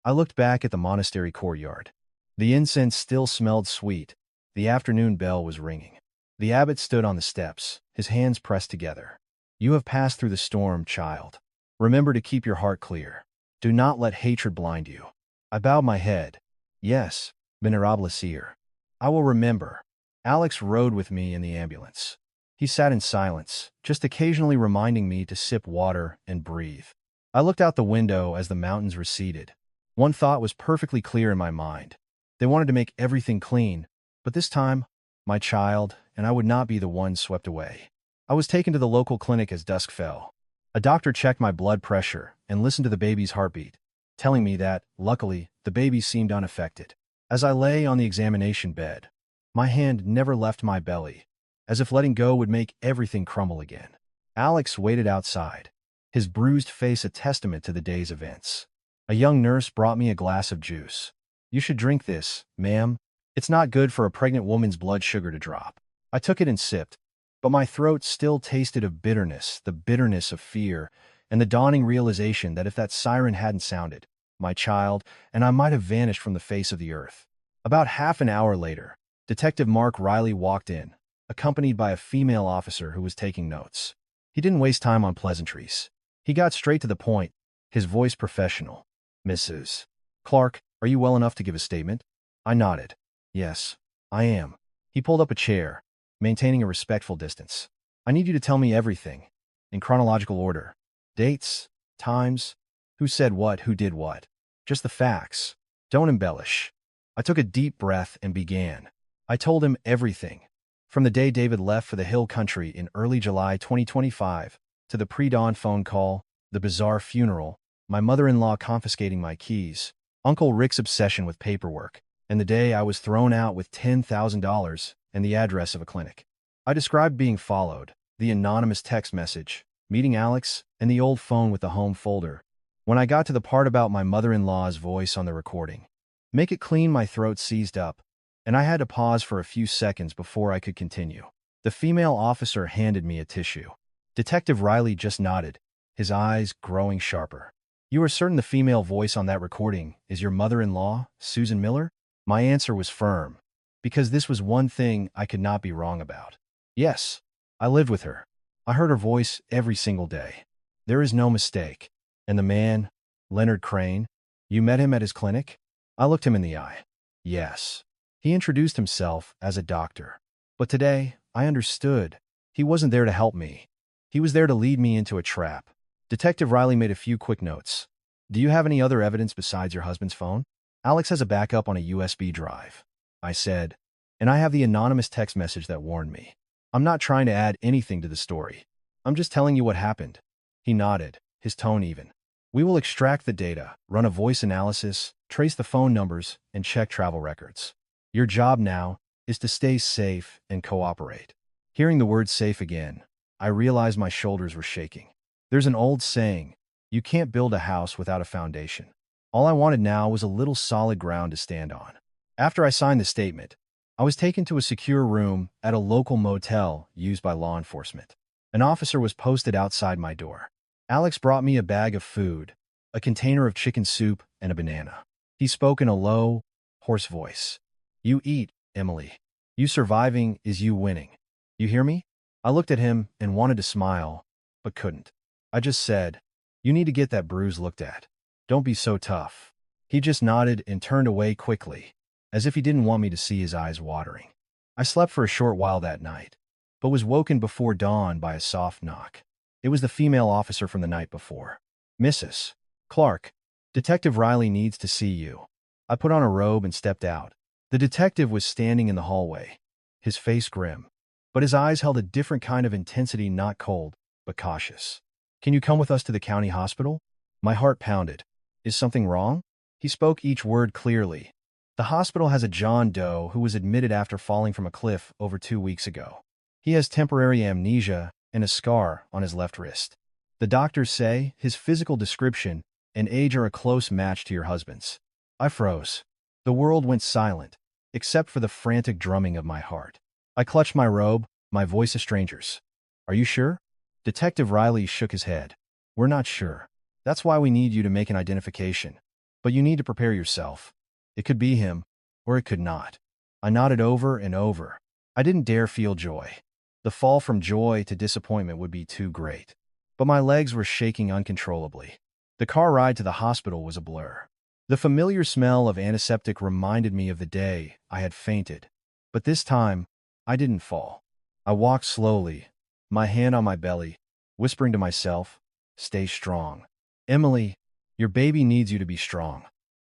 I looked back at the monastery courtyard. The incense still smelled sweet. The afternoon bell was ringing. The abbot stood on the steps, his hands pressed together. You have passed through the storm, child. Remember to keep your heart clear. Do not let hatred blind you. I bowed my head. Yes, Venerable Seer. I will remember. Alex rode with me in the ambulance. He sat in silence, just occasionally reminding me to sip water and breathe. I looked out the window as the mountains receded. One thought was perfectly clear in my mind. They wanted to make everything clean, but this time, my child and I would not be the one swept away. I was taken to the local clinic as dusk fell. A doctor checked my blood pressure and listened to the baby's heartbeat, telling me that, luckily, the baby seemed unaffected. As I lay on the examination bed, my hand never left my belly, as if letting go would make everything crumble again. Alex waited outside, his bruised face a testament to the day's events. A young nurse brought me a glass of juice. You should drink this, ma'am. It's not good for a pregnant woman's blood sugar to drop. I took it and sipped, but my throat still tasted of bitterness, the bitterness of fear, and the dawning realization that if that siren hadn't sounded, my child and I might have vanished from the face of the earth. About half an hour later, Detective Mark Riley walked in, accompanied by a female officer who was taking notes. He didn't waste time on pleasantries. He got straight to the point, his voice professional. Mrs. Clark, are you well enough to give a statement? I nodded. Yes, I am. He pulled up a chair, maintaining a respectful distance. I need you to tell me everything, in chronological order. Dates, times, who said what, who did what. Just the facts. Don't embellish. I took a deep breath and began. I told him everything. From the day David left for the hill country in early July 2025, to the pre-dawn phone call, the bizarre funeral, my mother-in-law confiscating my keys, Uncle Rick's obsession with paperwork, and the day I was thrown out with $10,000 and the address of a clinic. I described being followed, the anonymous text message, meeting Alex, and the old phone with the home folder. When I got to the part about my mother-in-law's voice on the recording, make it clean, my throat seized up, and I had to pause for a few seconds before I could continue. The female officer handed me a tissue. Detective Riley just nodded, his eyes growing sharper. You are certain the female voice on that recording is your mother-in-law, Susan Miller? My answer was firm, because this was one thing I could not be wrong about. Yes, I lived with her. I heard her voice every single day. There is no mistake. And the man, Leonard Crane, you met him at his clinic? I looked him in the eye. Yes. He introduced himself as a doctor. But today, I understood. He wasn't there to help me. He was there to lead me into a trap. Detective Riley made a few quick notes. Do you have any other evidence besides your husband's phone? Alex has a backup on a USB drive. I said, and I have the anonymous text message that warned me. I'm not trying to add anything to the story. I'm just telling you what happened. He nodded, his tone even. We will extract the data, run a voice analysis, trace the phone numbers, and check travel records. Your job now is to stay safe and cooperate. Hearing the word safe again, I realized my shoulders were shaking. There's an old saying, you can't build a house without a foundation. All I wanted now was a little solid ground to stand on. After I signed the statement, I was taken to a secure room at a local motel used by law enforcement. An officer was posted outside my door. Alex brought me a bag of food, a container of chicken soup, and a banana. He spoke in a low, hoarse voice. You eat, Emily. You surviving is you winning. You hear me? I looked at him and wanted to smile, but couldn't. I just said, you need to get that bruise looked at. Don't be so tough. He just nodded and turned away quickly, as if he didn't want me to see his eyes watering. I slept for a short while that night, but was woken before dawn by a soft knock. It was the female officer from the night before. Mrs. Clark, Detective Riley needs to see you. I put on a robe and stepped out. The detective was standing in the hallway, his face grim, but his eyes held a different kind of intensity, not cold, but cautious. Can you come with us to the county hospital? My heart pounded. Is something wrong? He spoke each word clearly. The hospital has a John Doe who was admitted after falling from a cliff over 2 weeks ago. He has temporary amnesia and a scar on his left wrist. The doctors say his physical description and age are a close match to your husband's. I froze. The world went silent, except for the frantic drumming of my heart. I clutched my robe, my voice a stranger's. Are you sure? Detective Riley shook his head. We're not sure. That's why we need you to make an identification. But you need to prepare yourself. It could be him, or it could not. I nodded over and over. I didn't dare feel joy. The fall from joy to disappointment would be too great. But my legs were shaking uncontrollably. The car ride to the hospital was a blur. The familiar smell of antiseptic reminded me of the day I had fainted. But this time, I didn't fall. I walked slowly, my hand on my belly, whispering to myself, "Stay strong. Emily, your baby needs you to be strong."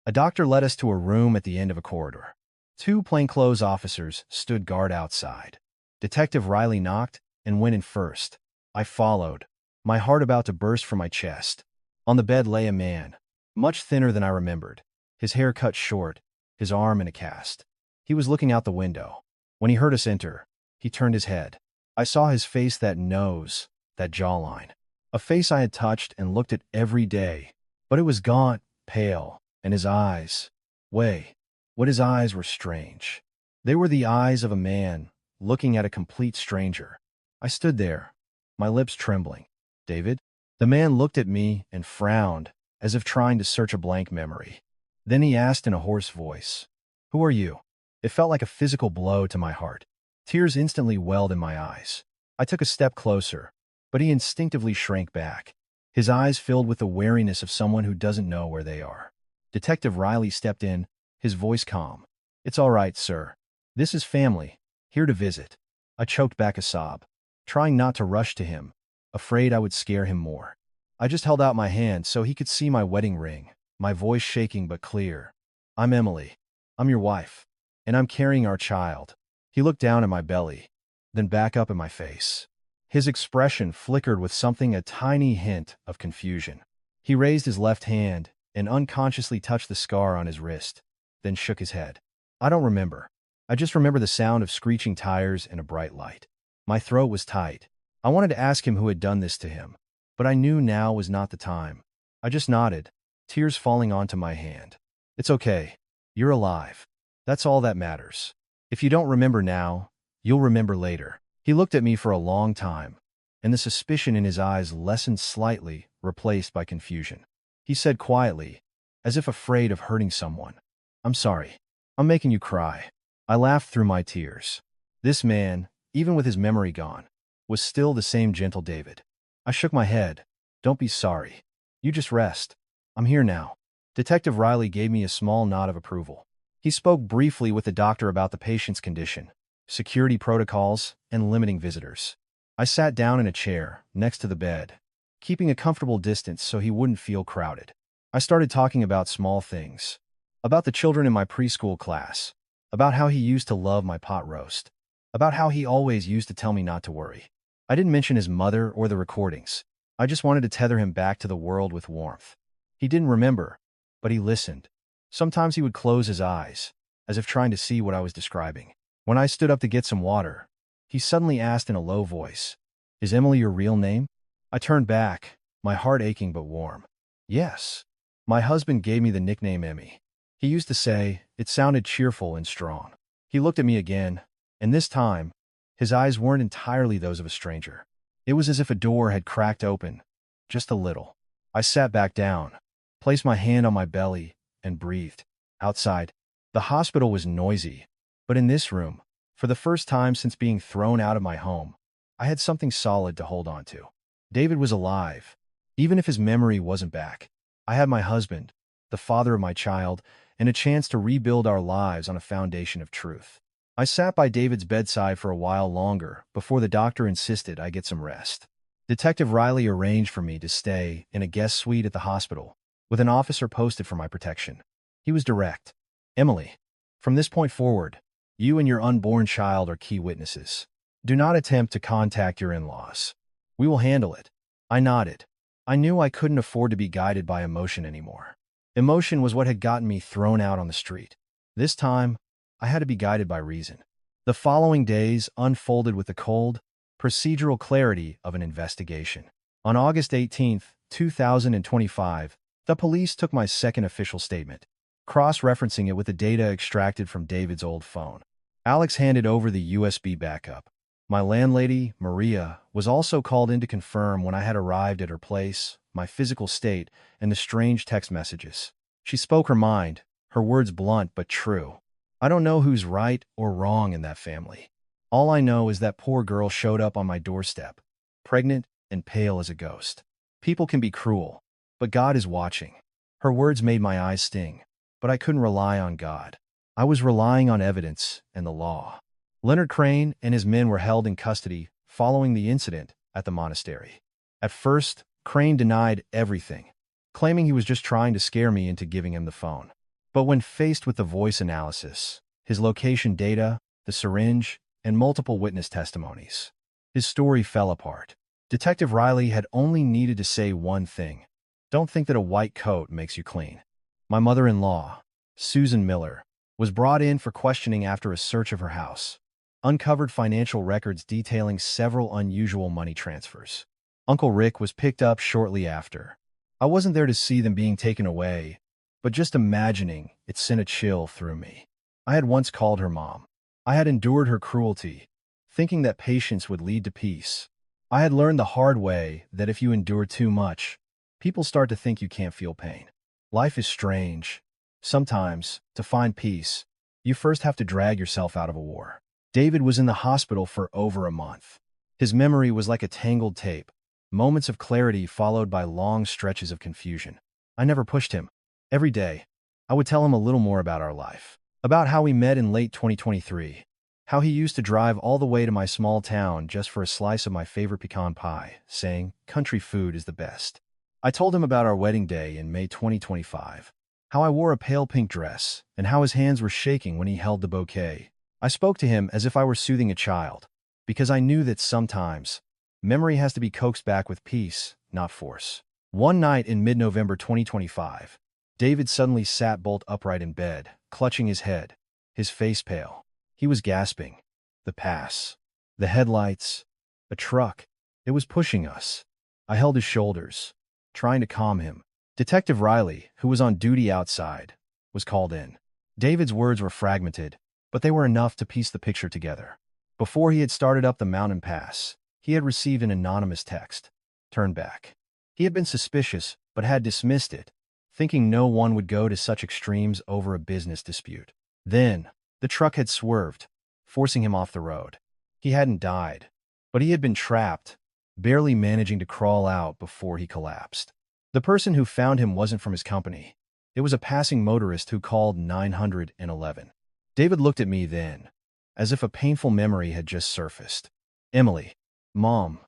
A doctor led us to a room at the end of a corridor. Two plainclothes officers stood guard outside. Detective Riley knocked and went in first. I followed, my heart about to burst from my chest. On the bed lay a man, much thinner than I remembered, his hair cut short, his arm in a cast. He was looking out the window. When he heard us enter, he turned his head. I saw his face, that nose, that jawline. A face I had touched and looked at every day. But it was gaunt, pale, and his eyes. His eyes were strange. They were the eyes of a man, looking at a complete stranger. I stood there, my lips trembling. "David?" The man looked at me and frowned, as if trying to search a blank memory. Then he asked in a hoarse voice, "Who are you?" It felt like a physical blow to my heart. Tears instantly welled in my eyes. I took a step closer, but he instinctively shrank back. His eyes filled with the wariness of someone who doesn't know where they are. Detective Riley stepped in, his voice calm. "It's all right, sir. This is family, here to visit." I choked back a sob, trying not to rush to him, afraid I would scare him more. I just held out my hand so he could see my wedding ring, my voice shaking but clear. "I'm Emily. I'm your wife. And I'm carrying our child." He looked down at my belly, then back up at my face. His expression flickered with something, a tiny hint of confusion. He raised his left hand and unconsciously touched the scar on his wrist, then shook his head. "I don't remember. I just remember the sound of screeching tires and a bright light." My throat was tight. I wanted to ask him who had done this to him, but I knew now was not the time. I just nodded, tears falling onto my hand. "It's okay. You're alive. That's all that matters. If you don't remember now, you'll remember later." He looked at me for a long time, and the suspicion in his eyes lessened slightly, replaced by confusion. He said quietly, as if afraid of hurting someone, "I'm sorry. I'm making you cry." I laughed through my tears. This man, even with his memory gone, was still the same gentle David. I shook my head. "Don't be sorry. You just rest. I'm here now." Detective Riley gave me a small nod of approval. He spoke briefly with the doctor about the patient's condition, security protocols, and limiting visitors. I sat down in a chair next to the bed, keeping a comfortable distance so he wouldn't feel crowded. I started talking about small things, about the children in my preschool class, about how he used to love my pot roast, about how he always used to tell me not to worry. I didn't mention his mother or the recordings. I just wanted to tether him back to the world with warmth. He didn't remember, but he listened. Sometimes he would close his eyes, as if trying to see what I was describing. When I stood up to get some water, he suddenly asked in a low voice, "Is Emily your real name?" I turned back, my heart aching but warm. "Yes. My husband gave me the nickname Emmy. He used to say it sounded cheerful and strong." He looked at me again, and this time, his eyes weren't entirely those of a stranger. It was as if a door had cracked open, just a little. I sat back down, placed my hand on my belly, and breathed. Outside, the hospital was noisy, but in this room, for the first time since being thrown out of my home, I had something solid to hold on to. David was alive, even if his memory wasn't back. I had my husband, the father of my child, and a chance to rebuild our lives on a foundation of truth. I sat by David's bedside for a while longer before the doctor insisted I get some rest. Detective Riley arranged for me to stay in a guest suite at the hospital, with an officer posted for my protection. He was direct. "Emily, from this point forward, you and your unborn child are key witnesses. Do not attempt to contact your in-laws. We will handle it." I nodded. I knew I couldn't afford to be guided by emotion anymore. Emotion was what had gotten me thrown out on the street. This time, I had to be guided by reason. The following days unfolded with the cold, procedural clarity of an investigation. On August 18, 2025, the police took my second official statement, cross-referencing it with the data extracted from David's old phone. Alex handed over the USB backup. My landlady, Maria, was also called in to confirm when I had arrived at her place, my physical state, and the strange text messages. She spoke her mind, her words blunt but true. I don't know who's right or wrong in that family. All I know is that poor girl showed up on my doorstep, pregnant and pale as a ghost. People can be cruel, but God is watching. Her words made my eyes sting, but I couldn't rely on God. I was relying on evidence and the law. Leonard Crane and his men were held in custody following the incident at the monastery. At first, Crane denied everything, claiming he was just trying to scare me into giving him the phone. But when faced with the voice analysis, his location data, the syringe, and multiple witness testimonies, his story fell apart. Detective Riley had only needed to say one thing: don't think that a white coat makes you clean. My mother-in-law, Susan Miller, was brought in for questioning after a search of her house, uncovered financial records detailing several unusual money transfers. Uncle Rick was picked up shortly after. I wasn't there to see them being taken away, but just imagining it sent a chill through me. I had once called her mom. I had endured her cruelty, thinking that patience would lead to peace. I had learned the hard way that if you endure too much, people start to think you can't feel pain. Life is strange. Sometimes, to find peace, you first have to drag yourself out of a war. David was in the hospital for over a month. His memory was like a tangled tape, moments of clarity followed by long stretches of confusion. I never pushed him. Every day, I would tell him a little more about our life, about how we met in late 2023, how he used to drive all the way to my small town just for a slice of my favorite pecan pie, saying, "Country food is the best." I told him about our wedding day in May 2025, how I wore a pale pink dress, and how his hands were shaking when he held the bouquet. I spoke to him as if I were soothing a child, because I knew that sometimes memory has to be coaxed back with peace, not force. One night in mid-November 2025, David suddenly sat bolt upright in bed, clutching his head, his face pale. He was gasping. The pass. The headlights. A truck. It was pushing us. I held his shoulders, trying to calm him. Detective Riley, who was on duty outside, was called in. David's words were fragmented, but they were enough to piece the picture together. Before he had started up the mountain pass, he had received an anonymous text. Turn back. He had been suspicious, but had dismissed it, thinking no one would go to such extremes over a business dispute. Then, the truck had swerved, forcing him off the road. He hadn't died, but he had been trapped, barely managing to crawl out before he collapsed. The person who found him wasn't from his company. It was a passing motorist who called 911. David looked at me then, as if a painful memory had just surfaced. Emily. Mom.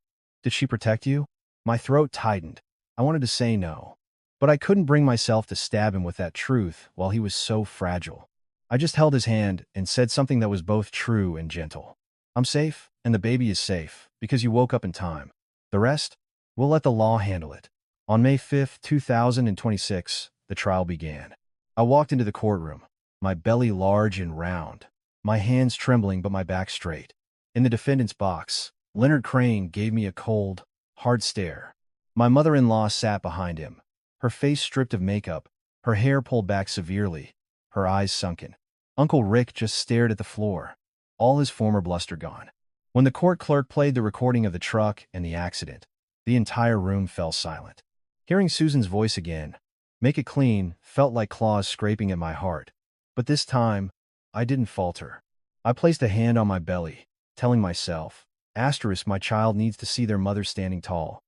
Did she protect you? My throat tightened. I wanted to say no, but I couldn't bring myself to stab him with that truth while he was so fragile. I just held his hand and said something that was both true and gentle. I'm safe, and the baby is safe, because you woke up in time. The rest? We'll let the law handle it. On May 5, 2026, the trial began. I walked into the courtroom, my belly large and round, my hands trembling but my back straight. In the defendant's box, Leonard Crane gave me a cold, hard stare. My mother-in-law sat behind him, her face stripped of makeup, her hair pulled back severely, her eyes sunken. Uncle Rick just stared at the floor, all his former bluster gone. When the court clerk played the recording of the truck and the accident, the entire room fell silent. Hearing Susan's voice again, "Make it clean," felt like claws scraping at my heart. But this time, I didn't falter. I placed a hand on my belly, telling myself, my child needs to see their mother standing tall.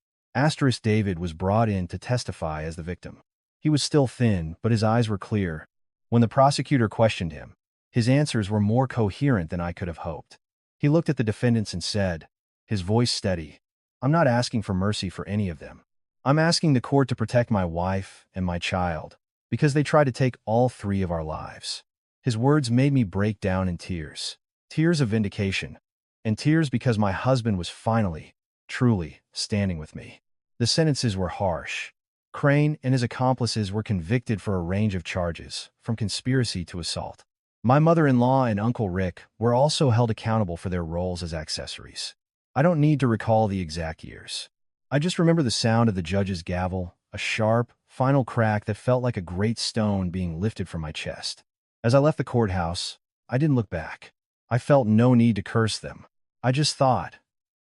David was brought in to testify as the victim. He was still thin, but his eyes were clear. When the prosecutor questioned him, his answers were more coherent than I could have hoped. He looked at the defendants and said, his voice steady, "I'm not asking for mercy for any of them. I'm asking the court to protect my wife and my child, because they tried to take all three of our lives." His words made me break down in tears. Tears of vindication, and tears because my husband was finally, truly, standing with me. The sentences were harsh. Crane and his accomplices were convicted for a range of charges, from conspiracy to assault. My mother-in-law and Uncle Rick were also held accountable for their roles as accessories. I don't need to recall the exact years. I just remember the sound of the judge's gavel, a sharp, final crack that felt like a great stone being lifted from my chest. As I left the courthouse, I didn't look back. I felt no need to curse them. I just thought.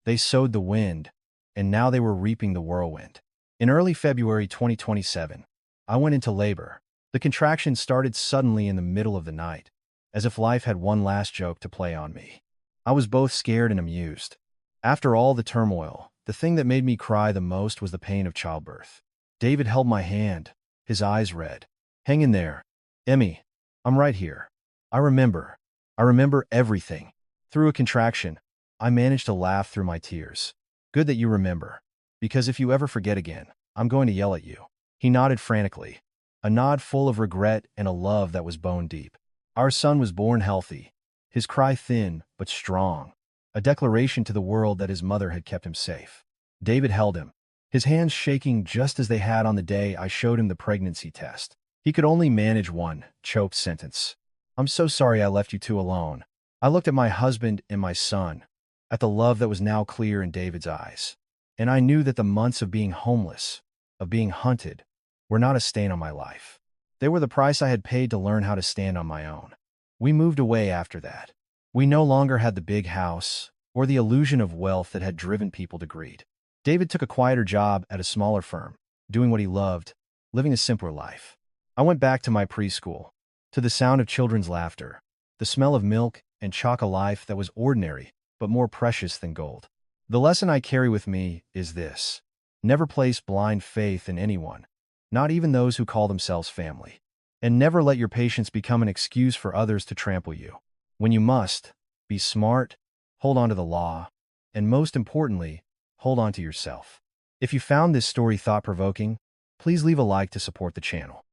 They sowed the wind, and now they were reaping the whirlwind. In early February 2027, I went into labor. The contraction started suddenly in the middle of the night, as if life had one last joke to play on me. I was both scared and amused. After all the turmoil, the thing that made me cry the most was the pain of childbirth. David held my hand, his eyes red. Hang in there. Emmy, I'm right here. I remember. I remember everything. Through a contraction, I managed to laugh through my tears. Good that you remember. Because if you ever forget again, I'm going to yell at you. He nodded frantically, a nod full of regret and a love that was bone deep. Our son was born healthy, his cry thin but strong, a declaration to the world that his mother had kept him safe. David held him, his hands shaking just as they had on the day I showed him the pregnancy test. He could only manage one choked sentence. I'm so sorry I left you two alone. I looked at my husband and my son, at the love that was now clear in David's eyes. And I knew that the months of being homeless, of being hunted, were not a stain on my life. They were the price I had paid to learn how to stand on my own. We moved away after that. We no longer had the big house or the illusion of wealth that had driven people to greed. David took a quieter job at a smaller firm, doing what he loved, living a simpler life. I went back to my preschool, to the sound of children's laughter, the smell of milk and chalk, a life that was ordinary but more precious than gold. The lesson I carry with me is this: never place blind faith in anyone, not even those who call themselves family. And never let your patience become an excuse for others to trample you. When you must, be smart, hold on to the law, and most importantly, hold on to yourself. If you found this story thought-provoking, please leave a like to support the channel.